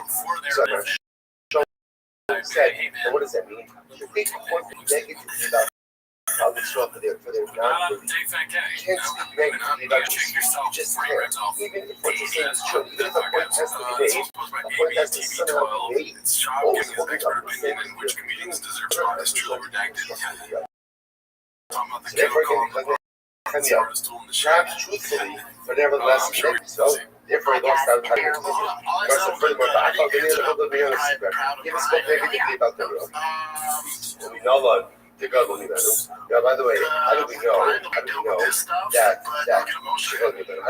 for their said, what does that mean? You think one negative about how they show up for their non-belief. You can't speak negatively about yourself, just can't. Even if what you're saying is true, even if a point has to be made, a point has to somehow be made, always holding up the same which comedians deserve to is truly redacted. So therefore, perhaps truthfully, but nevertheless, so therefore, I lost out time. Furthermore, I thought they need a little bit of a secret. Give us what negatively about the real. We know what. Yeah, by the way, how do we know that I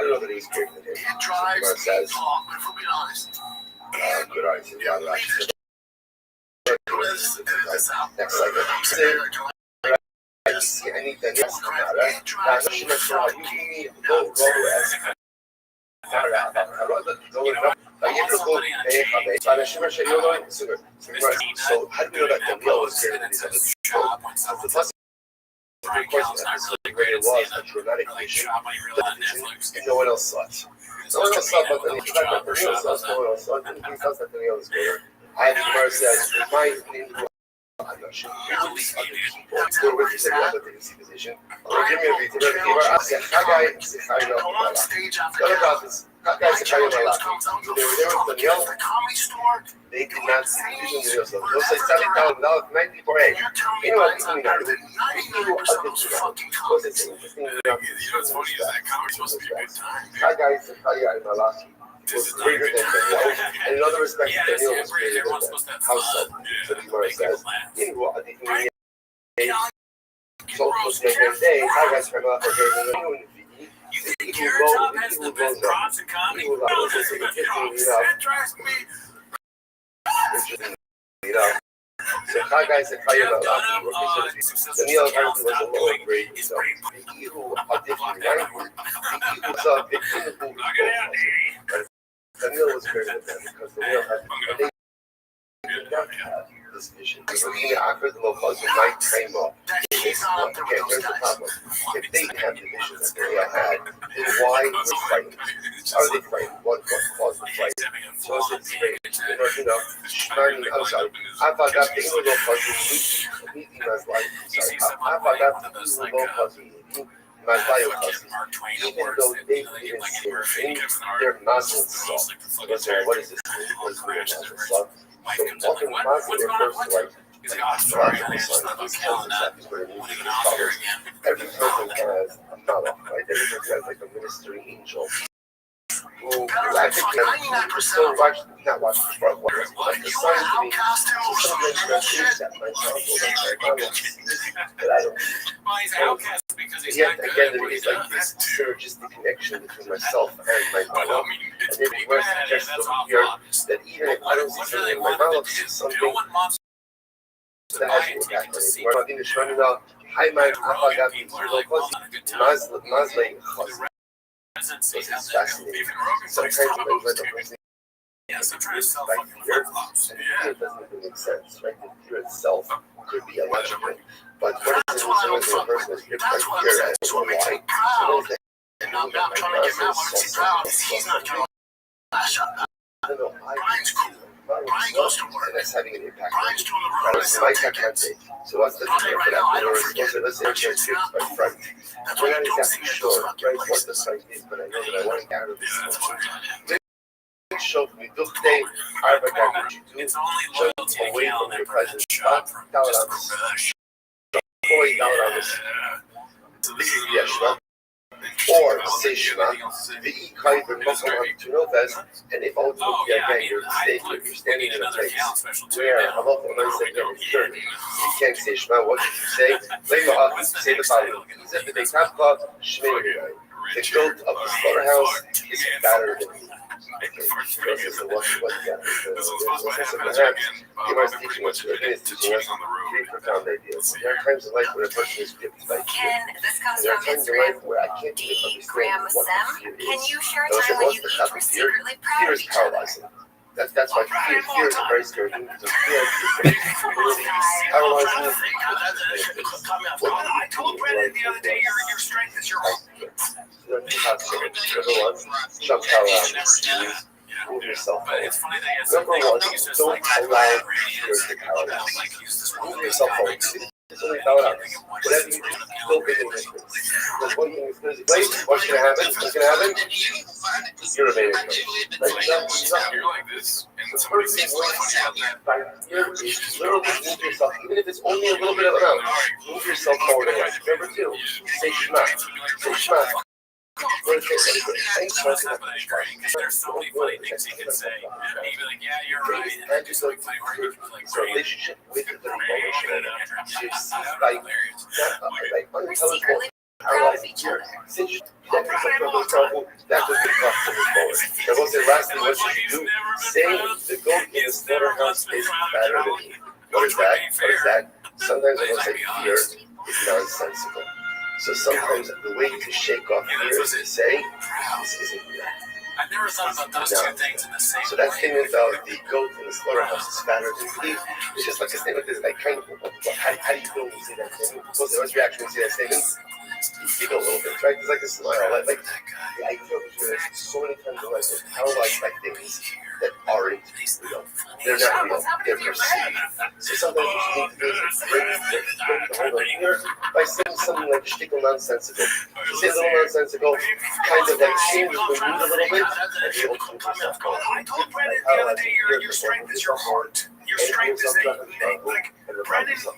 don't know that he's creating the name. Where it says, good eyes, next slide. I need that next matter. She mentioned how you need to go as so how do you know that the real is greater than these other people? The plus greater was a dramatic vision, and no one else saw it. No one else saw it, but the fact that the real saw it, no one else saw it, and he tells that the real is greater. I think Gemara says, I'm not sure. These other people who are with you said other things position. Give me a beat. They did not see the vision of the real. Those say selling down without 94 A. You know what I'm saying? That guy is a last was greater than Daniel, and in other respects, Daniel was greater than the house of the Gemara says. In what I think we so was the day, I was from up here in the so Chagai said, Daniel apparently was a lower grade, so the evil of different language, the evil of the pinnacle Daniel was greater than them because Daniel had they did not have this vision. So meaning after the low cause might time up. Okay, here's the problem. If they didn't have the vision that Daniel had, then why were they fighting? Are they fighting? What caused the fight? So it's I'm sorry. I thought that the low cause was meeting as like I thought that the low cause was my bio even though they didn't see their muscles soft. What is this? What is muscle soft? So walking muscle refers to like every person has a malach, right? Every person has like a ministering angel. Who actually still watch the front one, but the sign to me, so some mention that my child but I don't. Yet again, there is like this synergistic connection between myself and my malach. And then Gemara suggests over here that even if I don't see something in my malach, something that has an impact on it. We're not in the Shemina, Haiman, Afagabi, Mazlay, this is fascinating. Sometimes when I read the whole thing, like fear, and fear doesn't even make sense, right? The fear itself could be illogical. But what is the reason when a person is gripped by fear and why? And I'm not trying to get Matt Marcy proud. He's not going to lash out. Brian's cool. Brian goes to work. And that's having an impact. Brian's doing the road. So what's the fear for that? We're supposed to listen to it by fright. We're not exactly sure, right, what the fight is, but I know that I want to get out of this situation. Show me today, It's only loyalty away to from your presence. Or say Shema, the Kaiver Muslim to know that, and if ultimately again you're standing in a place where Allah said no, you can't say Shema, what did you say? Say the following. The goat of the slaughterhouse is fatter than me. This is what Gemara's teaching us, is teaching us three profound ideas. There are times in life where a person is gripped by fear. This comes There are from times in life Instagram. where I can't even understand what the fear Can is. you share a Those time that when wants you to each stop were the fear, secretly proud fear of is each other? paralyzing. That's why fear is a very scary thing because fear is really paralyzing. I told Brandon the other day, your strength is your heart. There are two concepts. Number one, jump paralysis. Move yourself forward. Number one, don't allow fear to paralyze. Move yourself forward. It's only paralysis. Whatever you do, go big and different. There's one thing that's going to place. What's going to happen? What's going to happen? You're a man. You're like this, and somebody sees like Fear is literally move yourself, even if it's only a little bit of an amount. Move yourself forward. Number two, say Shema. Say Shema. There's so many funny things he can say. He'd be like, yeah, you're right. And then just like funny words, like Relationship with the emotion. She's like We're unintelligible. secretly proud of each other. That would be tough to move forward. And we'll say lastly, what should you do? Say the goat in the slaughterhouse is better than me. What is that? What is that? Sometimes we'll say fear is nonsensical. So sometimes the way to shake off fear is to say, this isn't real. I've never thought about those two things in the same So that statement about the goat in the slaughterhouse is fatter than me, it's just like a statement that's like kind of, how do you feel when you say that statement? What's the reaction when you say that statement? You feel a little bit, right? It's like a smile. Like the idea of fear is so many times in life we're paralyzed by things that aren't real. They're not real. They're perceived. So sometimes what you need to do is break the hold on fear by saying something like shtickle nonsensical. You say a little nonsensical, kind of like change the mood a little bit, and be able to move yourself forward. I told Brandon the other day, your strength is your heart. Your strength is like Brandon will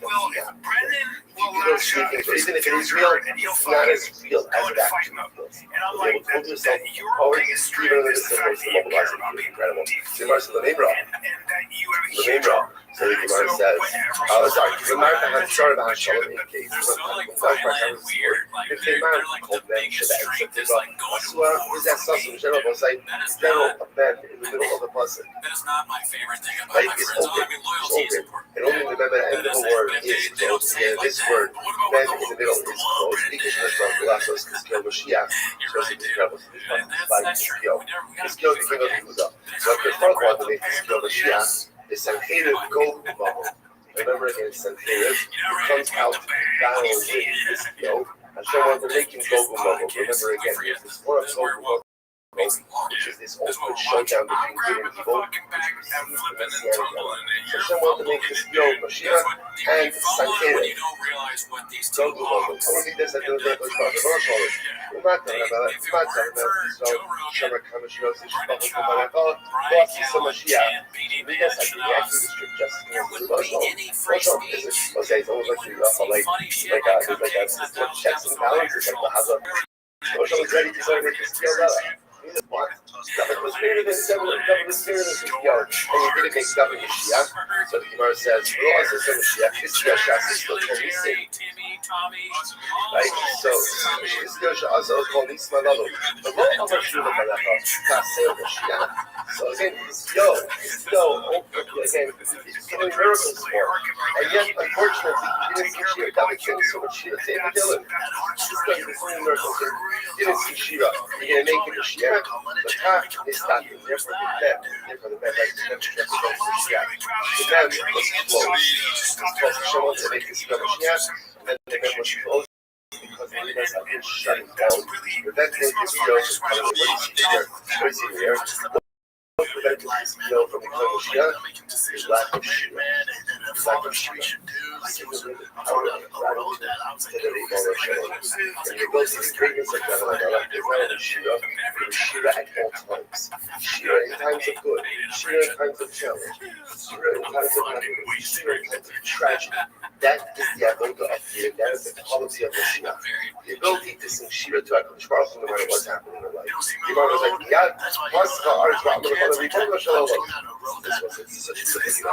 lash out if even if it is real, it's not as real as it actually feels. And I'm like, your biggest strength is the fact that you care about people. Incredible. So Marcel, the name wrong. And that you have a The huge name wrong. So the Gemara says, sorry, the Martha had started on Shalom in case. They're so like violent and weird. Like they're like the biggest strength is like going to war. Is that something general say general event in the middle of a lesson? That is not my favorite thing about my friends. I mean, loyalty is important. And only remember the end of the word is close. And this word, then in the middle is close. Because we're from Galactus, because Kiel Mashiach, so it's incredible. That's true. This Kiel is King of Yehuda. So if the front one to make this Kiel Mashiach is Sancheiriv gold bubble. Remember again, Sancheiriv comes out down with this Kiel. And someone to make him gold bubble. Remember again, this is more of gold bubble. Which is this ultimate showdown between good and evil, which is so someone to make this Kiel Mashiach and Sancheiriv. Gold bubble. I want to this at the Rabbi Rothschild. We're not talking about it. We're not talking about it. So, Shamar Kamashros is bubble bubble. Boss is some Mashiach. We guess I can actually district justice against the Rothschild. Okay, it's almost like a checks and balances, like the Hazard. Rothschild is ready to celebrate this Kiel Bella. What? Government was bigger than government was bigger than Kiel. And he didn't make government Mashiach. So the Gemara says, "Well, also some Mashiach, this Yashas is still called Nisim." Right? So this Yashas also called Nisim Alalo. But what other Shula Malacha? Kaseh Mashiach. So again, this yo, again, he's doing miracles for him. And yet, unfortunately, he didn't see Shira. That makes so much Shira. Same with Dylan. This guy is doing miracles. He didn't see Shira. You're going to make it a Shira. The top is not there for the men. Therefore, the men, like the men, the men was closed. It was closed for someone to make this Mashiach. And then the men was closed. Because the leaders have been shutting down, preventing this Joseph from what is in here. What prevented this from becoming Mashiach is lack of Shira. Lack of Shira. This is the power of gratitude to the Rebbe Shalom. When you go to the greatness of God, there's not only Shira, there's Shira at all times. Shira in times of good, Shira in times of challenge, Shira in times of happiness, Shira in times of tragedy. That is the avodah of fear. That is the quality of Mashiach. The ability to sing Shira to HaKadosh Baruch Hu no matter what's happening in life. The Gemara was like, "Yeah, what's the artist? What I'm going to call it? This was such a good thing.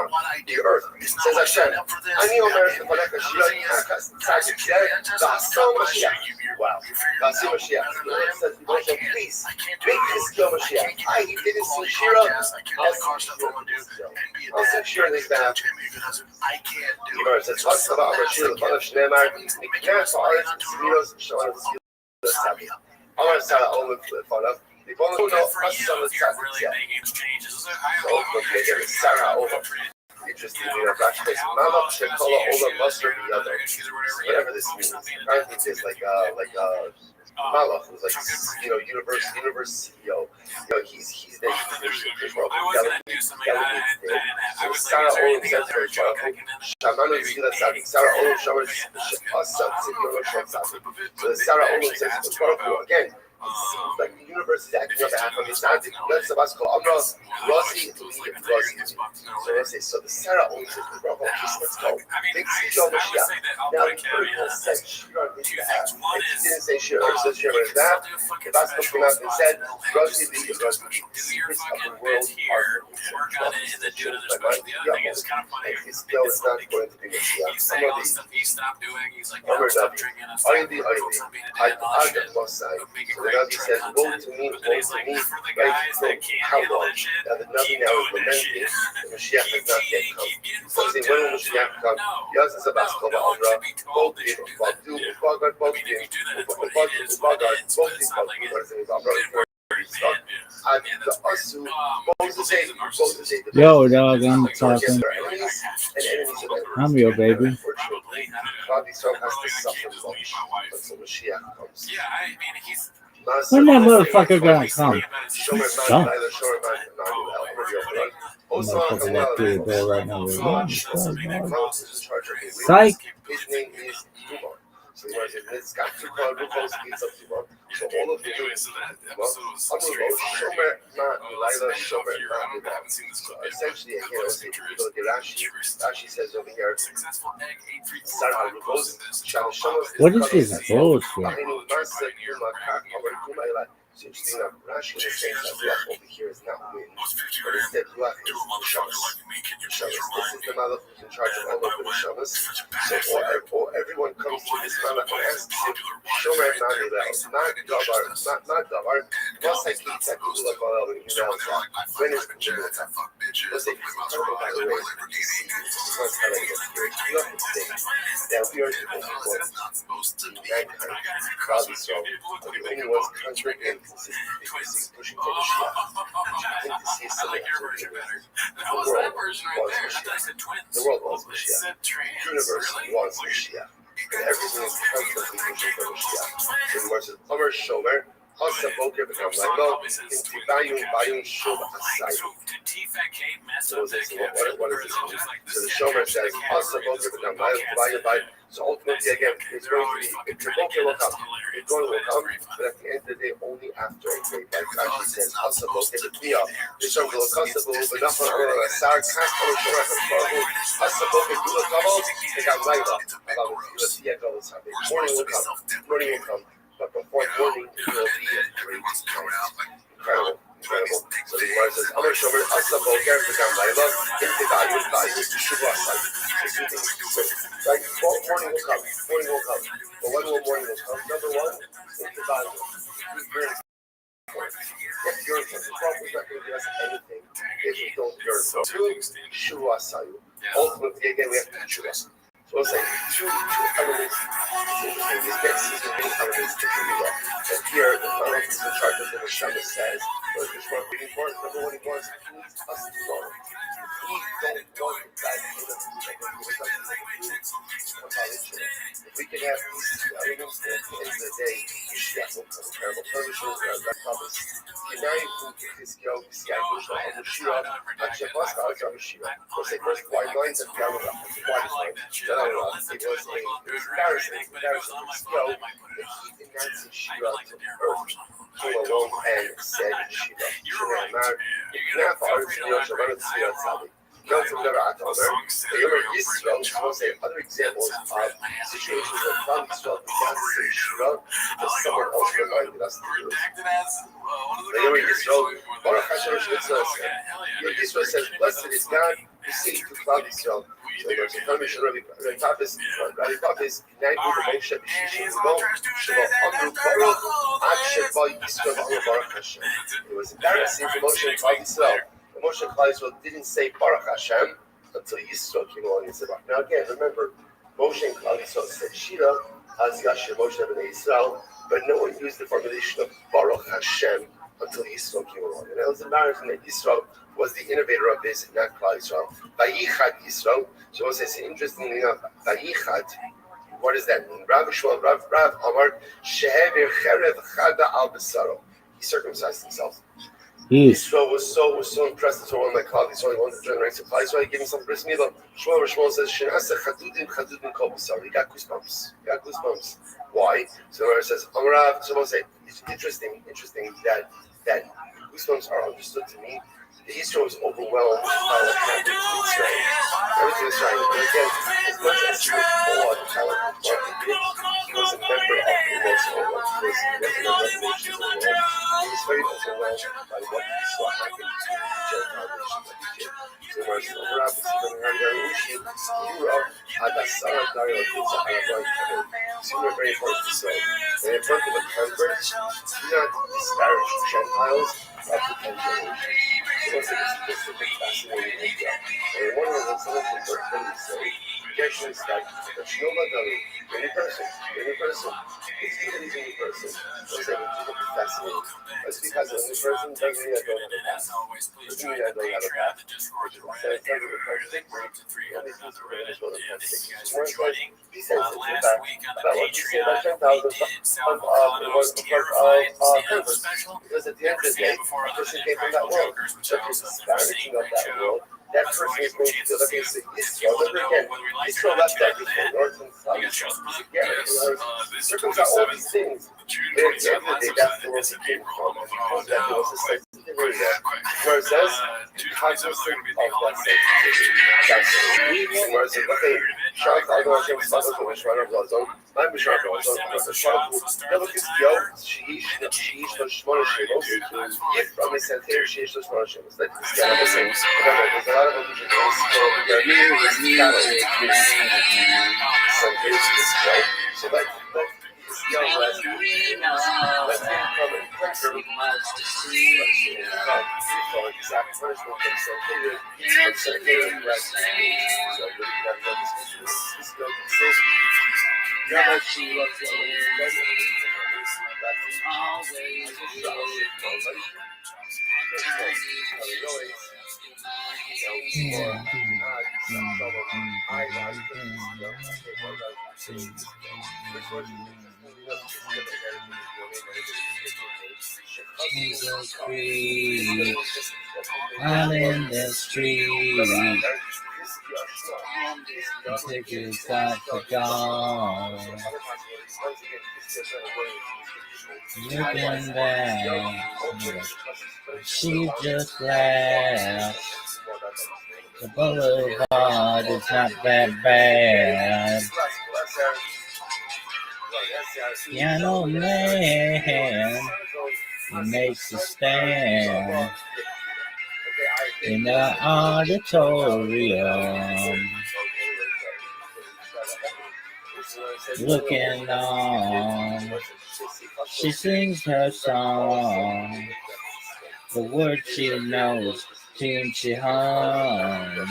The earth says Hashem. Ani Omer Shecholech Shira Yichakas Tzadik Zeh V'Aso Mashiach." Wow, V'Aso Mashiach. The Lord says, "Please make this Yom Mashiach." He didn't sing Shira. I'll sing Shira this time. The Gemara says, "About Mashiach, the Baruch Shneimar, Niknas Haaretz Tzmiros Shalom Tzmiros Sabi." I want to start all with Fanav. The Baruch no Asam Tzadik Zeh. Sarah over. Interesting, Rashi says, "Malach Shekola Ola Buster the other." Whatever this means. Apparently, there's like Malach, who's like universe CEO. He's the world. So Sarah Olam says very powerful. Shamanu Zila Sadik. Sarah Olam Shamar Asam Tzidno Roshon Sadik. So Sarah Olam says it's powerful again. It seems like the universe is acting on behalf of his Sadik. Let's have us call Amra Rossi to leave Rossi. So let's say, so the Sarah Olam says, let's go. Big Yom Mashiach. Now the Bible said Shira is that. And he didn't say Shira, he said Shira is that. The Bible came out and said, Rossi the Rossi. The secrets of the world are and his skill is not going to be Mashiach. Some of these. I the plus side. So the Nabi says, woe to me, right? So how long? Now the Nabi now is lamenting, the Mashiach has not yet come. So saying, when will Mashiach come? Yes, it's a basketball Amra, both in, Bagdu, Bagad, both in, Yo, dog, I'm talking. I'm your baby. When that motherfucker gonna come? Don't. Motherfucker walk through the door right now. Psych. His name is Umar. So it's got two close gates of Umar. So all of the units essentially, Rashi says over here, what is this bullshit? So interesting enough, Rashi is saying that Ruach over here is not wind, but instead Ruach is Shabbos. This is the Malach who's in charge of all of the Shabbos. So everyone comes to this Malach and asks him, Shomer Manilel, not Davar, must I keep that Kula Balel in Yudel? When is Kula? Let's say, by the way, that we are the only ones in mankind, God is so, the only ones contrary and consistently pushing for the Shia. I think this is something the world was Mashiach. The world was Mashiach. The universe was Mashiach. And everything is constantly pushing for Mashiach. So the word says, Omer Shomer, Hasa Boker B'Kam Lago, Inti Bayun Shov Asai. So what does this mean? So the Shomer says, Hasa Boker B'Kam Lago, so ultimately, again, it's going to be, the Boker will come. The Goy will come, but at the end of the day, only after a day. Like Rashi says, Hasa Boker B'Kam the Shomer will Hasa Boker B'Nachon Omer Asar, Kasper Shomer B'Kam Hasa Boker B'Kam B'Kam Laila. Morning will come. Morning will come. But before morning, it will be a great night. Incredible. incredible. So the Gemara says, Amar Shomer Asa Boger V'Gam Laila Intidayu Dayu Shuvu Asai. So 2 things. So, right, morning will come. Morning will come. But when will morning will come? Number 1, Intidayu. If you're the problem is not going to give us anything if we don't yearn. 2, Shuvu Asayu. Ultimately, again, we have to do Shuvu. So I'll say 2 elements. These next is the main elements to Shuvah. And here, the final piece of chart that the Shabbos says, what is what we want? Number 1, he wants us to learn. We don't want that in the if we can have these 2 elements at the end of the day, Mashiach will come. Terrible punishment, that promise. Kenai Hizkiyahu B'Siyai Yishma HaMashiach HaShavas HaAzar Mashiach. What's the first white lines and down the left? The white line. It was embarrassing. Hizkiyahu that he did not see Shira to earth. Came alone and said Shira. Shira Amar. Knaf Ha'aretz Niyot Shabbat Tzviyat Tzadik. Other examples of situations that found themselves began to say Shira because someone else reminded us to do it. Baruch Hashem Shvitzah said, Yisrael says, blessed is God who sees to cloud Yisrael. So there's a conversation Rabbi Papis, Nagul Moshe B'Shishim Rebon, Shema Amru Baruch, Ad Sheba Yisrael Amru Baruch Hashem. It was embarrassing for Moshe and Klal Yisrael. Moshe and Klal Yisrael didn't say Baruch Hashem until Yisro came along and said Baruch. Now again, remember, Moshe and Klal Yisrael said Shira, Az Yashir Moshe B'nai Yisrael, but no one used the formulation of Baruch Hashem until Yisro came along. And it was embarrassing that Yisro was the innovator of this, not Klal Yisrael. Vayichad Yisro. So I say, interestingly enough, Vayichad, what does that mean? Rav Amar Shehever Cherev Chada Al Besaro. He circumcised himself. Yisro was so impressed with one of my colleagues, so he wanted to generate supply, so he gave him some bris milah. Shmuel says, Shenasa Chadudim Kol Besaro. He got goosebumps. Why? So it says, Amarav, so I say, it's interesting that goosebumps are understood to mean the Yisro was overwhelmed by what happened to Israel. Everything was right. And again, as much as he was awed by what he was a member of the most overwhelmed person. He wasn't a revelation of the world. He was very overwhelmed by what he saw happen to the Gentile nations of Egypt. So whereas Amarav is from Hungary, Europe, Adasara Dario Kitza Arabon Kamer. So we're very important to say. And in front of the converts, do not disparage Gentiles of the 10 generations. So it's just a big fascinating idea. And one of the things that we're going to say, you actually start that Shnoma Dali, any person, it's even a new person. So it's like fascinating. That's because a new person doesn't mean I don't have a past. Doesn't mean I don't have a past. So it's kind of a contradiction. The only things we're going to go to contradiction. One says, be sensitive about what you say about Gentiles of converts. Because at the end of the day, a person came from that world. So if it's disparaging of that world, that person is going to feel like it's Yisrael. Remember again, Yisrael left everything, north and south. Circumcised all these things. But at the end of the day, that's the world he came from. That was a sensitivity there. Where it says, cognizant of that sensitivity. That's it. Where it says, okay, Shark Aldo Hashem Sagas of Mishmar of Lazon, my Mishmar of Lazon, the Shark will never get to go, Sheesh, Shmona Shemos, if from a Santer, Sheesh, Shmona Shemos. Like this guy, I say, remember, there's a lot of religion for their so that young last let's come and pressure much to see exact punishment from Santer, so really have this go to say, never she looks at I'm in the street. Take it out for God. Looking back, she just laughed. The boulevard is not that bad. Piano man, He makes a stand in the auditorium, looking on. She sings her song, the words she knows, tune she hums.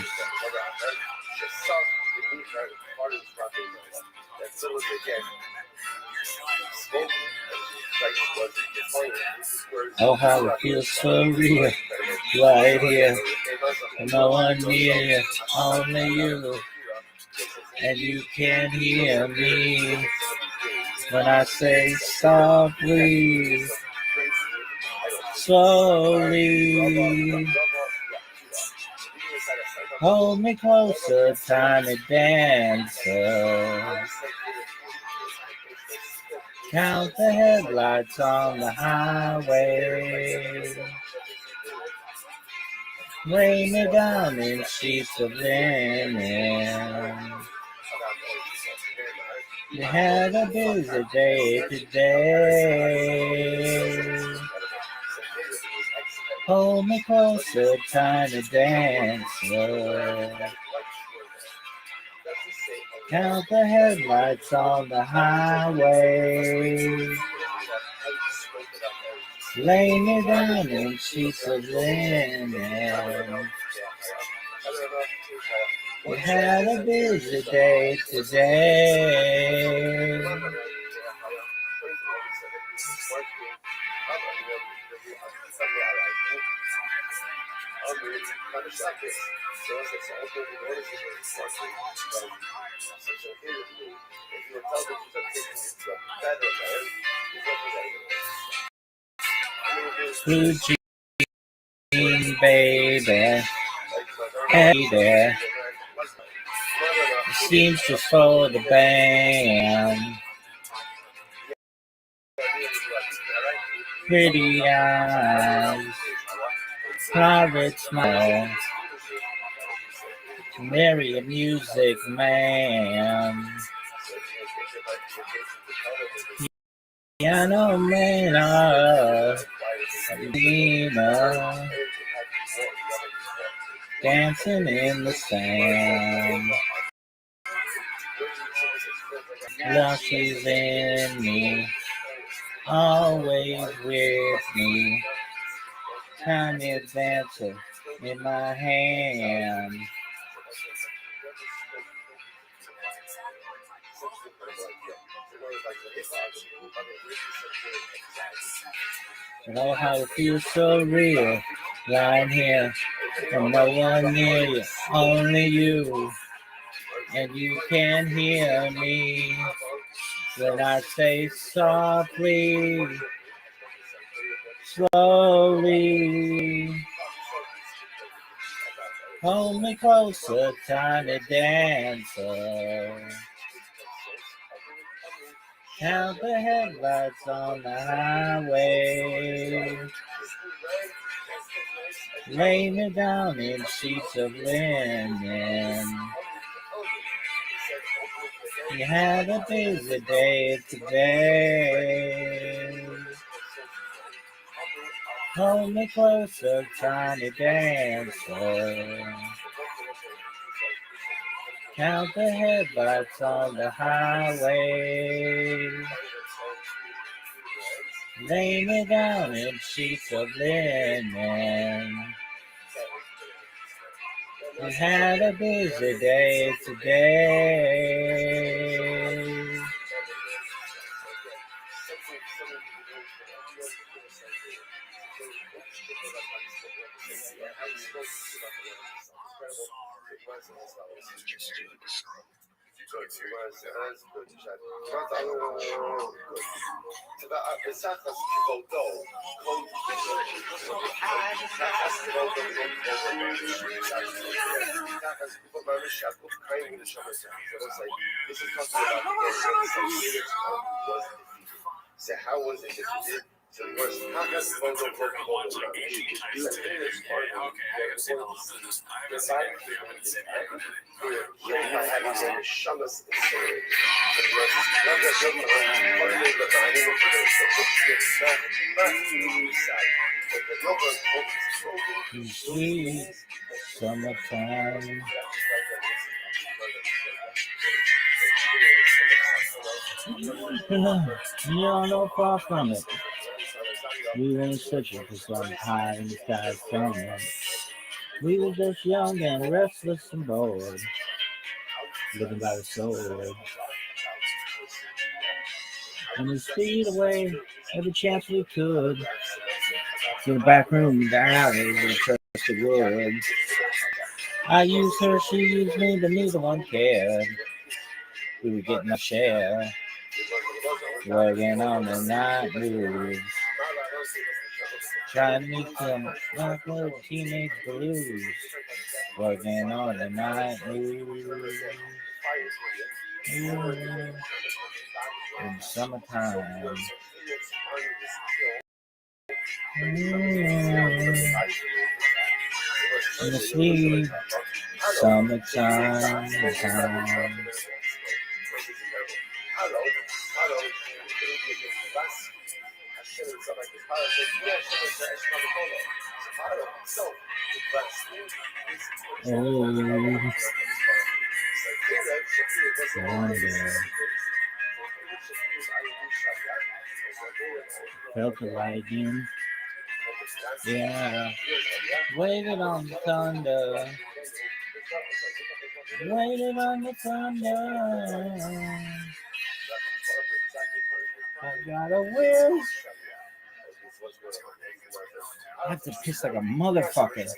Oh, how it feels so real, right here, no one near, only you, and you can hear me when I say softly, slowly. Hold me closer, tiny dancer. Count the headlights on the highway. Lay me down in sheets of linen. You had a busy day today. Hold me closer, tiny dancer. Count the headlights on the highway. Lay me down in sheets of linen. We had a busy day today. Blue jean, baby, hey there. Seems just for the band. Pretty eyes, private smile. To marry a music man. Piano man, dancing in the sand. Love is in me, always with me. Tiny adventure in my hand. And oh, how it feels so real, lying here, and no one near you, only you. And you can hear me when I say softly, slowly. Hold me closer, tiny dancer. Count the headlights on the highway. Lay me down in sheets of linen. You had a busy day today. Hold me closer, tiny dancer. Count the headlights on the highway. Lay me down in sheets of linen. We had a busy day today. So how was it that you did watch like 18 times today. Okay, I've seen a little bit of this. I haven't seen anything. I haven't seen Sweet summertime. You're no far from it. We were searching for some pie in the sky somewhere. We were just young and restless and bored, living by the sword. And we speed away every chance we could to the back room, the alleys, and across the wood. I used her, she used me, but neither one cared. We were getting a share, working on the night moves, trying to meet some awkward teenage blues, working on the night moves. In the summertime. In the sweet summertime. Felt the lightning. Yeah. Waited on the thunder. Waited on the thunder. I got a wish. I have to piss like a motherfucker.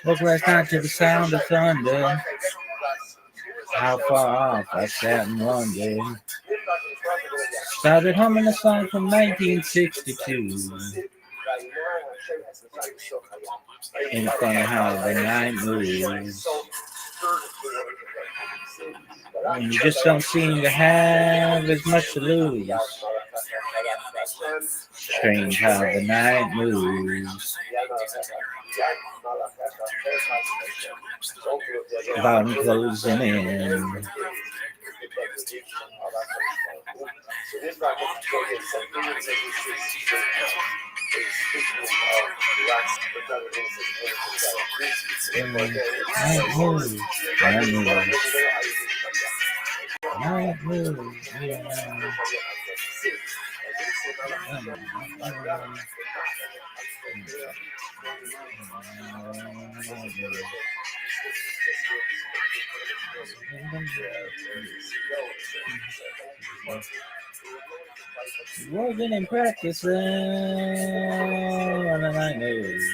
Woke last night to the sound of thunder. How far off I sat and wondered. Started humming a song from 1962. Ain't it funny how the night moves? And you just don't seem to have as much to lose. Strange how the night moves. About closing in. Night moves. Working and practicing on the night moves.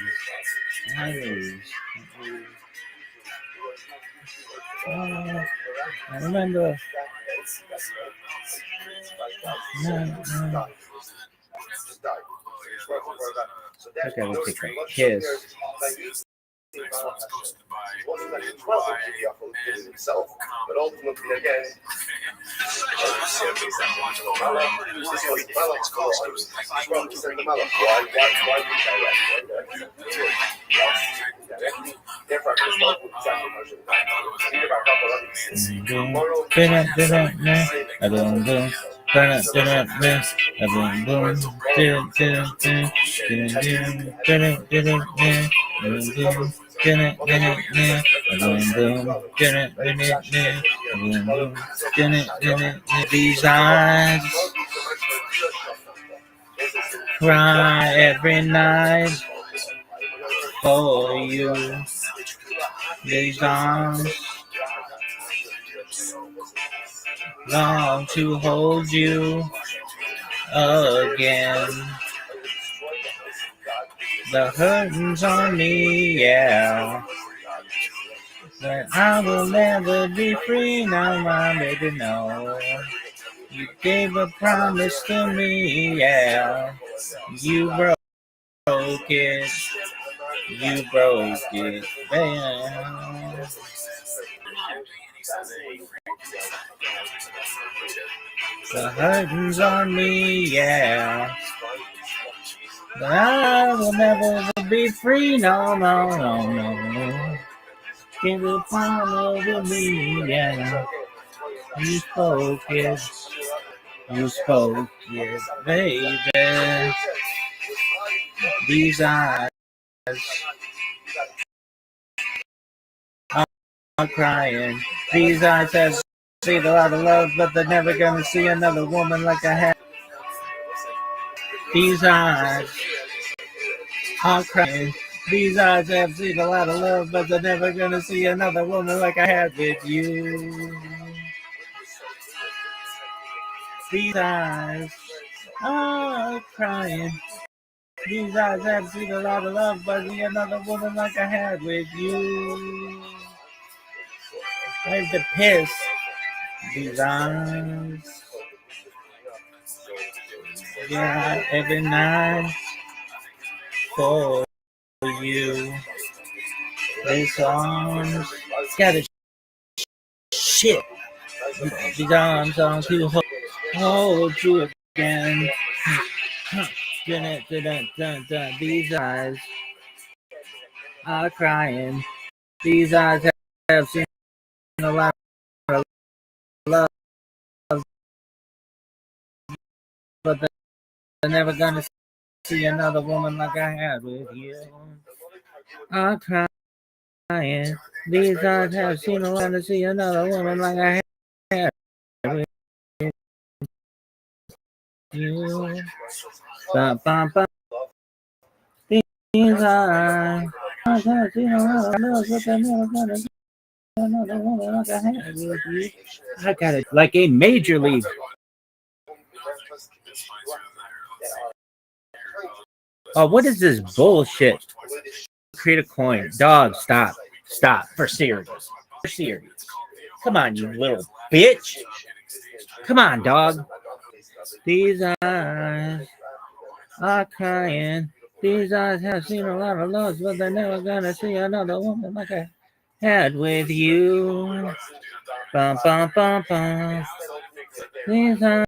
I remember. Okay, we'll take a kiss. Next one's posted by himself, but ultimately again, These eyes cry every night for you. These arms long to hold you again. The hurting's on me, yeah. But I will never be free now, my baby, no. You gave a promise to me, yeah. You broke it. You broke it, man. The hurting's on me, yeah. I will never be free. No, no, no, no. Give the power to me, yeah. You spoke it. You spoke it, baby. These eyes are crying. These eyes have seen a lot of love, but they're never gonna see another woman like I have. These eyes are crying. These eyes have seen a lot of love, but they're never gonna see another woman like I had with you. These eyes are crying. These eyes have seen a lot of love, but see another woman like I had with you. I have to piss. These eyes. Yeah, every night for you. These arms. Got a shit. These arms on to hold you again. These eyes are crying. These eyes have seen a lot of love, but they're never gonna see another woman like I had with you. Are crying. These eyes have seen a lot to see another woman like I had with you. Ba, ba, ba. These eyes have seen a lot of love, but they're never gonna see another woman like I had with you. I got it like a major league. Oh, what is this bullshit? Create a coin. Dog, stop. Stop. For serious. For serious. Come on, you little bitch. Come on, dog. These eyes are crying. These eyes have seen a lot of love, but they're never gonna see another woman like I had with you. Bum, bum, bum, bum. These eyes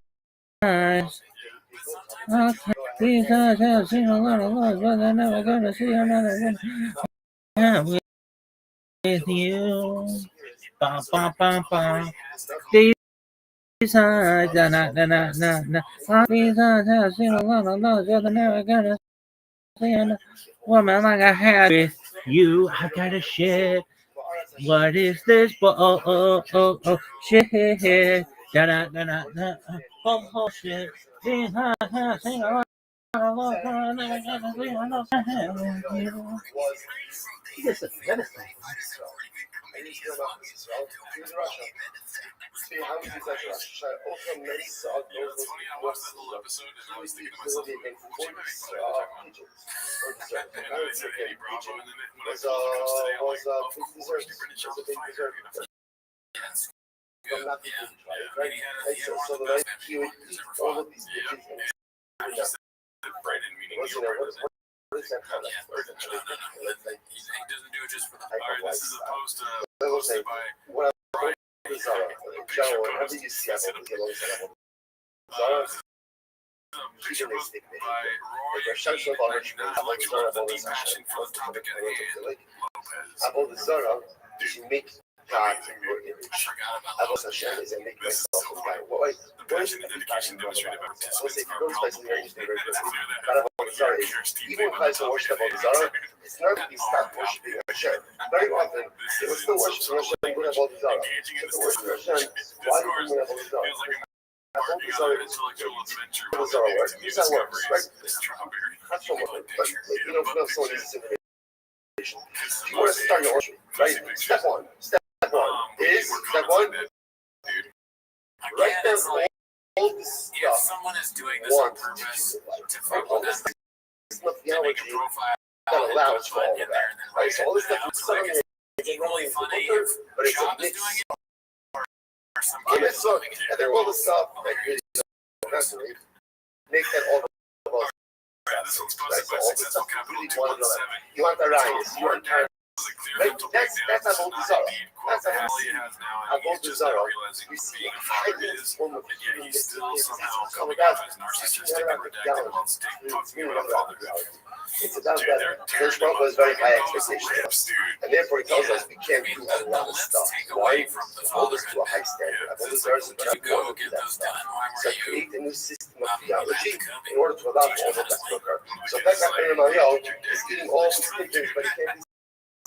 are crying. These eyes have seen a lot of love, but they're never gonna see another woman with you. Bum, bum, bum, bum. These eyes, na na na na na na. These eyes have seen a lot of love, but they're never gonna see another woman like I had with you. I got a shit. What is this? Oh, shit. Da da da da da. Oh, shit. These eyes have seen a lot of love, but they're never gonna see another woman with you. This is better. See how these are also makes all those episode and I was thinking to myself, Brandon meeting you. He doesn't do it just for the. Alright, this is a post posted by Brian. Even if I was worship about Zara, it's not that we stop worshiping Hashem. Very often, they will still worship Hashem and about Zara. It's worship Hashem. Why do we about Zara? I hope Zara is Zara works. These are works, right? That's from what, but you know, someone needs information. If you want to start your worship, right? Step one is write down all this stuff. If someone is doing this on purpose to focus theology that allows for all of that, right? So all this stuff is equally funny if but it's Shop a is doing it or some and kid it's so, and they're all the stuff that really fascinating. Make that all about This one's posted by Successful Capital 217. you want the rise, you want Right? That's Avodah Zarah. That's Avodah Zarah. You see a highest form of human it's about that. Church was very high expectations, and therefore he tells us we can't do a lot of stuff. Why? Hold us to a high standard. Avodah Zarah is not want to do that stuff. So create a new system of theology in order to allow all of that to occur. So Pesach Ben Gamaliel is eating all these things, but he can't be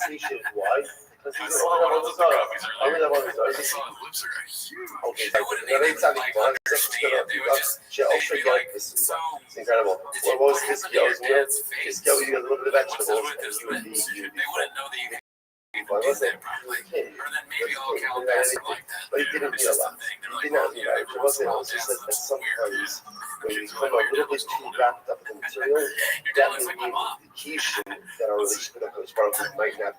satiated. Why? Because he's an Avodah Zarah. Avodah Zarah. Okay, it's incredible. What was his skills? His skill, you got a little bit of vegetables, and you would be. What was it? But he didn't eat a lot. He did not eat it. It wasn't. It was just that sometimes when you become a little bit too wrapped up in material, that may mean the keys that are released for the Holy Spirit might not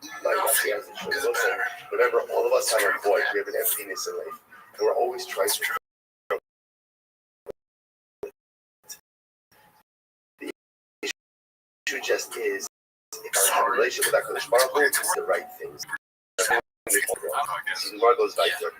be as it should. Listen, remember, all of us have a void. We have an emptiness in life, and we're always trying to. The issue just is if I have a relationship with that Kodesh Baruch Hu, it's the right things. The Gemara goes like that.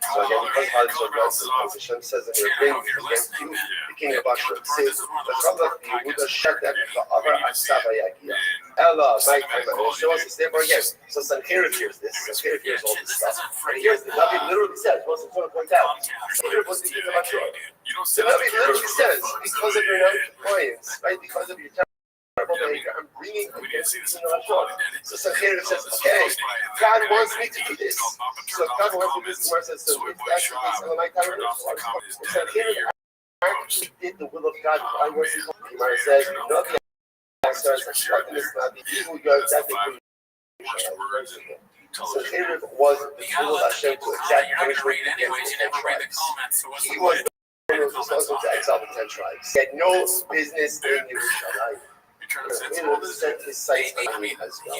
So again, because Hashem says in your ring against you, the king of Ashur says, the Chavach Yehuda Shetek Va'avar Asava Yagia. Ella, my time, and show us this therefore again. So Sancheriv hears this, Sancheriv hears all this stuff. And here's the Navi literally says, what's going to point out? Sancheriv was the king of Ashur. The Navi literally says, because of your non-compliance, right, because of your behavior, I'm bringing against you in Ashur. So Sancheriv says, okay, God wants me to do this. So God wants me to do this. Gemara says, so if that's the case, I'm like, Sancheriv actually did the will of God. I was the Gemara says, no, the starts instructing this not the evil goes that they so Caleb was the tool of Hashem to exact punishment against the 10 tribes. He was the one who was responsible to exile the 10 tribes. He had no business in Yerushalayim. Caleb set his sights on me as well.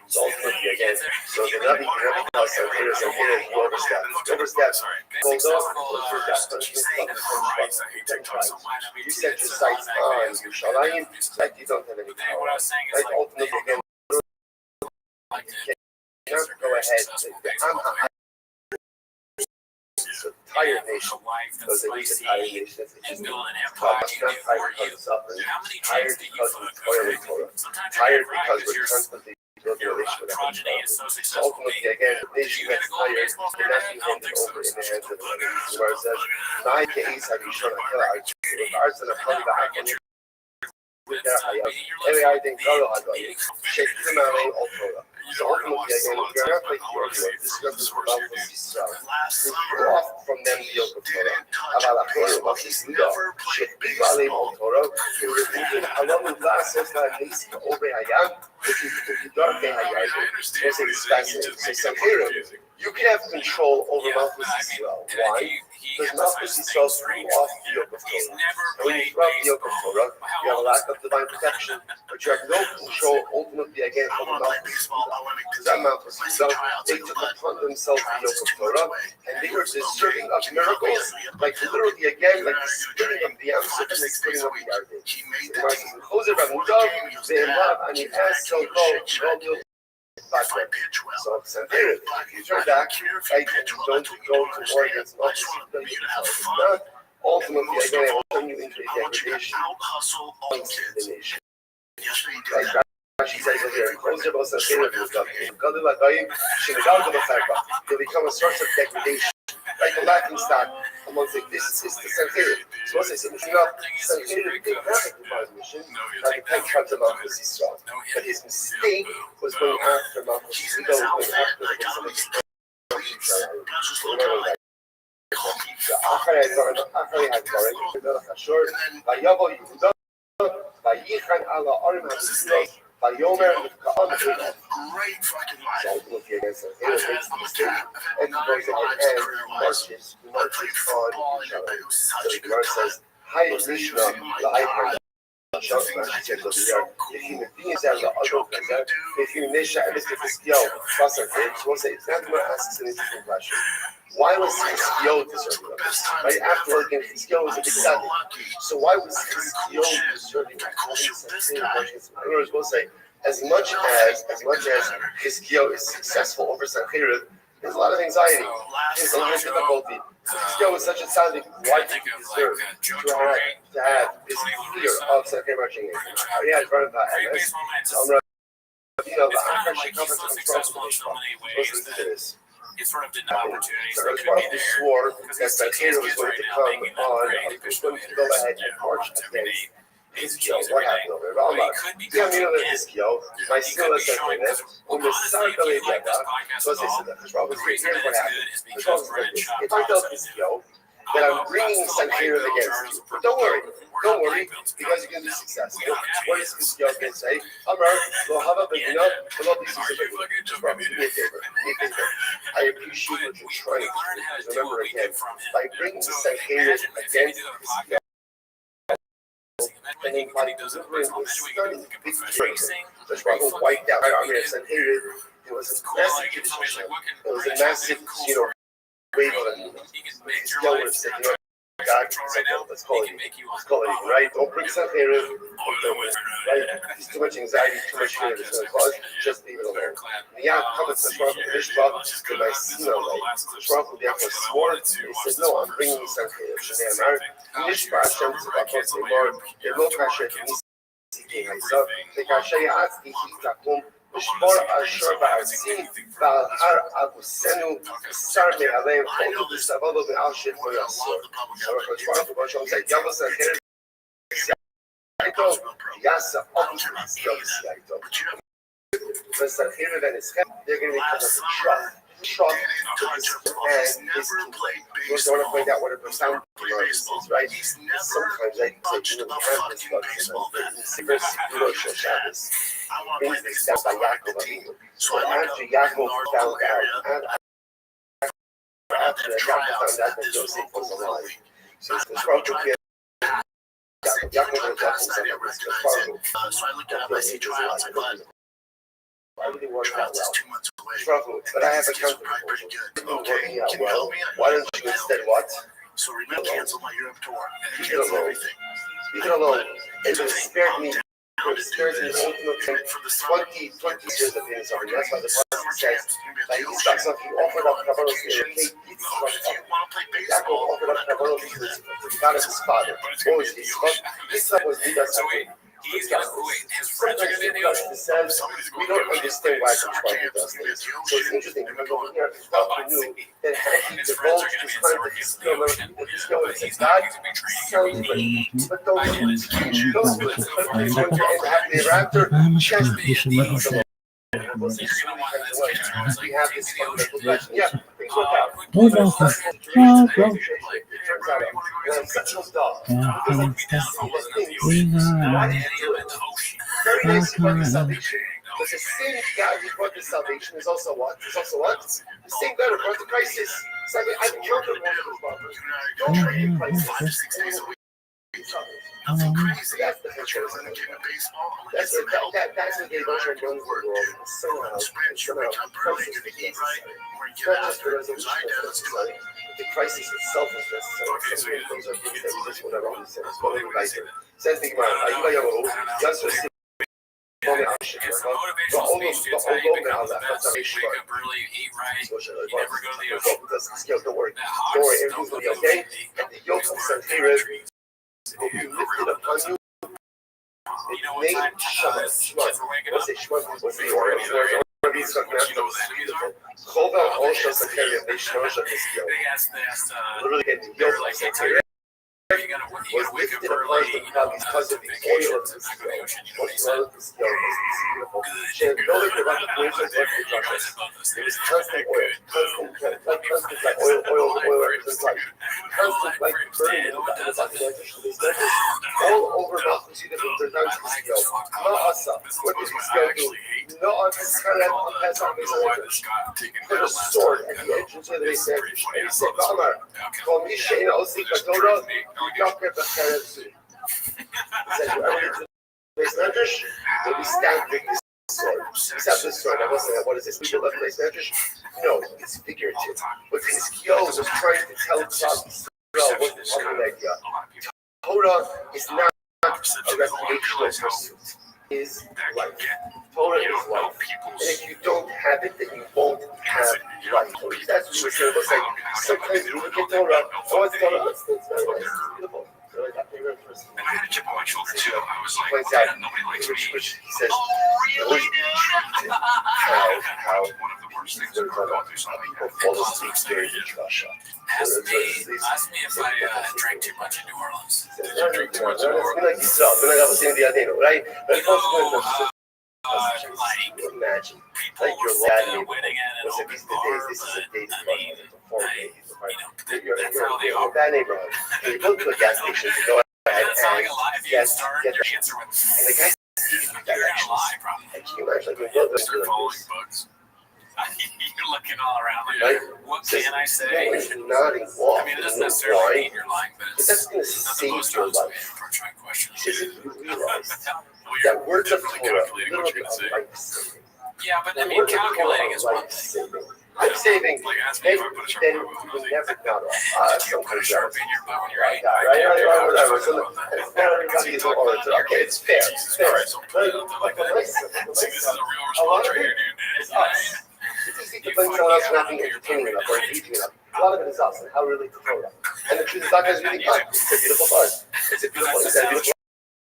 So ultimately again, so the Navi tells Sancheriv, you overstep, hold on, you set your sights on Yerushalayim, like you don't have any power. Like ultimately again, you cannot go ahead, it's a tired nation, because it is a tired nation. It's just not tired because of suffering, tired because we toil in Torah, tired because we're constantly so ultimately, again, the nation gets tired, they're not being handed over in the hands of the enemies. Where it says, "My case have you shown a killer? Regards to the party that I can with their hayas. Every I think Karo Hagoy, shake them out in all Torah." So ultimately, again, if you're not like your this is about Israel. You're off from them the yoke of Torah. About a Torah, what is Ludo? Shake big valley all Torah. You're repeating along with glasses that needs to obey Hayam. Which is the dark day Hayam. So it's fascinating. So Sancheriv, you can have control over Malchus Yisrael. Why? Because Malchus Yisrael threw off the yoke of Torah. And when you throw off the yoke of Torah, you have a lack of divine protection, but you have no control ultimately again over Malchus Yisrael. Because that Malchus Yisrael, they took upon themselves the yoke of Torah, and they were deserving of miracles, like literally again, like the splitting of the Amsel and the splitting of the Yarden. So Sancheriv, if you turn back, right, and don't go to war against Malchus, if not, ultimately, again, I will turn you into a degradation amongst the nation. Like Rashi says here, you'll become a source of degradation, like the laughing stock amongst like this is the Sancheriv. So once I say, Sancheriv didn't have a divine mission, like the 10 tribes of Malchus Yisrael. But his mistake was going after Malchus Yisrael, going after the Why was Hiskio deserving of this? Right after looking at Hiskio was a big study. So why was Hiskio deserving of this? In other words, we'll say, as much as Hiskio is successful over Sancheriv, there's a lot of anxiety, there's a lot of difficulty. Hiskio was such a tzaddik, why did he deserve to have this fear of Sancheriv marching in? Yeah, it's running by MS. It sort of didn't have opportunities that could be there. Swore that Sancheriv was going to come on, was going to go ahead and march against Hiskio. What happened over there? Yeah, Hiskio, my still is saying this. When the son of so they said that here's what happened. If I tell Hiskio that I'm bringing Sancheriv against you, but don't worry, because you can be successful. What is Hiskio going to say? Amar, lo hava begina, lo be me a favor. I appreciate what you're trying to do. Remember again, by bringing Sancheriv against Hiskio, and then by delivering a stunning victory, the struggle wiped out our army of Sancheriv. It was a massive decision. It was a massive, wave of Hiskio was saying, God, let's call it, right? Don't bring Sancheriv, right? It's too much anxiety, too much fear that's going to cause, just leave it alone. Yeah, comes the Shmuel from Mishpah to my Sina, right? Shmuel therefore swore, he said, no, I'm bringing Sancheriv. Shnei Amar, Mishpah Hashem Tzivakot Tzivor, Yelo Kasher Nisi Haisa, Tekasher Ya'atzi Hitakum, Mishmor Asher Ba'atzim, Va'al Agusenu, Sar Me'alev, Odu B'Savolo Be'al Shef Mo'yasor. So, Rosh Hashanah said, Yavo Sancheriv, Yaito, Yasa, Odu Yaito. But Sancheriv and his head, they're going to become a shock to his and his you don't want to find out what a profound is, right? Sometimes I say, we have this love Shabbos. Things they said by Yaakov Avinu. So after Yaakov found out, after Yaakov found out that Joseph was alive, so the struggle here. Yaakov was up so I looked at my trials, I really worked out well. Struggle, but I have a counterproposal. It's been working out well. Why don't you instead what? So remember, cancel my Europe tour. Cancel everything. Leave it alone. It has spared me. It spares me ultimate 20 years of being sorry. That's why the Bible says that he's got something offered up Kavalos to Yaakov offered up Kavalos to the God of his father. What was his son? His son was Midas. He's got his friends are going to be in the ocean. Says we don't understand why the Bible does this. So it's interesting because over here, God knew that had he divulged his plan to Hiskio, that Hiskio would say, God, sounds great, but don't do it. Don't do it. But it's going to end happily ever after. Just leave it alone. We have this fundamental question. Yeah, things work out. Very nice about the salvation. But the same God who brought the salvation is also what? The same God who brought the crisis. It's like I've encountered one of those brothers. Don't try to crisis. Nothing crazy. That's the picture. That's what the emotion runs the world. Somehow, crisis is necessary. It's not just the resolution of necessary, but the crisis itself is necessary. Those are things that we just want to understand. It's what we like. Says the Gemara, just to it's a motivational speech to tell you to become the best. Wake up early, eat right. You never go to the ocean. Don't worry, everything's going to be okay. And the yoke of Sancheriv will be lifted upon you. You know what time kids are waking up? What's the order? You know what the enemies are? They asked Literally getting the yoke of Sancheriv. You gotta wake up early, because of the oil of the ocean. It was constant oil, constant oil, constant like burning all over Mount Mussida from the North Cisco. Not us, what does Cisco do? Not us, pass on this put a sword at the edge until they said, and he said, Amar, call me Shane, I'll see Kadora. said, whoever gets the place medrash will be stabbed with this sword. Except this sword. I wasn't like, what is this? We left place medrash? No, it's figurative. But Chizkiyahu was trying to tell Israel what the idea. Torah is not a recreational pursuit. Is life. Torah is life. And if you don't have it, then you won't have life. That's what we were saying. It looks like sometimes you look at Torah, oh, it's Torah, it's very nice, it's beautiful. So like, after you're first, And I had a chip on my shoulder too. I was like, points out, nobody likes me. which he says, Really, dude? how One of the worst things there's ever a gone through something. people fall asleep during the Russia. Ask me if I drank too much in New Orleans. Did you drink too much in New Orleans? Like Israel, we're not saying the idea, right? But You know, like imagine, people like your were dad winning at an was open these days, bar, this is a but day's I mean, four days. You're that's how they in are. a bad neighborhood. You go to a gas station to go ahead That's not like and a lie. If you get start the your answer with, and the guy you're gonna lie, probably. and can you imagine like a little Start bit following bugs. You're looking all around like, Right? what can I say? nodding off. I mean, it doesn't necessarily mean you're lying, but But that's it's gonna not the save most your honest way life. to approach my question. Because if you realize Well, that you're words of definitely Torah calculating what literally you're going to say. are life-saving. Yeah, but I The mean, words of Torah calculating are is one thing. life-saving. Life-saving, Like, ask me then if I put a sharp then eye on you my never got off. Did you put a sharp in your bow when you're eight? Right, whatever. So it's not everybody is all it's okay, it's fair, it's fair. Like that. See, this is a real response right here, dude. It's us. It's easy to blame someone else for not being entertaining enough or engaging enough. A lot of it is us and how we relate to Torah. And the truth is, that guy's really fun. It's a beautiful buzz. It's a beautiful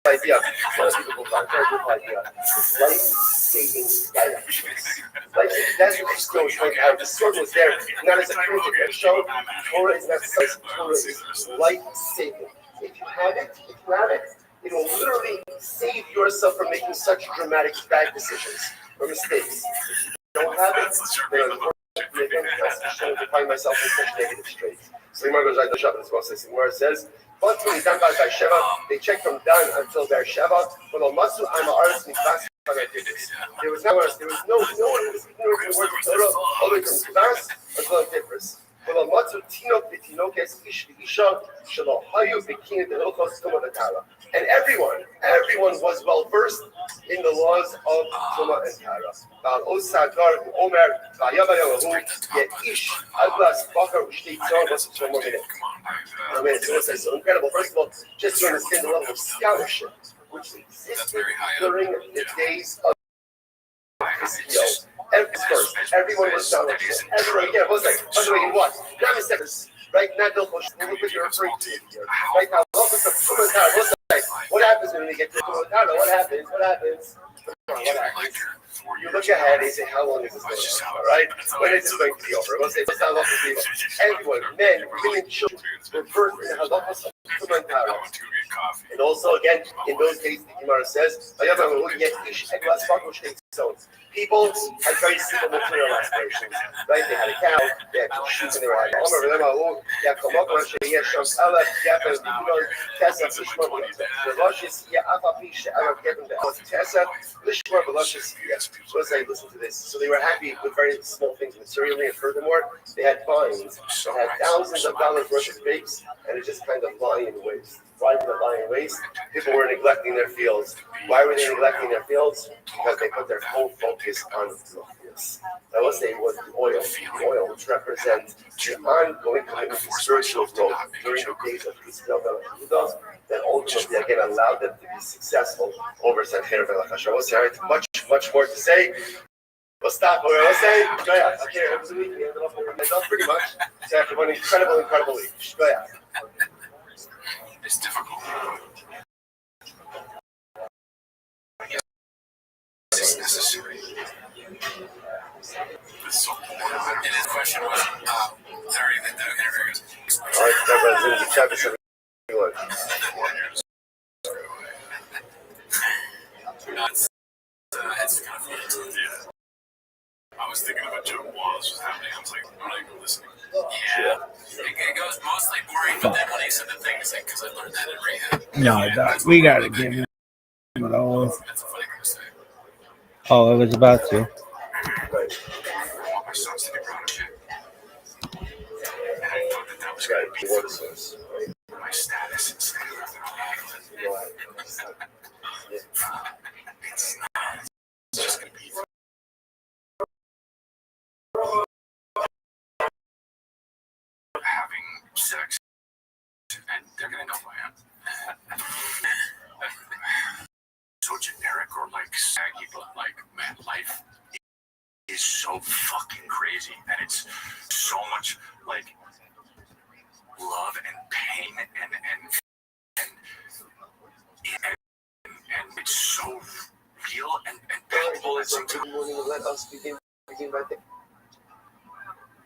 idea. It's not a beautiful thought. It's a beautiful idea. It's life-saving directions. That's what the was trying to have. The struggle is there, not as a critic. Show Torah is not such. Torah is life-saving. If you have it, it will literally save yourself from making such dramatic bad decisions or mistakes. If you don't have it, then unfortunately, again, that's to find myself in such negative straits. So the Gemara goes right to Shabbat as well. So the Gemara says, "But when Dan by Beersheba, they checked from Dan until Beersheba. But on Masu, I'm Aris Mikvas." There was no one who was ignorant of the word of Torah all the way from Kivas until Tifris. But on Masu, Tinok, Tinokes, Ish, Isha, Shalom, Hayu, Bekin, the Hilchos, Tumah, the Tara. And everyone was well versed in the laws of Tumah and Tara. Bal Osagar, Omer, Vayabayahu, Yet Ish, Aglas, Bakar, Ushtei, Tzor, was Tumah, I mean, it's so incredible. First of all, just to understand the level of scholarship which existed during the days of Chizkiyahu. Everyone was scholarship. Everyone, again, was like, by the way, what? Not mistakes, right? Not Bill Bush. Look what you're referring to here. Right now, what happens when we get to Tumah? What happens? You look ahead and say, how long is this going to go? Right? When is this going to be over? We'll say, what's that long to be over? Everyone, men, women, children, were birthed in the halachos of Tumah and Tara. And also, again, in those days, the Gemara says, people had very simple material aspirations, right? They had a cow, they had sheep, and they were so say, listen to this. So they were happy with very small things materially, and furthermore, they had vines that had thousands of dollars worth of grapes, and it just kind of lying in waste. Why were they lying in waste? People were neglecting their fields. Why were they neglecting their fields? Because they put their full focus on this. I will say it was the oil which represents the ongoing commitment to spiritual growth during the days of Chizkiyahu that ultimately again allowed them to be successful over Sancher Velachasha. We'll say, much more to say. We'll stop. We'll say, okay, it was a week. Pretty much. So after one incredible week. It's difficult. It's necessary. It's so important. And his question was, sorry, the interview goes, All right, everyone's in chapter 71. It's kind of funny. Yeah. I was thinking of a joke while this was happening. I was like, I'm not even listening. Yeah. It goes mostly boring, but then when he said the thing, it's like, because I learned that in rehab. No, dog, we gotta give him it all. That's a funny thing to say. Oh, I was about to. I want my sons to be proud of me. And I thought that was going to be What is this? my status instead of saggy, but like, man, life is so fucking crazy, and it's so much like love and pain and it's so real and palpable. It's Good morning. Let us begin by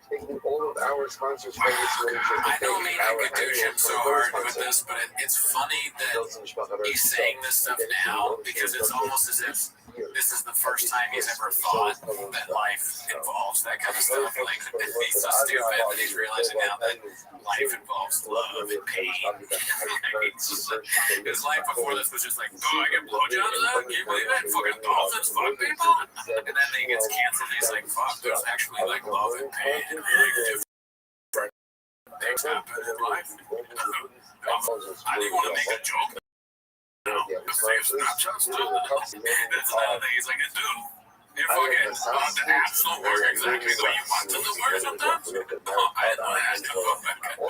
thanking all of our sponsors for this morning. I don't mean to douche him so hard with this, but it's funny that he's saying this stuff now because it's almost as if this is the first time he's ever thought that life involves that kind of stuff. Like, he's so stupid that he's realizing now that life involves love and pain. His life before this was just like, oh, I get blowjobs out? Can you believe it? Fucking dolphins fuck people? And then he gets canceled. He's like, fuck, there's actually like love and pain and like different things happen in life. I didn't want to make a joke. No, the same Snapchat's still. That's another thing. He's like, dude, your fucking the apps don't work exactly the way you want them to work sometimes. Oh, I didn't know that.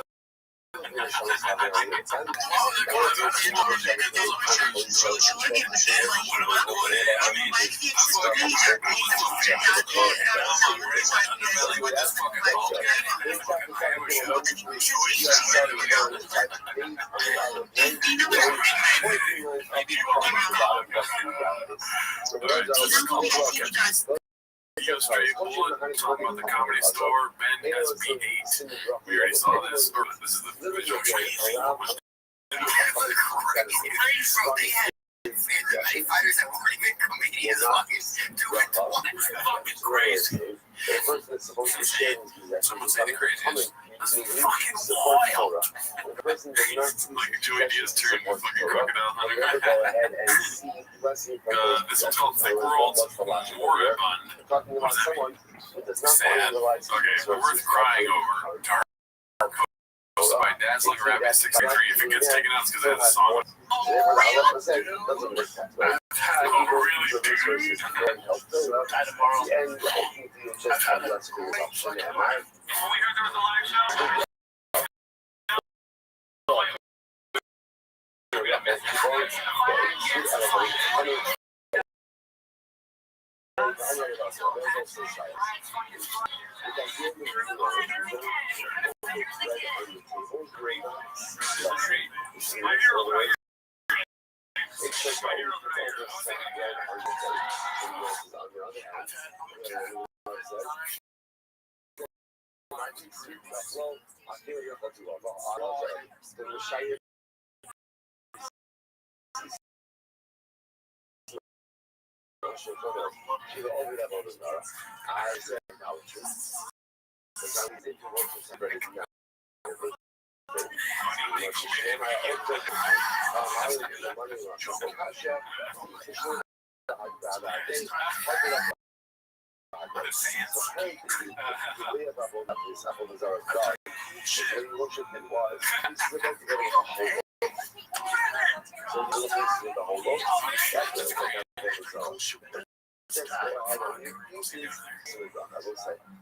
Talking about the Comedy Store, Ben has B8. We already saw this. This is the video fighters that weren't even comedians fucking do it twice. Fucking crazy. Someone say the craziest. That's fucking wild. Like Joey Diaz turned fucking crocodile hunter. This one's called Thick World Moribund. What does that mean? Sad. Okay, but worth crying over. Dark Hosted by Dazzling Rabbit 63. If it gets taken out, it's because it has a song. Oh, really, dude?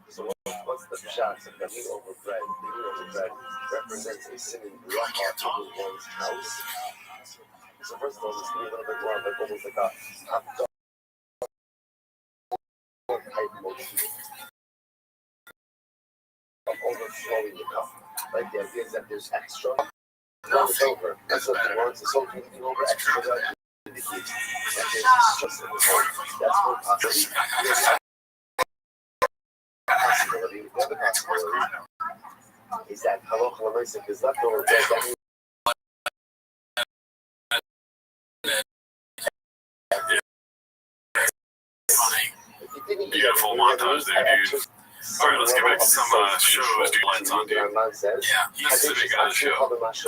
So what's the shots of the meat over bread? The meat over bread represents a sinning rock off of one's house. So first of all, it's a little bit more like almost like a hot dog type motion of overflowing the cup. Like the idea is that there's extra. It's over. That's what he wants. It's over. Anything over extra. That indicates that there's just in the home. That's one possibility. The other possibility is that halacha l'maaseh is left over bread. That means you got a full montage there, dude. Alright, let's get back to some shows dude lines on, dude. Yeah, he's a big guy on the show.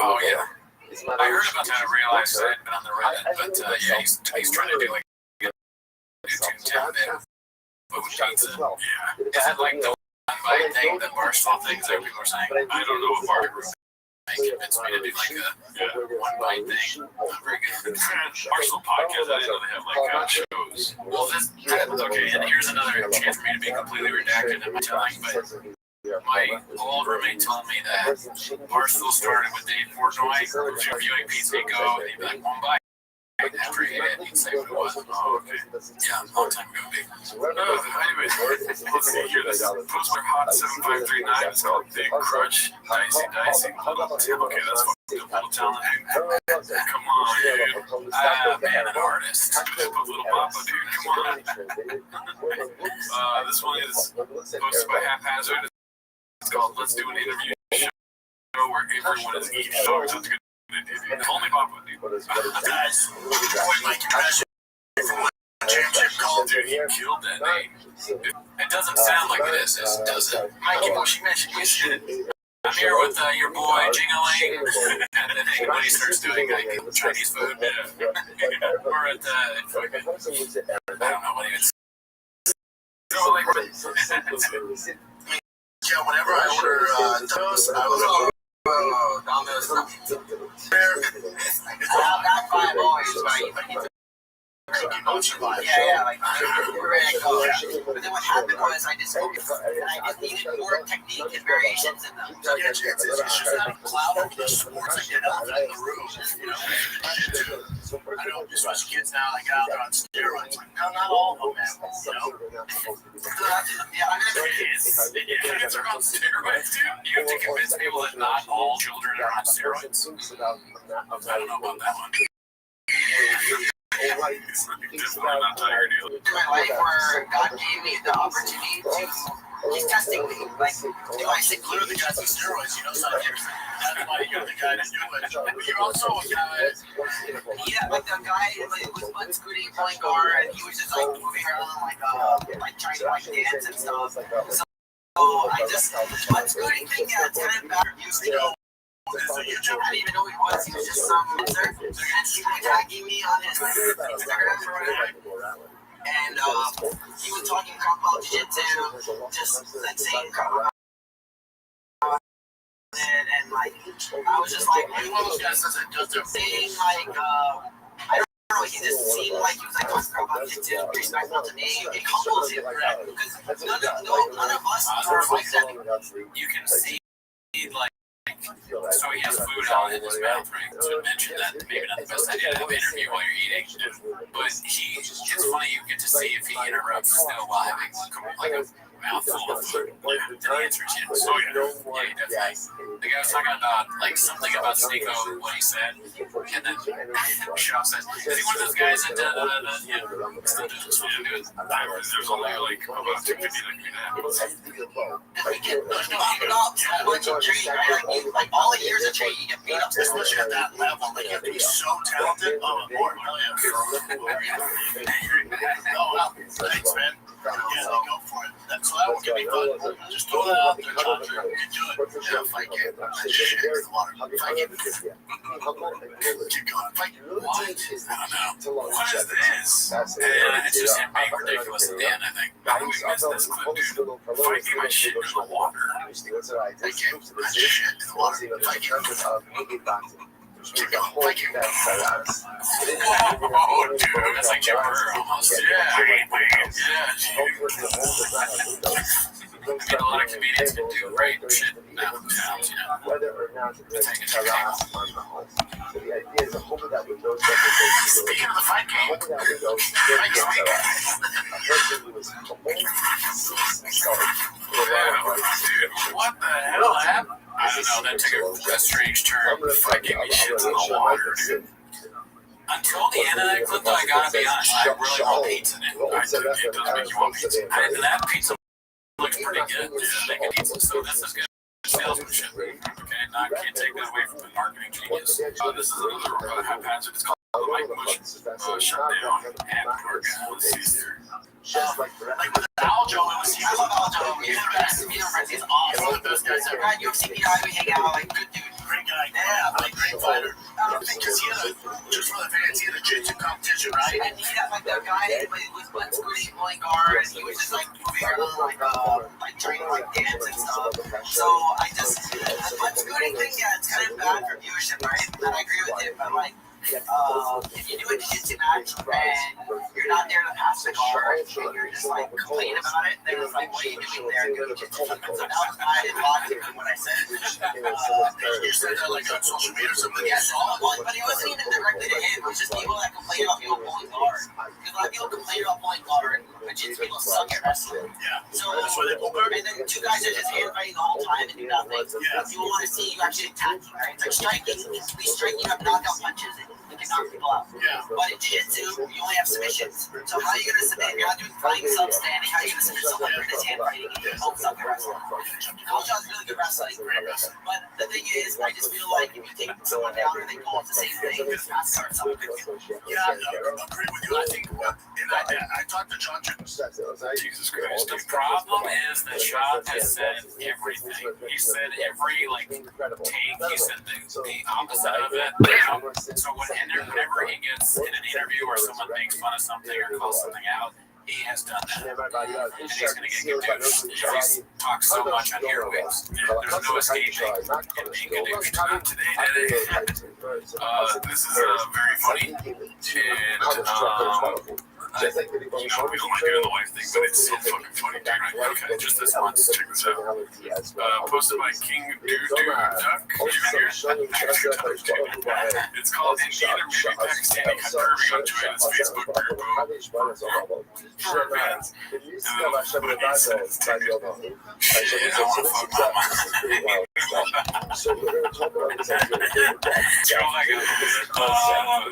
Oh, yeah. I heard about that, I realized I hadn't been on the Reddit, but yeah, he's trying to do like a 210 bit with pizza. Yeah. Is it like the one-bite thing, the Barstool thing, is that what people are saying? I don't know if Barstool convinced me to do like a one-bite thing. Very good. Barstool podcast, I didn't know they have like shows. Well, this, okay, and here's another chance for me to be completely redacted in my telling, but my old roommate told me that Barstool started with Dave Portnoy reviewing Pizza Go, and he'd be like, one bite. after he hit, he'd say what it was. Oh, okay. Yeah, long time ago, big. Anyways, let's see here. This Postler Hot 7539 is called Big Crutch. Dicey. Little Tim. Okay, that's fucking Little Talent. Come on, dude. Man, an artist. Put Little Papa, dude. Come on. This one is posted by Haphazard. It's called Let's Do an Interview Show where everyone is eating. Oh, sounds good. Only Papa, dude. Guys, Mike, championship call, dude. He killed that name. It doesn't sound like it is, does it? Mikey Bush, you mentioned you shit. I'm here with your boy Jingaling, and then when he starts doing Chinese food, we're at I don't know what he was. Yeah, whenever I order toast, I was Yeah, like but then what happened was I just needed more technique and variations in them. Yeah, it's just not a cloud over the sports I get out in the room. You know, I know just watch kids now, like out there on steroids. No, not all of them, man. You know, Kids are on steroids, dude. You have to convince people that not all children are on steroids. I don't know about that one. I'm not tired, dude. In my life where God gave me the opportunity to keep testing me. Like, do I say clearly the guys on steroids, you know, sometimes that's why you're the guy to do it. But you're also a guy. Yeah, like the guy was butt scooting, playing guard, and he was just like moving around like trying to like dance and stuff. So I just butt scooting thing, yeah, it's kind of bad reviews, you know. I didn't even know who he was. He was just some loser. And he was tagging me on his Instagram or whatever. And he was talking crap about jiu-jitsu, just like saying crap about it. And like, I was just like, He's one of those guys that does their saying like, I don't know, he just seemed like he was like talking crap about jiu-jitsu, respectful to me. It humbles you, right? Because none of us are like that. You can see, like, so he has food all in his mouth, right? So I mentioned that maybe not the best idea to have an interview while you're eating, but it's funny you get to see if he interrupts still while having like a mouthful of food. Yeah, and the answer is yes. Oh yeah, he definitely. The guy was talking about like something about Sneeko, what he said, and then Shaw says, "Is he one of those guys that still do it?" There's only like about 250 that can do that. Like all the years of training, you get beat up. especially at that level, like you have to be so talented. Oh, Lord, hell yeah. Oh, well, thanks, man. Yeah, go for it. So that one can be fun. Just throw that out there, Chandra. You can do it. Yeah, fight game. Shit, the water. Fight game. Keep going. Fight game. What? I don't know. What is this? And it's just him being ridiculous at the end, I think. How do we miss this clip, dude? Fight game, I shit in the water. Fight game. I shit in the water. Fight game. Keep going. Fight game. Oh, dude, that's like Jim Burr almost. I mean, a lot of comedians can do great shit now, you know. Whether or not to take a off on the home. So the idea is hoping that with those Speaking of the fight game, a person who is Dude, what the hell happened? I don't know, that took a strange turn. Fight gave me shits in the water, dude. Until the end of that clip, though, I gotta be honest, I really want pizza in it. It does make you want pizza. That pizza looks pretty good. They can eat some, so this is good salesmanship. Okay, now I can't take that away from the marketing genius. This is another haphazard. It's called the Mike Bush shutdown and let's see here. like with Aljo, I love Aljo. He's the best. He's awesome. One of the best guys ever. Right, UFC guy, we hang out, like good dude. Great guy. Yeah, like great fighter. Because he had just for the fans, he had a jiu-jitsu competition, right? And he had like that guy that was butt scooting, pulling guard, and he was just like moving around, like trying to like dance and stuff. So I just, the butt scooting thing, yeah, it's kind of bad for viewership, right? And I agree with it, but like, if you do a jiu-jitsu match and you're not there to pass the car, and you're just like complaining about it, they're just like, what are you doing there? So that was my logic in what I said. You said that like on social media or something. Yeah, so but it wasn't even directly to him. It was just people that complain about people pulling guard. Because a lot of people complain about pulling guard, but just people suck at wrestling. Yeah. So and then two guys are just hand fighting the whole time and do nothing. Yeah. People want to see you actually attacking, right? It's like striking. We strike, you have knockout punches. You can knock people out. Yeah. But in jiu-jitsu, you only have submissions. So how are you going to submit? You're not doing flying self-standing. How are you going to submit someone who's just hand fighting? You both suck at wrestling. Culture's really good wrestling. But the thing is, I just feel like if you take someone down and they go off the same thing, it's not start something. Yeah, I agree with you. I think, and I talked to John. Jesus Christ. The problem is that Sean has said everything. He said every take. He said the opposite of it. So whenever he gets in an interview or someone makes fun of something or calls something out, he has done that. And he's going to get douche because he's talked so much on airwaves. There's no escaping him being a douche. Not today, this is very funny. And we don't like doing the wife thing, but it's so fucking funny, dude. Okay, just this once. Check this out. Posted by King Duck Jr. It's called Indian or maybe Pakistani Curvy on Joanna's Facebook group for fans. And then what he says, shit, I want to fuck my mama. So we're going to talk about this. That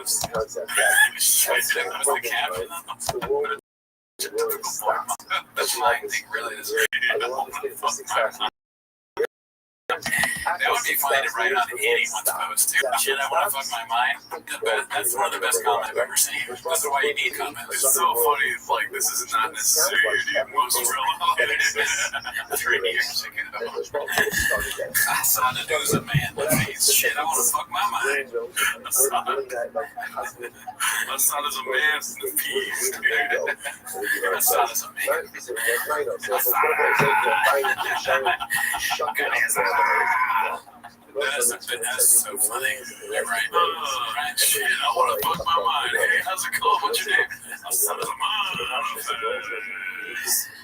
was the caption. That's why I think really this is that would be funny to write on anyone's post too. Shit, I want to fuck my mind. That's one of the best comments I've ever seen. That's why you need comments. It's so funny. Like, this is not necessarily the most relevant. 3 years ago, I saw the news of man that means shit, I want to fuck my mind. I saw it as a man from the peas, dude. I saw it as a man. That's so funny. Right. Right. Shit, I want to fuck my mind. Hey, how's it going? What's your name? I saw it as a man.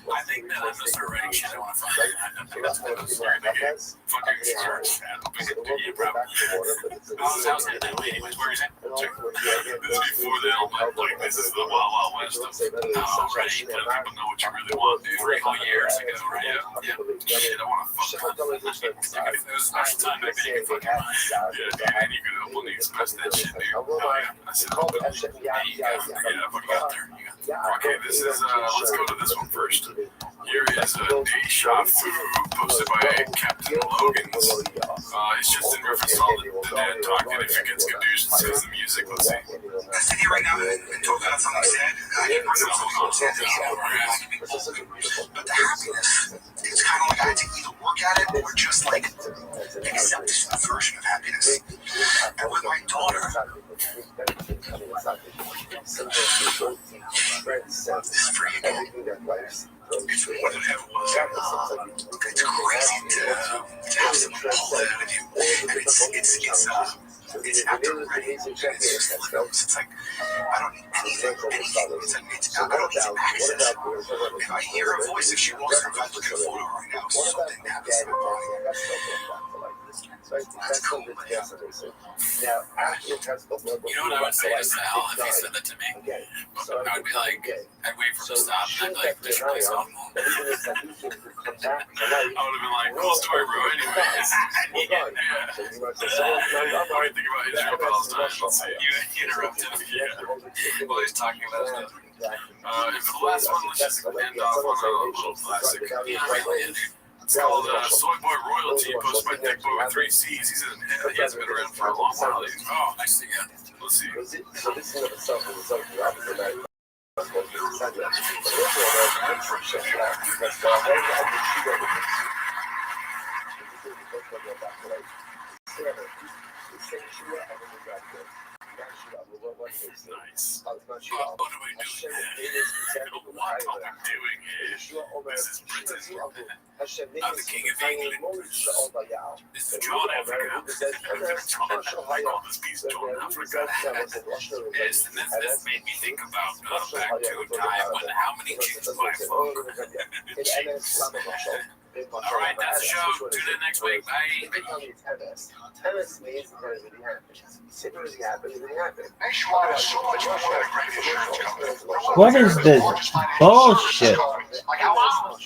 I think that I'm gonna start writing shit. I want to fuck my mind. I think that's what I'm starting to get. Fucking church. Yeah, probably. I was heading that way anyways. Where is it? This is before the like, this is the Wild Wild West of right. Letting people know what you really want, dude. 3 whole years ago, right? Yeah. Shit, I want to fuck my mind. It was a special time back then. You could fucking mind. Yeah, dude. And you could only express that shit, dude. Oh, yeah. I said, oh, yeah, you got there. Okay, this is, let's go to this one first. Here is a day-shot food posted by Captain Logan's. It's just in reference to all the dad talk, and if it gets good news, it says the music. Let's see. I sit here right now and talk about something sad. I can bring up something sad. But the happiness, it's kind of like I had to either work at it or just like accept this version of happiness. And with my daughter, this freaking it's more than ever was. It's crazy to have someone pull that out of you. And it's after ready. And it's just one of those. It's like, I don't need anything. I don't need to access. If I hear her voice, if she walks through, if I look at a photo right now, something happens in my body. That's cool, man. You know what I would say to Sal if he said that to me? I would be like, I'd wait for him to stop and I'd be like, this really softball. I would have been like, cool story, bro. Anyways. Yeah. What do you think about Israel Palestine? Let's see. You interrupted him. Yeah. While he's talking about his nothing. And for the last one, let's just end off on a little classic. Yeah, it's called Soy Boy Royalty, posted by Dick Boy with 3 C's. He said he hasn't been around for a long while. Oh, I see. Yeah. Let's see. Nice. What do we do What I'm doing is, this is Britain. I'm the king of England. This is John Africa. I call this piece John Africa. Yes, and that's made me think about back to a time when how many chicks do I fuck? All right, that's the show. Tune in next week. Bye. MS means it really happened. It really happened. It really happened. Nationwide has so much more than a great insurance company. What is this bullshit? Like how long?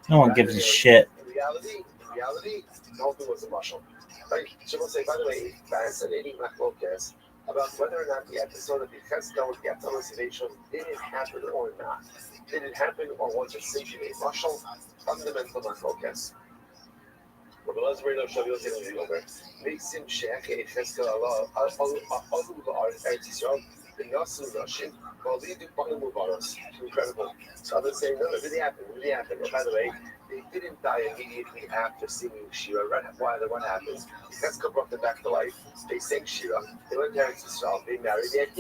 No one gives a shit. In reality, the whole thing was a muscle. Right? Someone say, by the way, fascinating machlokes about whether or not the episode of the Cheskel gets on motivation did it happen or not. Did it happen or was it simply a muscle? Fundamental machlokes. Rabbi Rothschild makes him shech a Cheskel Allah Alu Eretz Yisrael B'Nasu Nashim V'Alidu Banu Mubaros. Incredible. So others say, no, it really happened. And by the way, they didn't die immediately after singing Shira. What happened? Cheskel brought them back to life. They sang Shira. They went to Eretz Yisrael. They married. They had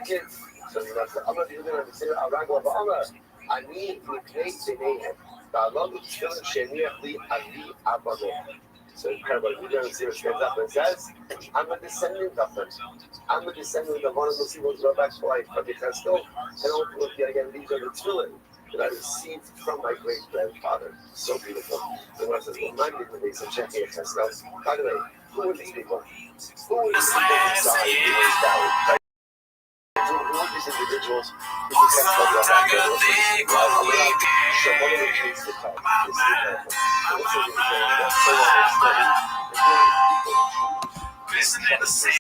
kids. So you know, I'm not even going to say Aragwa Ba'ala. Ani Nipnei B'neihem. So incredible. We're going to see what stands up and says, I'm a descendant of them. I'm a descendant of one of the people who brought back to life from the Cheskel. And ultimately, again, these are the tefillin that I received from my great grandfather. So beautiful. The Lord says, well, my people, they said, check here, Cheskel. By the way, who are these people? Who are these people inside this valley? Who are these individuals who the Cheskel brought back to life? Listen to the same.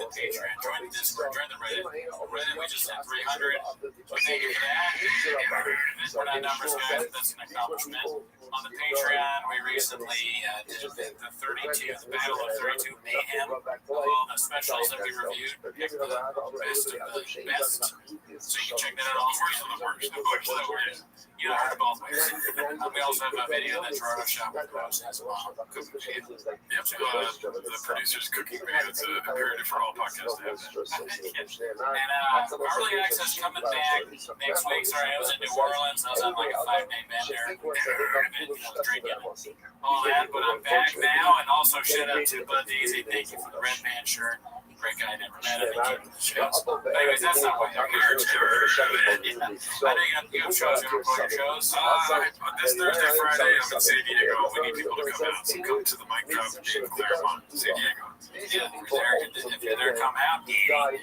So Reddit, we just hit 300. Thank you for that. We're not numbers guys, that's an accomplishment. On the Patreon, we recently did the 32th Battle of 32 Mayhem of all the specials that we reviewed. Picked the best of the best. So you can check that out. The worst. You know, I heard both ways. We also have a video that Toronto Shop Post has a lot of cooking video. Yep, the producer's cooking video. It's imperative for all podcasts to have that. And early access coming back next week. Sorry, I was in New Orleans. I was on like a 5-day bender. Drinking all that, but I'm back now. And also shout out to Bud Easy. Thank you for the red band shirt. Great guy, never met him. Anyways, that's not what you're here to. I know you have shows, you have your shows. This Thursday, Friday, I'm in San Diego. We need people to come out. So come to the Mike Cup in Claremont, San Diego. If you're there, come out. Anyway,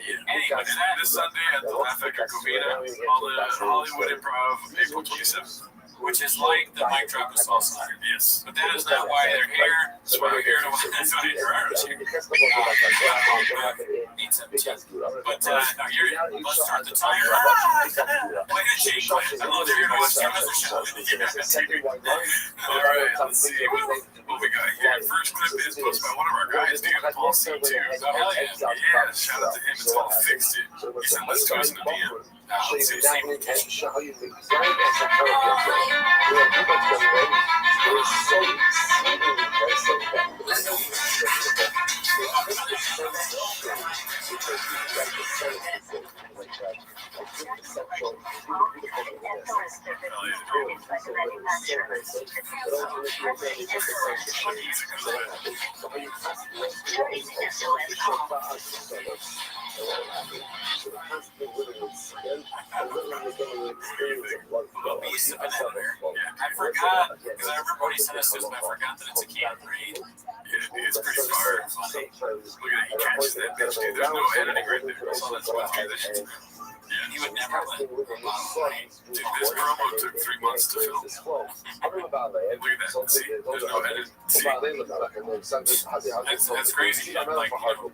this Sunday at the La Feca Covina, all the Hollywood Improv, April 27th. Which is like the Mike Drop is also hired, yes. But that is not why they're here. So we're here to that's why Gerardo's here. Need some tea. But no, let's start the timer. Like a cheap I love that you're watching another show. Alright, let's see what we got here. First clip is posted by one of our guys, dude, Paul C2. Oh, hell yeah. Yeah, shout out to him. It's called Fixed It. He said, let's go to the DM. Let's see and show how you design as a character. So I forgot, because I remember when he sent us this, but I forgot that it's a can, right? It's pretty fire. Look at it, he catches that bitch, dude. There's no editing right there. That's all that's about transition. Yeah, He would never let dude, this promo took 3 months to film. Look at that. See, there's no edit. See, that's crazy. Like, you know,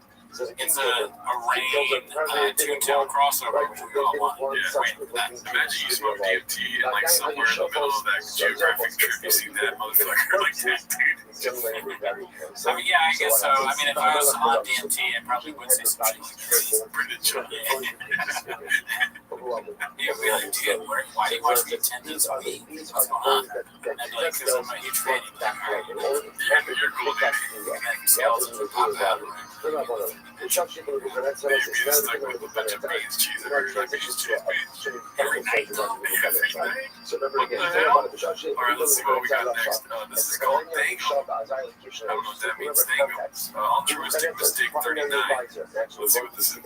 it's a rain Toontown crossover, which we all want. yeah, wait, imagine you smoke DMT and like somewhere in the middle of that geographic trip, you see that motherfucker like that, dude. I mean, yeah, I guess so. I mean, if I was on DMT, I probably would say some shit like this. Pretty chill. You'd be like, dude, why do you watch me 10 days a week? What's going on? And I'd be like, because I'm a huge fan. Yeah, but you're cool, dude. And then skeletons would pop out. Maybe it's stuck with a bunch of beans, cheese, and everything. Every night, though. Every night? What the hell? Alright, let's see what we got next. This is called Dangle. I don't know what that means. Dangle. Altruistic Mistake 39. Let's see what this is.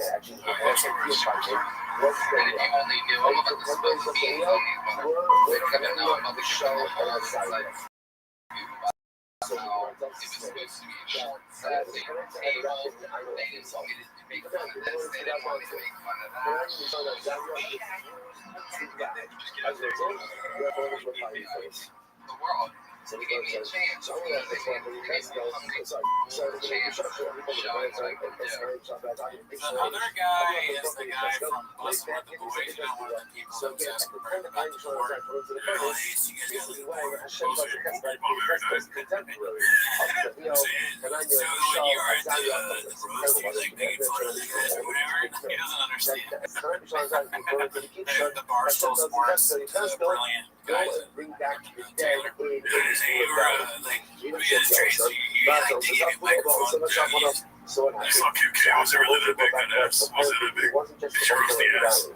So he gave me a chance. So other guy is the guy from Bustin' with the Boys. You know, one of the people that was asking Brad about the board. Oh, you guys got the board. So when you were at the roast, he was like making fun of the guys or whatever. He doesn't understand. The Barstool Sports, brilliant guys. Taylor. They were like, we just Tracy, you like to give it microphone interviews. Fuck you, kid. Was it really that big, that ass? Was it a big roasty ass?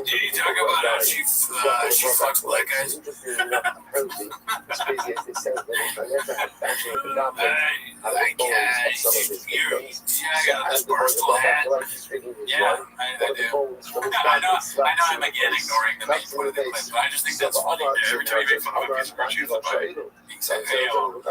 Did you talk about how she fucks black guys? I got this Barstool hat. Yeah, I do. I know I'm again ignoring the main point of the clip, but I just think that's funny. Yeah, every time you make fun of a piece of virtue, it's a bite. Exactly. All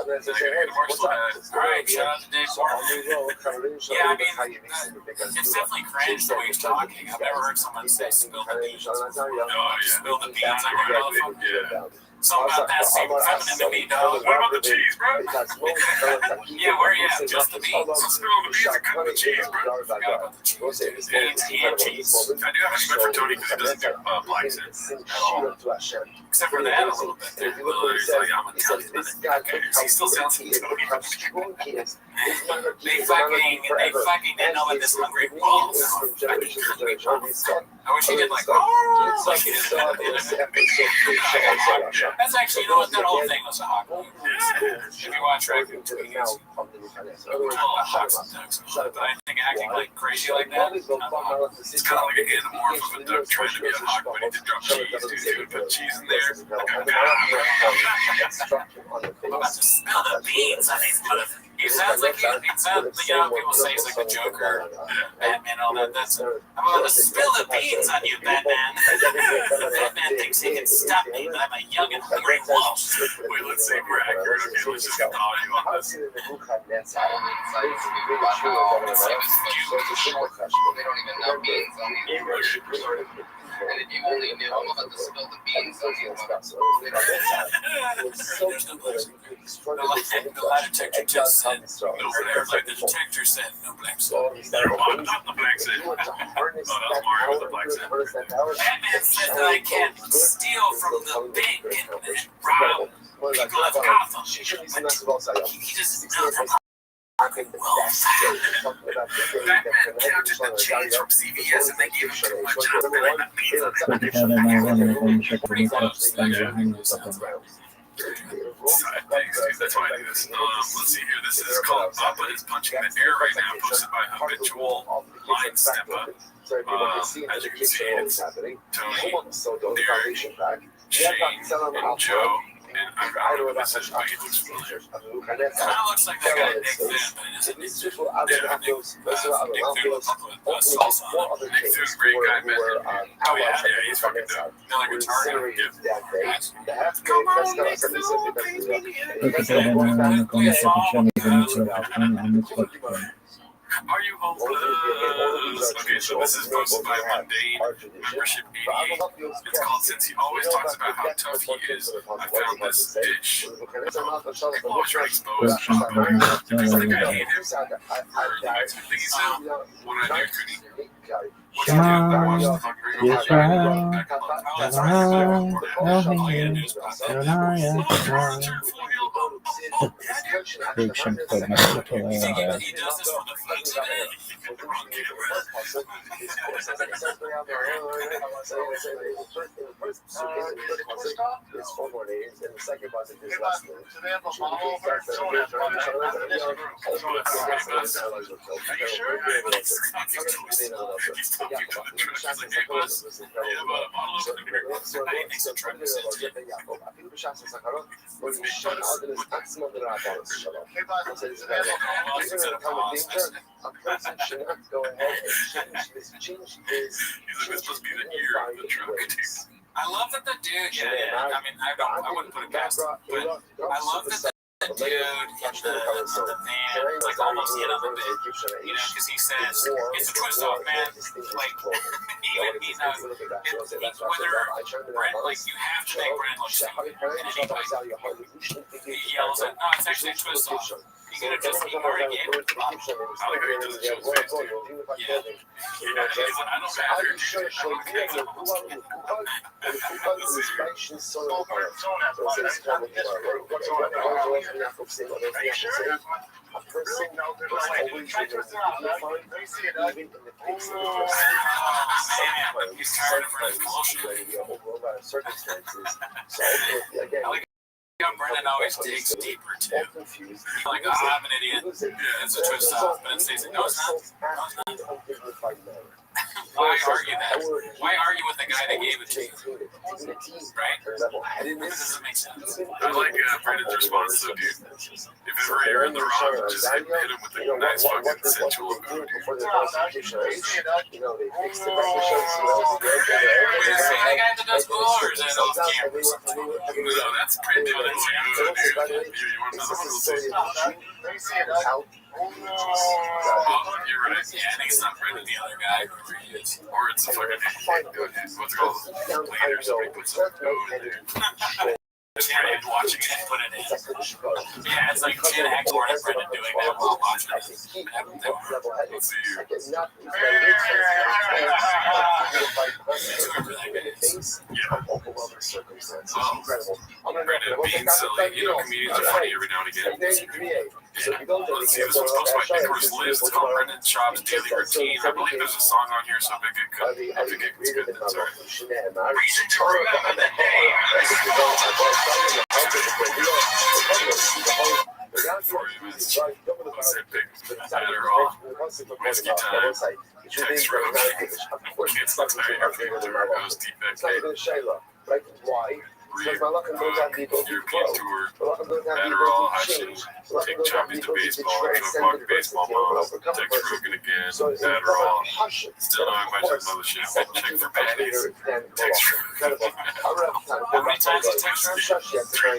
right, shout out to Dave Barton. Yeah, I mean, it's definitely cringe the way he's talking. I've never heard someone say spill the beans. Spill the beans on your motherfucker. Yeah. Something about that seemed feminine to me, dog. What about the cheese, bro? Yeah, where you at? Just the beans. Let's spill the beans and cut the cheese, bro. Forgot about the cheese. Beans and cheese. I do have respect for Tony because he doesn't do blacks in at all. Except for that a little bit. He's like, I'm Italian. Okay, he still sounds like Tony. They fucking didn't know what this hungry ball sound. I wish he did like, oh, like he did at the end of it. That's actually, you know what, that whole thing was a hawk. If you watch Raccoon Tweets, it's a hawk sometimes. But I think acting like crazy like that, It's kind of like an anamorph of a duck trying to be a hawk, but he did drop cheese, dude. He would put cheese in there. I'm about to spill the beans on these motherfuckers. He sounds like you know, people say he's like the Joker, Batman, all that. I'm about to spill the beans on you, Batman. Batman thinks he can stop me, but I'm a young and hungry wolf. Wait, let's see if we're accurate. Okay, let's just get the audio on this. They don't even know beans on the and if you only knew, I'm about to spill the beans on you. The lie detector just said, the detector said, no black soul. Not the black set. Oh, that was Mario with the black set. Batman said that I can't steal from the bank and rob people of Gotham. He just knows from Batman counted the change from CVS and they gave him too much That's why I do this. Let's see here. This is called Papa is Punching the Air right now, posted by Habitual Line Steppa. As you can see, it's Tony, Derek, Shane, and Joe. And I don't know this is, but it looks familiar. Kind of looks like that guy Nick Finn, but it isn't Nick Finn. Yeah, Nick Finn with salsa on it. Nick Finn's a great guy, man. Oh yeah, he's fucking dope. Another guitar guy. Are you hopeless? Okay, so this is posted by Mundane Membership 88. It's called Since He Always Talks About How Tough He Is, I Found This Dish. People always try to expose if people think I hate him, or I think he's what I do, Cootie. Come on, yes, right. Big shrimp for my He does this for the fun today. The wrong camera. A person should not go ahead and change his supposed to be the ear of the truck. I love that the dude, I mean, I wouldn't put it past him, but I love that the dude in the van, like, almost hit on the bit, you know, because he says, it's a twist off, man, like, even, you know, whether Brent, like, you have to make Brent look stupid, and anybody, he yells at, no, it's actually a twist off. You gotta just ignore it again. I like how he does the joke face, too. Yeah. I don't have your dude. I don't think I'm he's tired of running bullshit. Brennan always digs deeper too. Like, oh, I'm an idiot. Yeah, it's a twist off, but it stays. No, it's not. No, it's not. Why argue that? Why argue with the guy that gave it to you? Right? This doesn't make sense. I like Brandon's response though, dude. If ever you're in the wrong, just hit him with a nice fucking sensual mood, dude. Before the prosecution, you know, they fixed the We're the same guy that does coolers and off cameras. No, that's Brandon. That's you, dude. You want another one? We'll see. Oh, you're right. Yeah, I think it's not Brendan, the other guy, whoever he is. Or it's a fucking what's it called? Later, somebody puts some code in there. Janet watching it and put it in. Yeah, it's like Janet Ackborn and Brendan doing that while watching it. Let's see you. Brandon being silly. You know, comedians are funny every now and again. Yeah. Let's see, this one's posted by Nicholas Liz. It's called Brendan Schaub's Daily Routine. I believe there's a song on here, so I think it's good. That's all right. Reason to remember the day. For you, it's Adderall, whiskey time, text road, kids look like everything there goes deep that cake. European tour, Adderall, Hudson, take choppies to baseball, walk baseball mom, text Rogan again, Adderall, still not much of another shit, check for panties, text Rogan. How many times you text Rogan?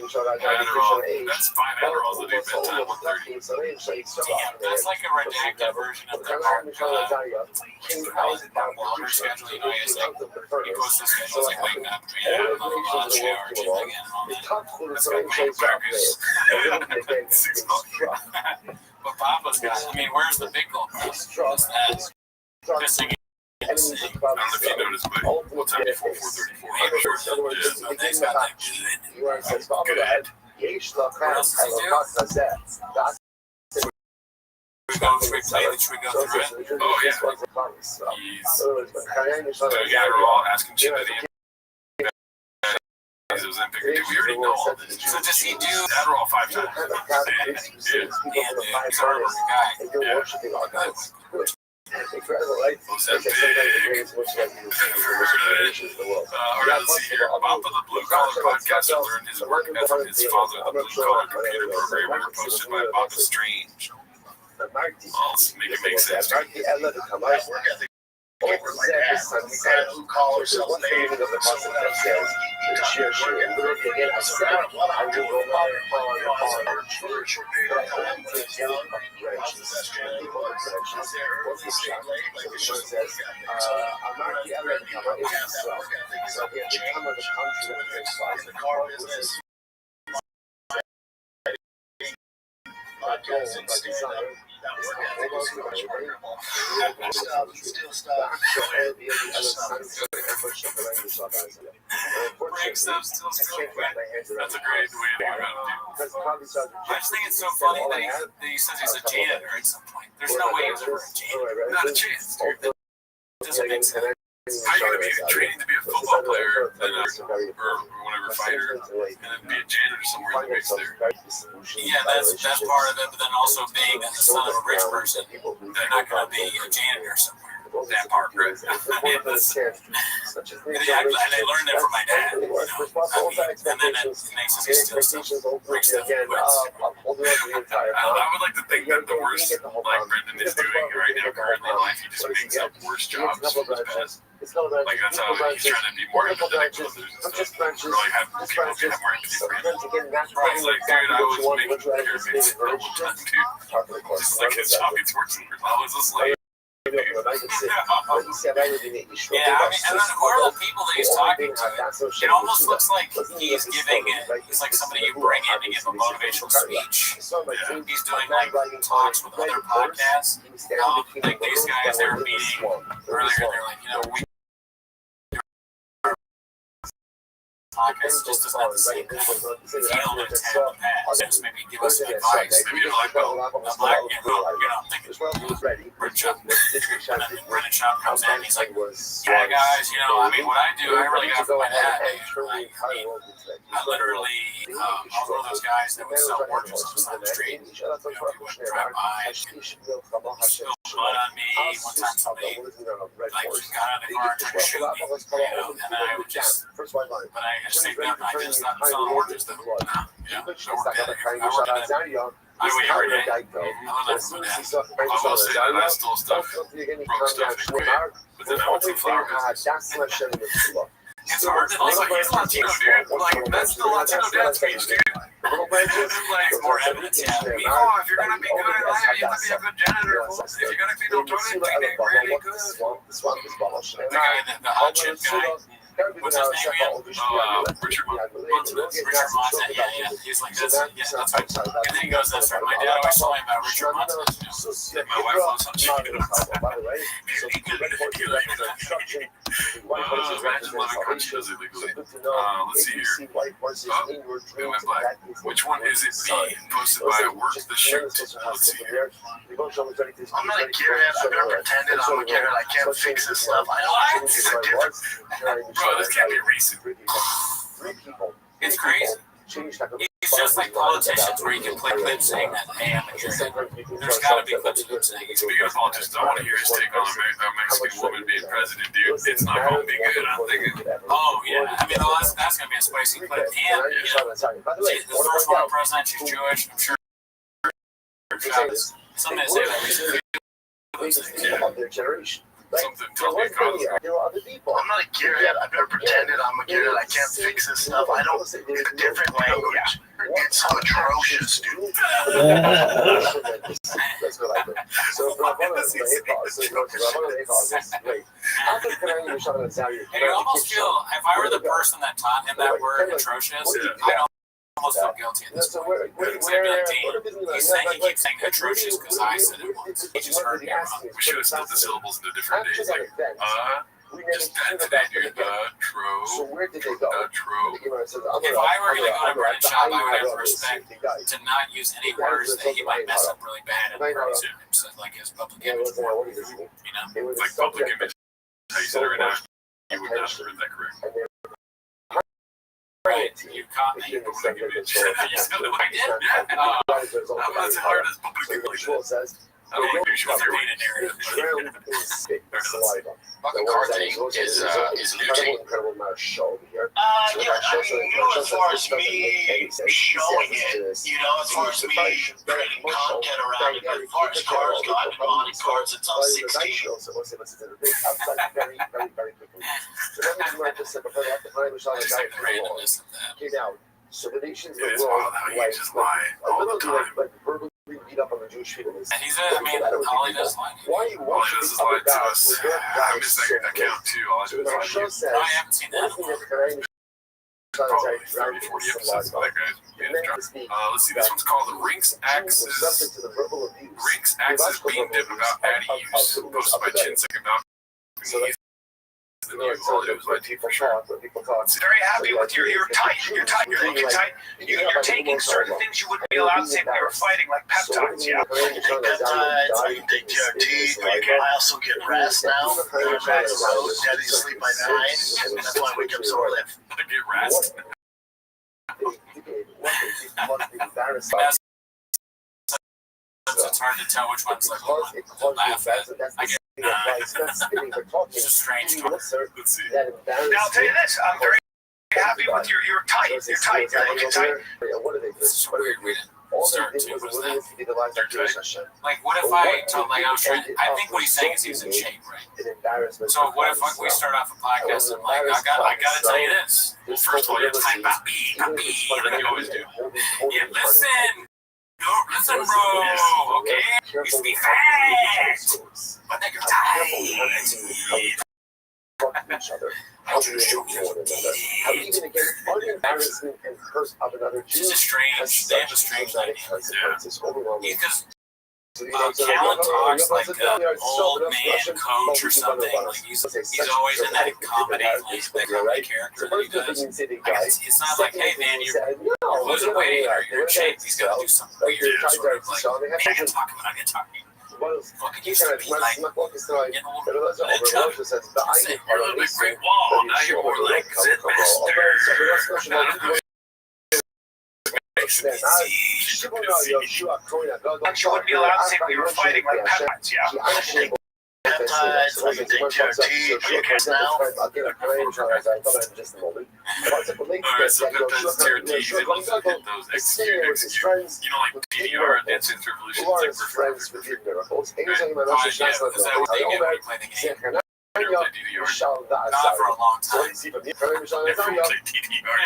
Adderall, that's 5 Adderalls a day, bedtime 1:30. Damn, that's like a redacted version of the longer schedule. You know, it's like, he posts the schedules like waking up, shower, gym again, that's got green crackers. 6 o'clock. But Papa's got, I mean, where's the big goal? What's that? Pissing I don't know if you noticed, but what time before 4:34? I'm sure it's not They've got that good. good. What else does he do? Should we go through it? Oh, yeah. He's Adderall, asking Jim at the end. Ozempic, we already know all this. So does he do Adderall 5 times? Yeah, dude. He's a hard working guy. Yeah. Incredible, right? Ozempic. Let's see here. Papa the Blue Collar Podcaster learned his work from his father, the Blue Collar Computer Programmer, posted by Papa Strange. Well, let's make it make sense. Work ethic over my dad. We had blue collar self made. So when I was young, he taught me work ethic. So what I'm doing, spiritual bit. When I was young, I was the best kid he was. I was there early, stayed late, like it's just a work ethic. So one of the thread people who have that work ethic is up in change. So whether it's the car business, podcasting, stand-up, that work ethic is pretty much remarkable. Still stuff. Break stuff, still stuff. That's a great way to think about it, dude. I just think it's so funny that he says he's a janitor at some point. There's no way he was ever a janitor. Not a chance, dude. It doesn't make sense. How are you going to be training to be a football player and or whatever fighter, and then be a janitor somewhere in the mix there? Yeah, that's part of it, but then also being the son of a rich person, they're not going to be a janitor somewhere. That part, right? And I learned that from my dad. You know? And then it makes us still stuff, break stuff in quits. I would like to think that the worst, like Brendan is doing right now currently in life, he just makes up worse jobs for his past. Like that's how he's trying to be more empathetic to others and stuff. Really have people get more empathy for him. He's like, dude, I was making pyramids double time, dude. Just like his job gets worse and worse. I was a slave. Yeah, I mean, and then whoever the people that he's talking to, it almost looks like he's giving it. It's like somebody you bring in to give a motivational speech. Yeah. He's doing like talks with other podcasts. Like these guys, they were meeting earlier. They're like, you know, we podcast just doesn't have the same kind of feel that it's had in the past. Just maybe give us some advice. Maybe you're like, oh, I'm like, I'm thinking Brendan Schaub comes in, he's like, yeah, guys, you know, I mean, what I do, I really got from my dad. I literally, I was one of those guys that would sell oranges on the street. You know, people would drive by and spill mud on me. One time somebody, like, got out of the car and tried to shoot me, you know, and I would just, but I just think that I just stopped selling oranges though. Yeah, I worked at it. I worked at it. I wait every day. I learned from that. I will say that I stole stuff, broke stuff in Kuwait, but then I went to the flower business. It's hard to like, he's Latino, dude. Like, that's the Latino dad speech, dude. Like, more evidence, yeah. Mijo, if you're gonna be good at life, you have to be a good janitor. If you're gonna clean up toilets, clean it really good. The guy, the hot chip guy. What's his name again? Richard Monson. Yeah. He's like, that's good. And then he goes, that's right. My dad always told me about Richard Monson. My wife loves hot chicken. Imagine living crunchy does illegally. Let's see here. It went black. Which one is it? B. Posted by Work the Shoot. Let's see here. I'm not a gearhead. I've never pretended I'm a gearhead. I can't fix this stuff. I know it's a difference. Bro, this can't be recent. It's crazy. He's just like politicians where you can play clips saying that, hey, I'm a gearhead. There's got to be clips of him saying he's Speaking of politicians, I want to hear his take on a Mexican woman being president, dude. It's not going to be good, I'm thinking. Oh, yeah. I mean, that's going to be a spicy clip. And, you know, the first woman president, she's Jewish. I'm sure. Somebody say that recently. About their generation. Something tells me I'm not a gearhead. I've never pretended I'm a gearhead. I can't fix this stuff. I don't. It's a different language. It's atrocious, dude. And you almost feel, if I were the person that taught him that word, atrocious, I almost feel guilty at this point. Because I'd be like, dang, he keeps saying atrocious because I said it once. He just heard me wrong. We should have split the syllables into different days. Like, just that today, dude. So where did they go? If I were going to go to Brendan Schaub, I would have respect to not use any words that he might mess up really bad and praise him, like his public image. You know? Like public image. How you said it right now, you would not have heard that correct. Right, you caught me. Public image. You said it like, yeah. That's hard as public image. I don't like visual They painted narrative. drown in spit, saliva. Fucking cartoning is new to me. Incredible amount of show here. Yeah, I mean, as far as me showing it, as far as me creating content around it, but as far as cars go, I've been modding cars since I was 16. Very, very, very quickly. So that means we're just before that, the time was on the guy for long. Okay, now, so the nations of It the is world, wild how you just lie all the time. like verbally beat up on the Jewish people. And he's all he does like. Why you All want he to does is be lie other to guys us. when your I guy miss is that so account too. All I So do is when our lie to show you. says, No, I haven't seen that. one thing that the Canadian Probably 30, 40 episodes of that guy's let's see, this one's called the Rinks Axis Bean Dip about Addy use, posted by Chinsek about the new quality was by T for sure. Very happy with you're tight. You're looking tight. You're taking certain things you wouldn't be allowed to take when you were fighting, like peptides. Yeah. I can take peptides, I can take TRT, I also get rest now. Going back to the road, daddy sleep by 9. That's why I wake up so early. I get rest. It's hard to tell which one's like the laugh at. I get it's just strange. Let's see. Now I'll tell you this, I'm very happy with you're tight. You're tight. You're looking tight. This is weird. We didn't start to. What is that? Like, what if I told, like, I was trying, I think what he's saying is he's in shape, right? So what if we start off a podcast and, like, I gotta tell you this. Well, first of all, you have to say papi, like you always do. Yeah, listen, bro, okay? You should be fast, but then you're tight. Each other. How do you show one another? How do you even get embarrassment and hurt of another Jew? It's just strange. They have a strange dynamic idea. consequences. Overwhelming. Because Callan talks like an old man coach or something. Like he's always in that comedy, like the comedy character that he does. Like it's not like, hey man, you're losing weight or you're in shape. He's got to do something weird. Sort of like, I can talk about it. I can talk about it. Fucking used to be like, getting old, and then chubby. Saying, you're a little bit great wall. Now you're more like Zen Master. You wouldn't be allowed to say we were fighting like peptides, yeah. Peptides, I can take TRT, kickers now. Alright, so peptides, TRT, you also hit those execute. You know, like DDR, Dance Dance Revolution, it's like friends with your miracles. Is that what they get when you play the game? I never played DDR. Not for a long time. Never played DDR.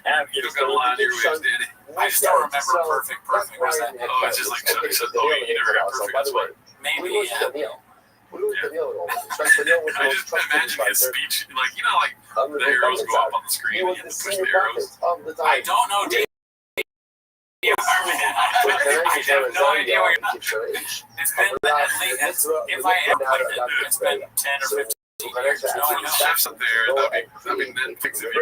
Yeah. You don't got a lot of your ways, Danny. I still remember perfect. Was that? Oh, it's just like Chuck said, oh, you never got perfect. That's why. Maybe, yeah. I just imagine his speech, like, you know, like the arrows go up on the screen and you have to push the arrows. I don't know, Dave. I have no idea where you're at. It's been at least, if I am playing it, it's been 10 or 15 years. No, I know. Chefs up there, that'd be Netflix if you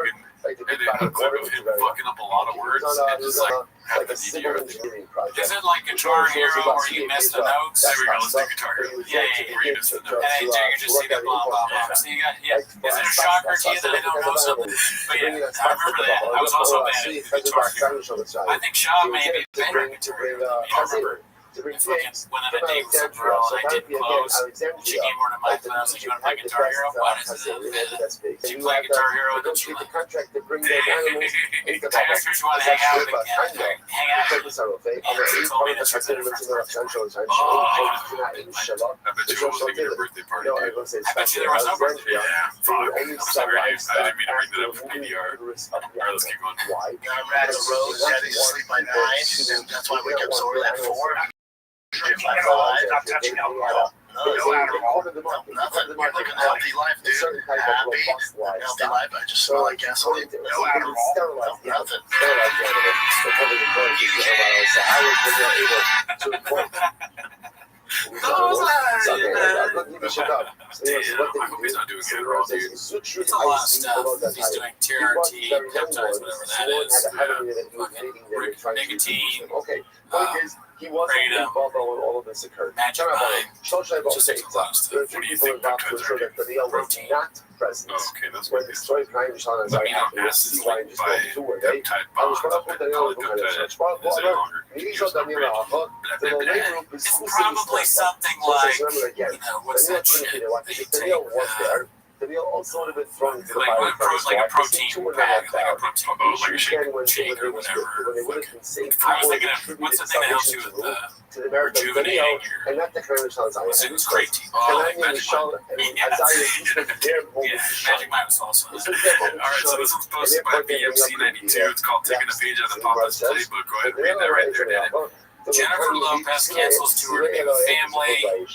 can edit a clip of him fucking up a lot of words and just like have the DDR thing. Is it like Guitar Hero where you miss the notes? There we go, let's do Guitar Hero. Yeah. Where you miss the notes. And then you just see the blah, blah, blah. So you got, yeah. Is it a shocker to you that I don't know something? But yeah, I remember that. I was also bad at Guitar Hero. I think Shaw may be better at Guitar Hero. I don't remember. I fucking went on a date with some girl and I didn't close. She gave one of my and I was like, you want to play Guitar Hero? What is it? She played Guitar Hero and then she like, I asked her if she wanted to hang out with me. Hang out with me. And she told me that she was in a friend's birthday party. I bet you it wasn't even your birthday party, dude. I bet you there was no birthday. Yeah, fuck. I'm sorry, I didn't mean to bring that up for DDR. Alright, let's keep going. I'm at the road, daddy sleep by 9, and that's why I wake up so early at 4. Stop touching alcohol. No alcohol. Nothing. You're living a healthy life, dude. Happy, healthy life. I just smell like gasoline. No alcohol. Nothing. He's not doing good at all, dude. It's a lot of stuff. He's doing TRT, peptides, whatever that is. Nicotine. He wasn't involved when all of this occurred. Magic Mind. Just close to there are three people involved to ensure that Daniel was not present when the story of Crime Shana Zai happened. We'll see why just go to where they. I was brought up with Daniel Buchanan. It's probably something like, what's that shit? Daniel was there. Daniel also would have been thrown into the like fire. a protein pack, like a protein shake or whatever. When they would have been saved, I was thinking of, what's the thing that helps you with the to the American video, and not the kind of Shana Zai. it was great. Oh, like Magic Mind. Yeah, Magic Mind was also. Alright, so this one's posted by BMC92. It's called Taking a Page Out of Papa's Playbook. Go ahead and read that right there, Dad. Jennifer Lopez cancels tour to be with family,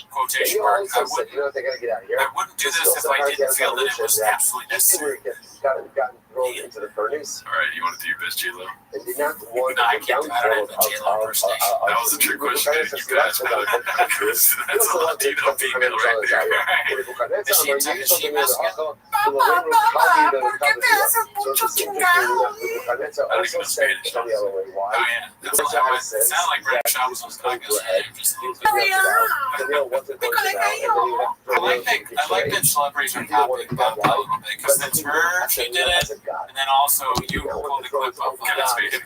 quotation mark. I wouldn't do this if I didn't feel that it was absolutely necessary. Gotten thrown into the furnace. Alright, you want to do your best, J-Lo? And did not want No, I can't do that. I don't have a J-Lo impersonation. That was a trick question. You guys, that's a Latino female right there. Is she Mexican? Oh yeah, that's what I was. It sounded like British. I was not gonna say it. Just a little bit. I like that celebrities are copying Bob a little bit because that's her. She did it, and then also you pulled the clip of Spacey doing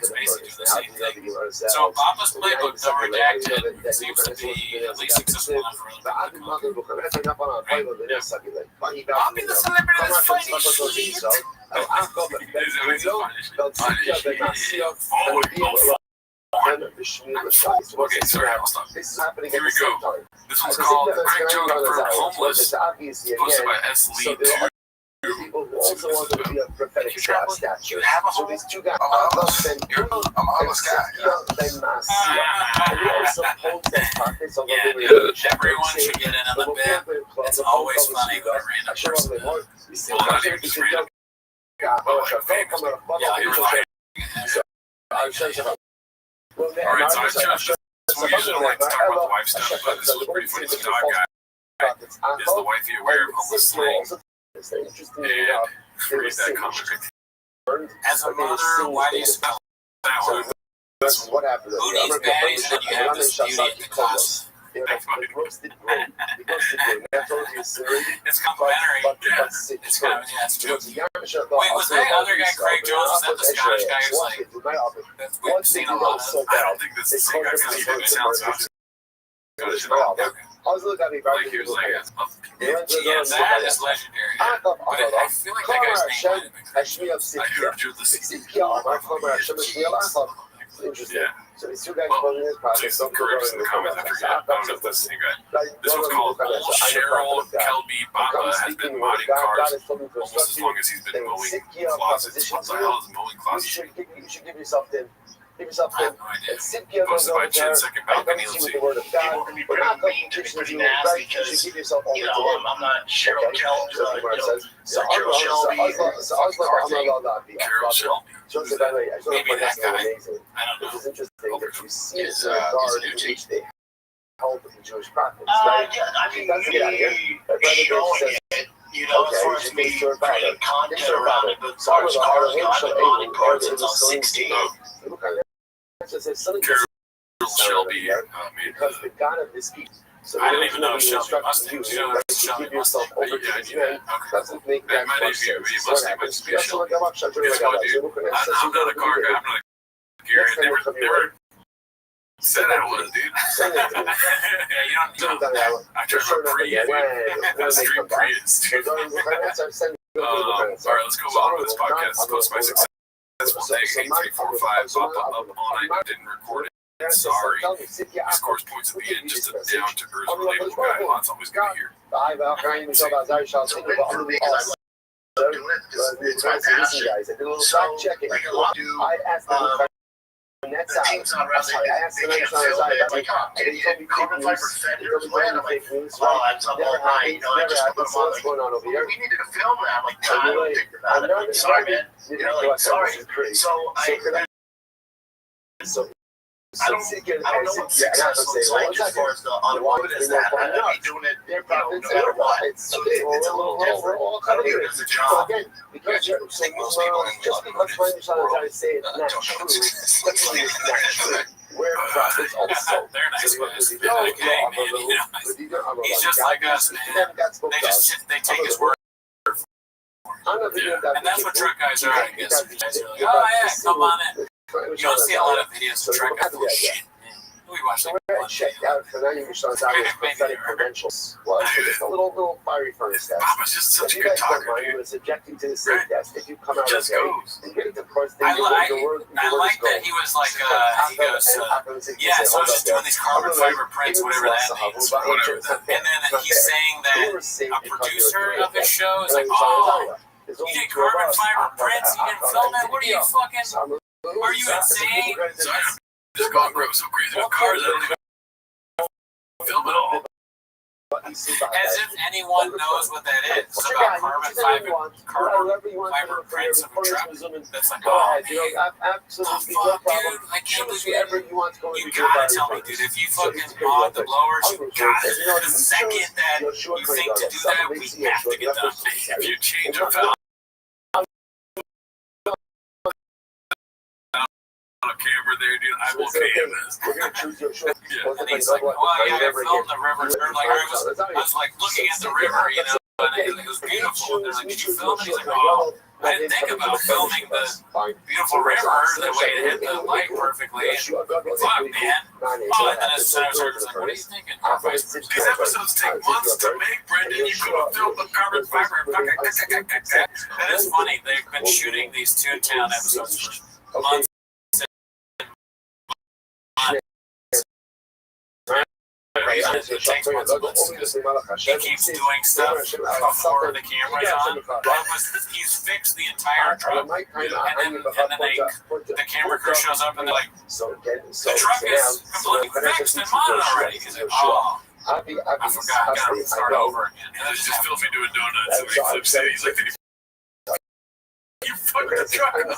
the same thing. So Papa's Playbook, though redacted, seems to be at least successful enough for other people. Bobby the celebrity that's fighting shit. Okay, sorry, I'll stop. This is happening Here at we the same go. time. This one's called Craig Jones Confirmed Homeless, Obviously, posted by again, S. so Lee there 2. are people who also want to be a prophetic stature. You have a So home. these two guys, I'm a homeless guy. and they also hold their pockets of Everyone should get in on the bit. It's always funny when a random person does. Well, not even just random. Alright, so I chose this one. Usually I like to talk about the wife stuff, but this was pretty funny. The dog guy is the wifey aware of homeless slang, and read that comment right there. As a mother, why do you spell That one. This is what happened. who needs baddies when you have this beauty in the closet? It's complimentary. It's kind of, yeah, it's true. Wait, was that other guy, Craig Jones, was that the Scottish guy who's like, that we've seen a lot of? I don't think this is the same guy because he didn't sound Scottish. Like he was like, Yeah, that is legendary. But I feel like that guy's name might have been Craig. I heard you listen. Yeah. So these two guys Well, in his pocket. please correct us in the comments. I forget. I don't know if that's the same guy. This one's called Old Cheryl Kelby Baba has been modding cars almost as long as he's been mowing closets. What the hell is mowing You closets? should give yourself in. Give yourself I in. have no idea. And sit here Posted by Chin Second I'm Balcony. going to Let's see see. what the word of God. People can be But pretty not mean to me, pretty nasty, you should give yourself over you to know, him. I'm not Cheryl Kelby, Carol Shelby. Carol Shelby. Maybe that guy. I don't Which know. is interesting that you see Is, the regard is in it which they held the Jewish prophets. yeah, Right? I mean, That's get out here. showing it, you know, as far as me creating content around it, but as far as cars go, I've been modding cars since I was 16. Carol Shelby made Because the God of this people. So I didn't even know you Shelby instruct Mustang. you, You know, right, to Shelby give yourself Mustang. over to Yeah, I these knew men that. Okay. doesn't make That that might much be a sense. Mustang, What but happens? it's a Shelby. Guess Guess what, dude? I'm not a car guy. I'm not a Garrett. Never said I was, dude. Yeah, you don't know. I tried to Prius, dude. That's street Prius, dude. All right, let's go on with this podcast. It's posted by Successful Day 8345. Up all night. I didn't record it. Sorry. He scores points at the end. Just a down to earth relatable guy. Lots always good to hear. So for me, because I love doing it, because it's my passion. So, like a lot do, the teams on wrestling, they can't film it. Like, oh, did you get carbon fiber fenders? When? I'm like, well, that's up all night. You know, I just put them on. Like, well, we needed to film that. I'm like, I don't think about it. Like, sorry, man. You know, like, sorry. So I don't know what success looks like as far as the unwanted is that. I'd be doing it, you know, no matter what. So it's a little different. I don't view it as a job. Because you're saying most people just because Ryan Shana say it's not true, doesn't mean it's not true. Where profits also. They're nice guys. He's just like us, man. They take his word. And that's what truck guys are, I guess. You guys are like, oh yeah, come on in. You don't see a lot of videos of truck guys. Shit, man. We watch like one checked out for 90% of pathetic credentials. Well, just a little fiery furnace test. Papa's just such a good talker, dude. Was subjecting to the same test. If you come out Just goes. and get the first thing I like that he was like, he goes, yeah, so I was just doing these carbon fiber prints, whatever that means. And then he's saying that a producer of his show is like, oh, you did carbon fiber prints, you didn't film it? What are you fucking, are you insane? Just gone grow so crazy with cars. I don't even film it all. As if anyone knows what that is. It's about carbon fiber prints of a truck. That's like, oh, man. Absolutely Oh, fuck, dude. I can't believe you gotta tell me, dude. If you fucking mod the blowers, you gotta. The second that you think to do that, we have to get done. If you change a valve on a camera there, dude, I'm okay with this. And he's like, well, yeah, I filmed the river. Or like, I was like looking at the river, you know, and it was beautiful. And they're like, did you film it? He's like, oh, I didn't think about filming the beautiful river the way it hit the light perfectly. And fuck, man. Oh, and then as soon as I was like, what are you thinking? These episodes take months to make, Brendan. You could have filmed the carbon fiber. And it's funny, they've been shooting these Toontown episodes for months. It takes months because he keeps doing stuff before the camera's on. He's fixed the entire truck, and then the camera crew shows up and they're like, the truck is completely fixed and modded already. He's like, oh, I forgot, I gotta start over again. And then just films me doing donuts and he flips it. He's like, you fucked the truck up.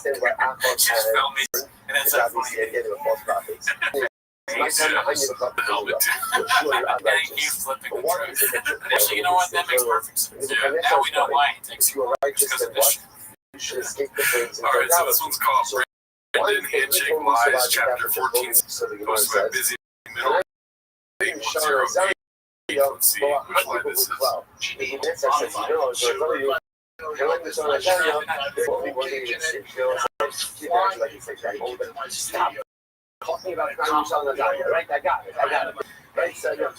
Just film me, and it's so funny. The helmet too. And he keeps flipping the truck. Actually, you know what? That makes perfect sense. Yeah. Now we know why he takes you because of this shit. Alright, so this one's called Brendan Handshake Lies, Chapter 14. Posted by Busy Middle 810. Let's see which line this is. Talking about comments on the diet, right? I got it. Right? So, everyone,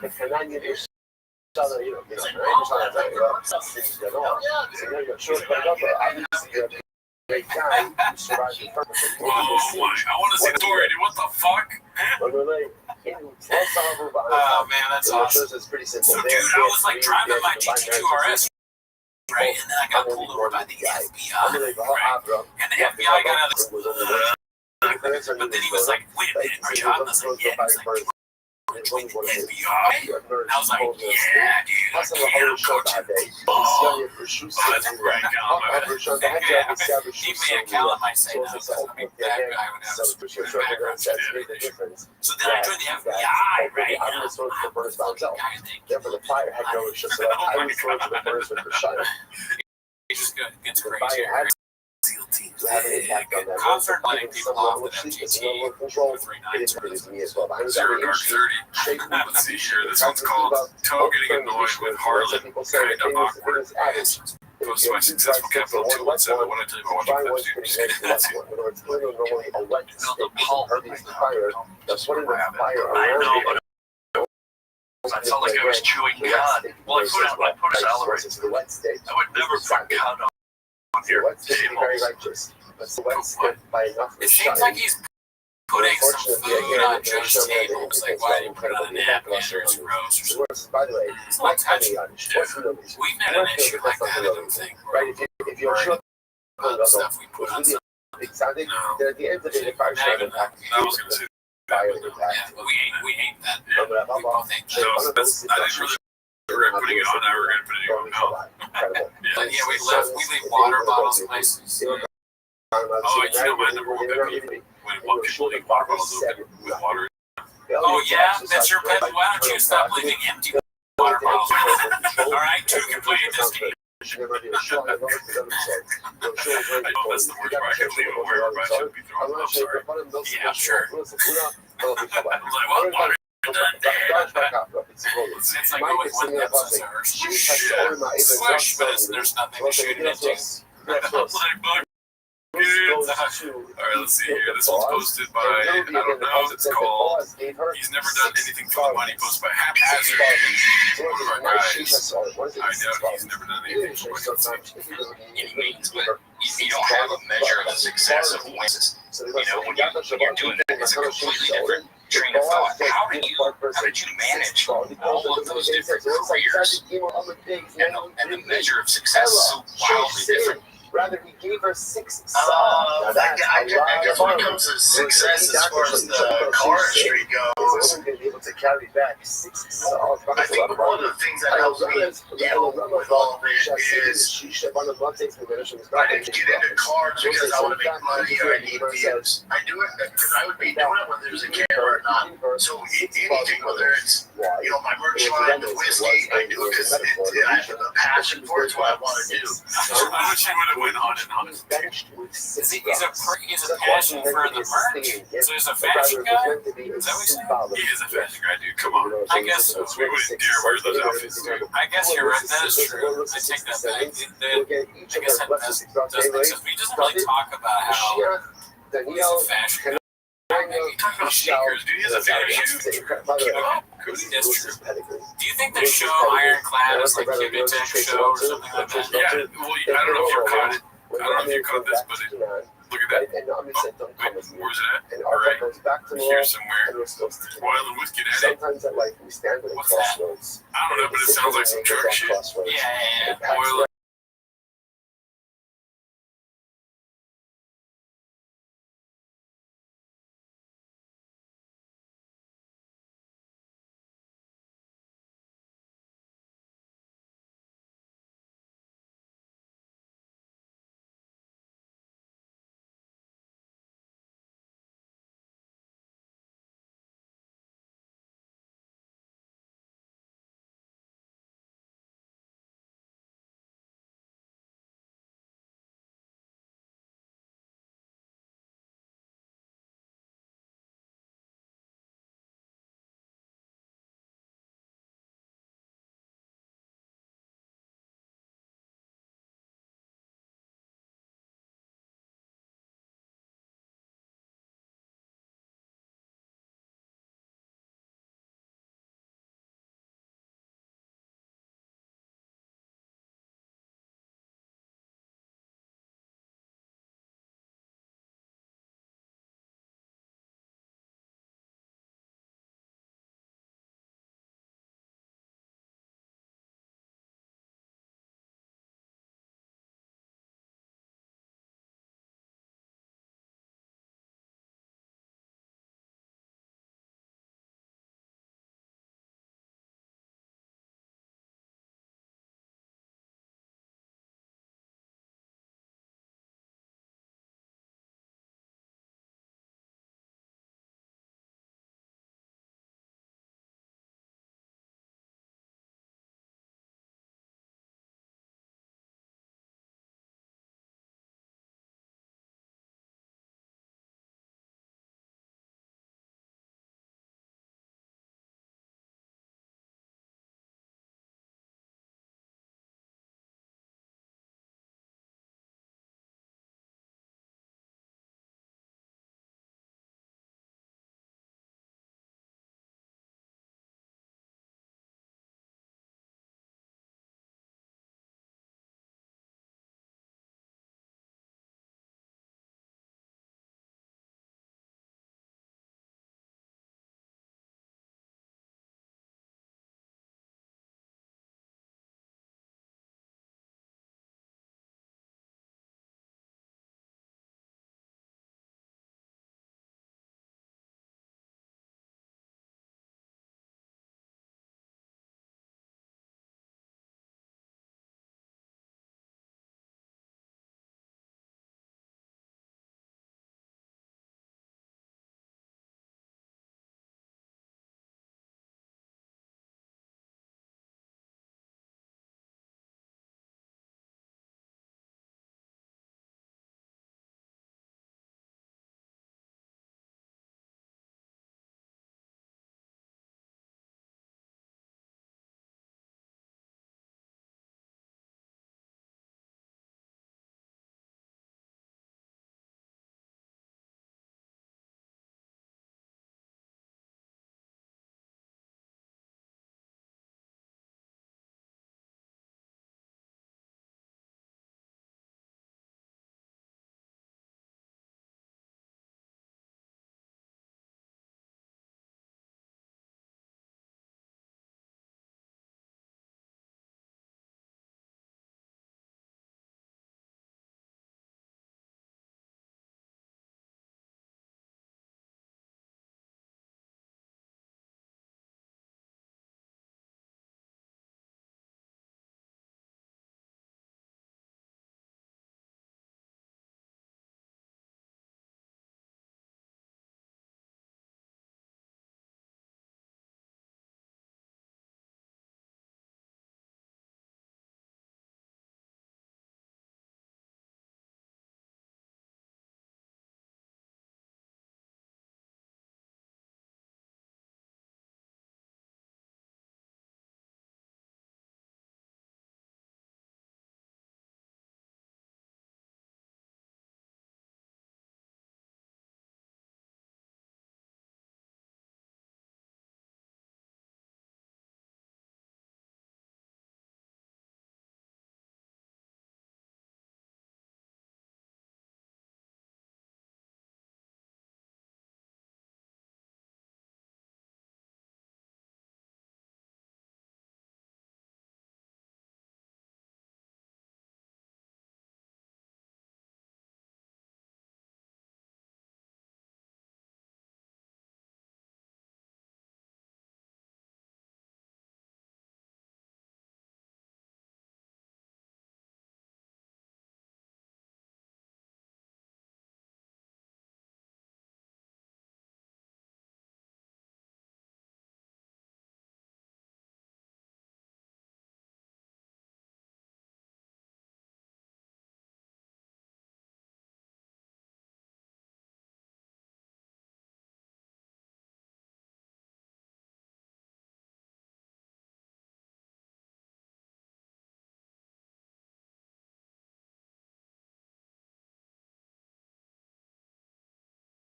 the Canadian is I want to see the story, dude. What the fuck? Oh man, that's awesome. So dude, I was like driving my GT2 RS, right? And then I got pulled over by the FBI, right? And the FBI got out of the... But then he was like, wait a minute, are you on? I was like, yeah. He was like, join the FBI? And I was like, yeah, dude, I can't. I'm coaching football. Oh, that's right, Cal. He may Cal might say no, because I mean, that guy would have some background check. So then I joined the FBI, right? And I was like, I'm the fucking guy that for the fire had no issue, so I was going to the first one for shot. It's good. It's crazy. SEAL teams. Concert letting people off the MGT for 3 nights. Zero Dark 30. Let's see here. This one's called Toe Getting Annoyed with Harlan. Kind of awkward. Posted by Successful Capital 217. What I tell you about watching clips, dude. Just kidding. That's it. The pulp. I know, but I felt like I was chewing cud. Well, I put celery. I would never put cud on your table. It seems like he's putting some food on Joe's table. It's like, why didn't you put it on a napkin or it's gross or something? It's not touchy. We've had an issue like that, I don't think. Stuff we put on stuff. No. I was going to say Yeah, but we hate that. Yeah. We both hate that. I didn't really regret putting it on. Now we're going to put it on milk. But yeah, we leave water bottles places. Oh, you know my number one pet peeve? When people leave water bottles open with water. Oh yeah, that's your pet. Why don't you stop leaving empty water bottles? All right, two can play at this game. she never did a show. I love it to them. So, the show is very I know that's the worst part. I can leave it wherever, but I shouldn't be throwing it. I'm sorry. Yeah, sure. I was like, well, water done there. It's like going with one episode or swish, but there's nothing to shoot it into. Alright, let's see here. This one's posted by, I don't know, it's called He's Never Done Anything for the Money, posted by Haphazard. One of our guys. I know he's never done anything for money. It means, but you don't have a measure of success of wins. You know, when you're doing that, it's a completely different train of thought. How did you manage all of those different careers? And the measure of success is so wildly different. Rather, he gave her 6 songs. I guess when it comes to success as far as the car industry goes, I wasn't going to be able to carry back 6 songs. I think one of the things that helps me deal with all of it is I didn't get into cars because I want to make money or I need views. I do it because I would be doing it whether there's a camera or not. So anything, whether it's my merch line, the whiskey, I do it because I have a passion for it. It's what I want to do. I wish I would have went on and on. He's a passion for the merch. So he's a fashion guy? Is that what you're saying? He is a fashion guy, dude. Come on. I guess so. We wouldn't dare wear those outfits, dude. I guess you're right. That is true. I take that back. I guess that does make sense. He doesn't really talk about how he's a fashion guy. He talks about sneakers, dude. He has a favorite shoe. That's true. Do you think the show Ironclad is like Cuban Tech show or something like that? Yeah, well, I don't know if you caught it. I don't know if you caught this, but look at that. Wait, where's it at? All right, here somewhere. Wild and Whiskey Daddy. Sometimes at like we stand at What's that? crossroads. I don't know, but it sounds like some truck shit. Yeah. Oil